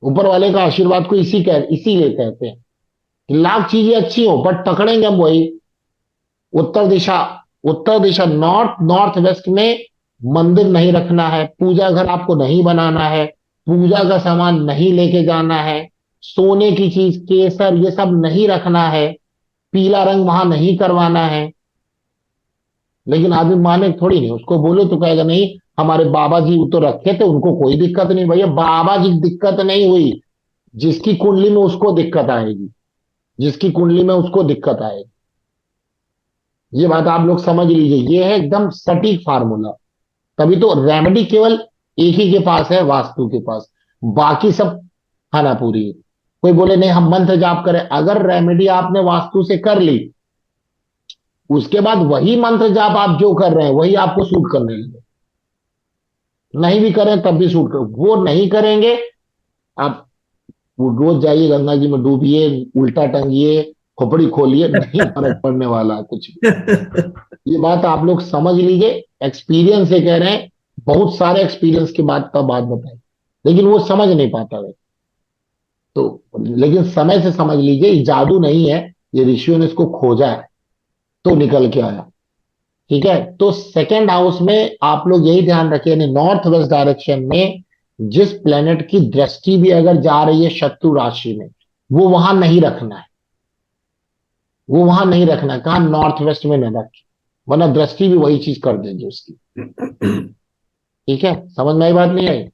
ऊपर वाले का आशीर्वाद को इसीलिए कहते हैं कि लाख चीजें अच्छी हो बट पकड़ेंगे हम वही उत्तर दिशा। उत्तर दिशा नॉर्थ नॉर्थ वेस्ट में मंदिर नहीं रखना है, पूजा घर आपको नहीं बनाना है, पूजा का सामान नहीं लेके जाना है, सोने की चीज केसर ये सब नहीं रखना है, पीला रंग वहां नहीं करवाना है। लेकिन आदमी माने थोड़ी नहीं, उसको बोलो तो कहेगा नहीं हमारे बाबा जी वो तो रखे थे उनको कोई दिक्कत नहीं। भैया बाबा जी की दिक्कत नहीं हुई, जिसकी कुंडली में उसको दिक्कत आएगी, जिसकी कुंडली में उसको दिक्कत आएगी। ये बात आप लोग समझ लीजिए, ये है एकदम सटीक फार्मूला। तभी तो रेमेडी केवल एक ही के पास है, वास्तु के पास, बाकी सब खाना पूरी है। कोई बोले नहीं हम मंत्र जाप करें, अगर रेमेडी आपने वास्तु से कर ली उसके बाद वही मंत्र जाप आप जो कर रहे हैं वही आपको सूट करने लगे, नहीं भी करें तब भी सूट कर, वो नहीं करेंगे। आप वो रोज जाइए गंगा जी में डूबिए, उल्टा टंगिए, खोपड़ी खोलिए, नहीं फर्क पड़ने वाला है कुछ भी। ये बात आप लोग समझ लीजिए, एक्सपीरियंस से कह रहे हैं, बहुत सारे एक्सपीरियंस की बात बताई, लेकिन वो समझ नहीं पाता है। तो लेकिन समय से समझ लीजिए, ये जादू नहीं है, ये ऋषियों ने इसको खोजा है तो निकल के आया। ठीक है, तो सेकेंड हाउस में आप लोग यही ध्यान रखिए, नॉर्थ वेस्ट डायरेक्शन में जिस प्लेनेट की दृष्टि भी अगर जा रही है शत्रु राशि में, वो वहां नहीं रखना है, वो वहां नहीं रखना है। कहा नॉर्थ वेस्ट में न रखें, वरना दृष्टि भी वही चीज कर देगी उसकी। ठीक है, समझ में आई बात नहीं आई?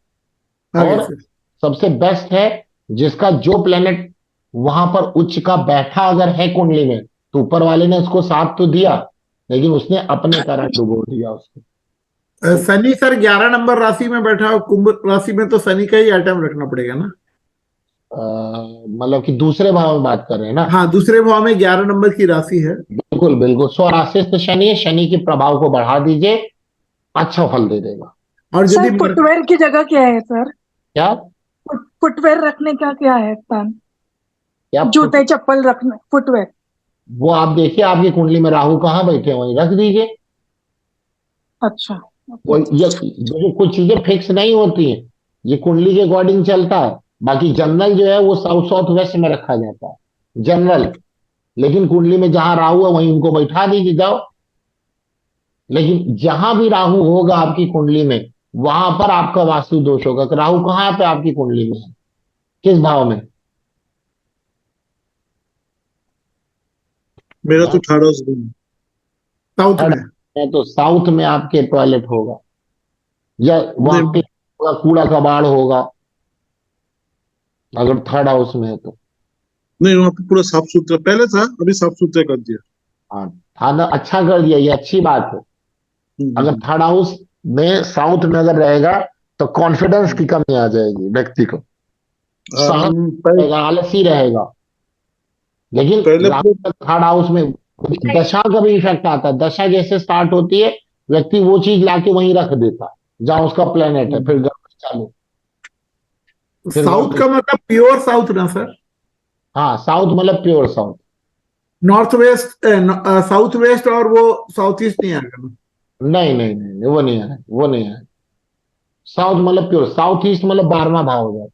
आगे और सर। सबसे बेस्ट है जिसका जो प्लेनेट वहां पर उच्च का बैठा अगर है कुंडली में, तो ऊपर वाले ने उसको साथ तो दिया, लेकिन उसने अपने कारण डुबो दिया उसको। शनि सर 11 नंबर राशि में बैठा हो, कुंभ राशि में, तो शनि का ही आइटम रखना पड़ेगा ना। मतलब कि दूसरे भाव में बात कर रहे हैं ना? हाँ, दूसरे भाव में 11 नंबर की राशि है। बिल्कुल बिल्कुल, स्वराशिस्त शनि है, शनि के प्रभाव को बढ़ा दीजिए, अच्छा फल दे देगा। और सर यदि फुटवेयर की जगह क्या है सर? क्या फुटवेयर रखने का क्या है स्थान? क्या जूते चप्पल रखने, फुटवेयर। वो आप देखिए आपकी कुंडली में राहु कहाँ बैठे हैं, वहीं रख दीजिए। अच्छा। वो ये देखिए, कुछ चीजें फिक्स नहीं होती हैं, ये कुंडली के अकॉर्डिंग चलता है। बाकी जनरल जो है वो साउथ साउथ वेस्ट में रखा जाता है जनरल, लेकिन कुंडली में जहां राहु है वहीं उनको बैठा दीजिए जाओ। लेकिन जहां भी राहु होगा आपकी कुंडली में, वहां पर आपका वास्तु दोष होगा। कि राहु कहाँ पे आपकी कुंडली में है, किस भाव में? मेरा तो थर्ड हाउस में। साउथ थर्ड में। है तो साउथ में आपके टॉयलेट होगा, या वहां पे नहीं कूड़ा कबाड़ होगा, अगर थर्ड हाउस में है तो। नहीं, वहाँ पे पूरा साफ सुथरा पहले था, अभी साफ सुथरा कर दिया। हाँ, खाना अच्छा कर दिया, ये अच्छी बात है। अगर हम्म। थर्ड हाउस में साउथ में अगर रहेगा तो कॉन्फिडेंस की कमी आ जाएगी व्यक्ति को, साहस पहले रहेगा, आलसी रहेगा। लेकिन पहले राहु पूरे का थर्ड हाउस में दशा का भी इफेक्ट आता है। दशा जैसे स्टार्ट होती है, व्यक्ति वो चीज लाके वहीं रख देता है जहां उसका प्लेनेट है, फिर गड़बड़ चालू, फिर साउथ गड़बड़। का मतलब प्योर साउथ ना सर? हाँ, साउथ मतलब pure south. North west, south west और वो साउथ ईस्ट नहीं आएगा ना? नहीं नहीं नहीं नहीं, वो नहीं है, वो नहीं है। साउथ मतलब प्योर, साउथ ईस्ट मतलब 12वां भाव हो जाए।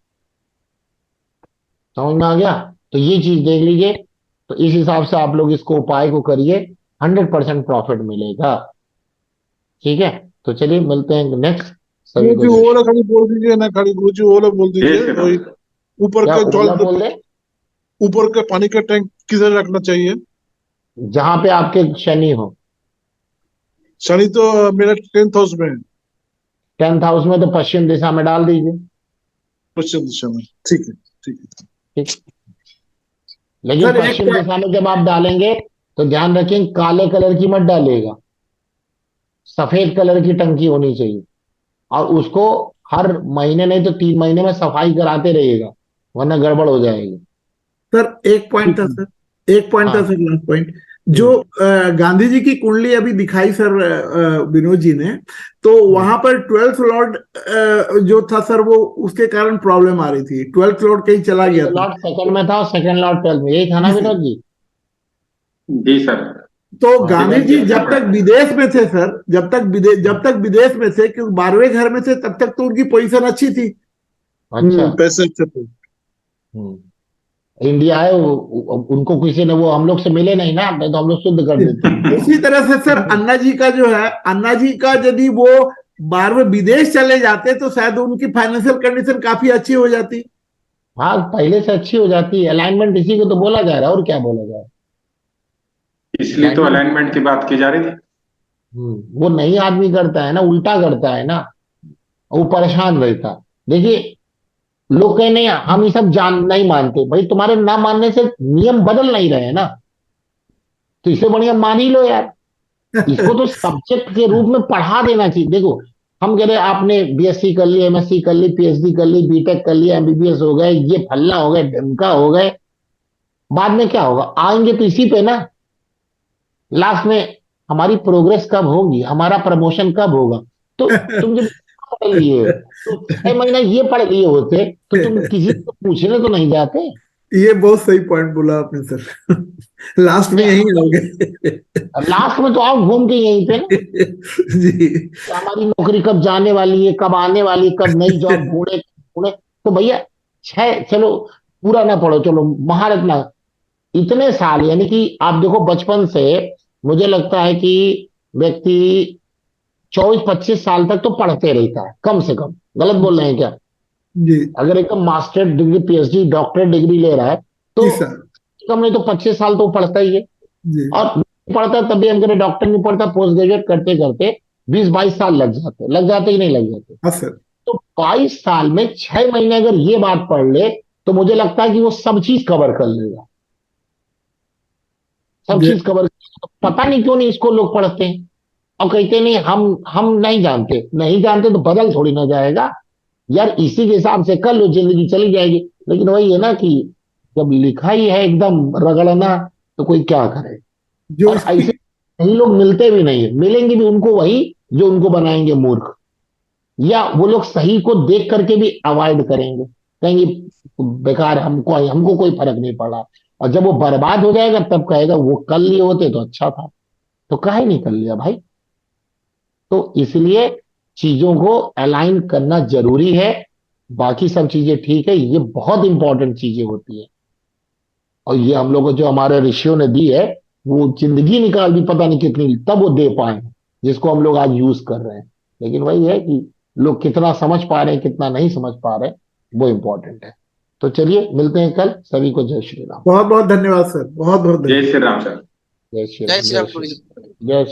समझ में आ गया? तो ये चीज देख लीजिए। तो इस हिसाब से आप लोग इसको उपाय को करिए, 100% प्रॉफिट मिलेगा। ठीक है, तो चलिए मिलते हैं नेक्स्ट। सभी को गुरुजी वो जय वाला श्री। खाली बोल दीजिए ना, खाली गुरुजी वो वाला बोल जय दीजिए। श्री राम। वही ऊपर क्या का ओला बोल रहे? ऊपर का पानी का टैंक किधर रखना चाहिए? जहां पे आपके शनि हो। शनि तो मेरा 10th हाउस में है, 10th हाउस में तो पश्चिम दिशा में डाल दीजिए। पश्चिम दिशा में। ठीक है, ठीक है। ठीक। लेकिन सर एक पश्चिम दिशा में जब आप डालेंगे तो ध्यान रखें, काले कलर की मत डालिएगा, सफेद कलर की टंकी होनी चाहिए। और उसको हर महीने नहीं तो 3 महीने में सफाई कराते रहिएगा, वरना गड़बड़ हो जाएगी। सर एक पॉइंट था सर, एक पॉइंट था हाँ। Sir, last point. जो गांधी जी की कुंडली अभी दिखाई सर विनोद जी ने, तो वहां पर 12th लॉर्ड जो था सर, वो उसके कारण प्रॉब्लम आ रही थी। 12th लॉर्ड कहीं चला गया था। लॉर्ड सेकंड में था और सेकंड लॉर्ड 12 में, यही था ना जी सर। विनोद जी? जी सर। तो हाँ। गांधी जी जब तक पड़ा। विदेश में थे सर, जब तक विदेश में थे, क्योंकि 12वें घर में थे, तब तक तो उनकी पोजीशन अच्छी थी। अच्छा। पैसे अच्छे थे। इंडिया है उनको किसी ने, वो हम लोग से मिले नहीं ना, नहीं तो हम लोग शुद्ध कर देते। उसी तरह से सर अन्ना जी का जो है, अन्ना जी का यदि वो 12वें विदेश चले जाते तो शायद उनकी फाइनेंशियल कंडीशन काफी अच्छी हो जाती। हाँ, पहले से अच्छी हो जाती है। अलाइनमेंट इसी को तो बोला जा रहा है, और क्या बोला जा रहा है? इसलिए तो अलाइनमेंट। अलाइनमेंट की बात की जा रही थी। वो नहीं आदमी करता है ना, उल्टा करता है ना, वो परेशान रहता है। देखिए, लोग कहे नहीं हम ये सब जान नहीं मानते, भाई तुम्हारे ना मानने से नियम बदल नहीं रहे हैं ना, तो इससे बढ़िया मान ही लो यार। इसको तो सब्जेक्ट के रूप में पढ़ा देना चाहिए। देखो, हम कह रहे आपने बीएससी कर ली, एमएससी कर ली, पीएचडी कर ली, बीटेक कर लिया, एमबीबीएस हो गए, ये फल्ला हो गए, ढमका हो गए, बाद में क्या होगा? आएंगे तो इसी पे ना। लास्ट में हमारी प्रोग्रेस कब होगी, हमारा प्रमोशन कब होगा? तो तुम जब पढ़ लिए, तो 6 महीना ये पढ़ लिए होते तो तुम किसी को पूछने तो नहीं जाते। ये बहुत सही पॉइंट बोला आपने सर। लास्ट में यही आओगे। लास्ट में तो आओ घूम के यहीं पे ना, जी। कि हमारी नौकरी कब जाने वाली है, कब आने वाली है, कब नई जॉब ढूंढे ढूंढे। तो भैया, चलो पूरा ना पढ़ो, चलो महारत ना, इतने साल, यानी कि आप देखो बचपन से, मुझे लगता है कि व्यक्ति 24-25 साल तक तो पढ़ते रहता है कम से कम। गलत बोल रहे हैं क्या? जी। अगर एकदम master degree, PhD, doctorate degree ले रहा है तो जी सर। कम नहीं तो 25 साल तो वो पढ़ता ही है। जी। और पढ़ता तब भी हम कहते डॉक्टर नहीं पढ़ता, पोस्ट ग्रेजुएट करते करते 20-22 साल लग जाते ही नहीं लग जाते। हाँ सर। तो 22 साल में 6 महीने अगर ये बात पढ़ ले तो मुझे लगता है कि वो सब चीज कवर कर लेगा, सब चीज कवर। पता नहीं क्यों नहीं इसको लोग पढ़ते हैं और कहते नहीं हम नहीं जानते तो बदल थोड़ी ना जाएगा यार, इसी के हिसाब से कर लो, जिंदगी चली जाएगी। लेकिन वही है ना कि जब लिखा ही है एकदम रगड़ना तो कोई क्या करे। जो और ऐसे कई लोग मिलते भी नहीं है, मिलेंगे भी उनको वही जो उनको बनाएंगे मूर्ख, या वो लोग सही को देख करके भी अवॉइड करेंगे, कहेंगे बेकार, हमको कोई फर्क नहीं पड़ा। और जब वो बर्बाद हो जाएगा तब कहेगा वो कर लिए होते तो अच्छा था, तो काहे नहीं कर लिया भाई। तो इसलिए चीजों को अलाइन करना जरूरी है, बाकी सब चीजें ठीक है, ये बहुत इंपॉर्टेंट चीजें होती है। और ये हम लोग को जो हमारे ऋषियों ने दी है वो जिंदगी निकाल दी पता नहीं कितनी, तब वो दे पाए हैं, जिसको हम लोग आज यूज कर रहे हैं। लेकिन वही है कि लोग कितना समझ पा रहे हैं कितना नहीं समझ पा रहे हैं, वो इंपॉर्टेंट है। तो चलिए मिलते हैं कल, सभी को जय श्री राम। बहुत बहुत धन्यवाद सर, बहुत बहुत जय श्री राम सर। जय श्री जय राम। श्री राम गुरु जी। जय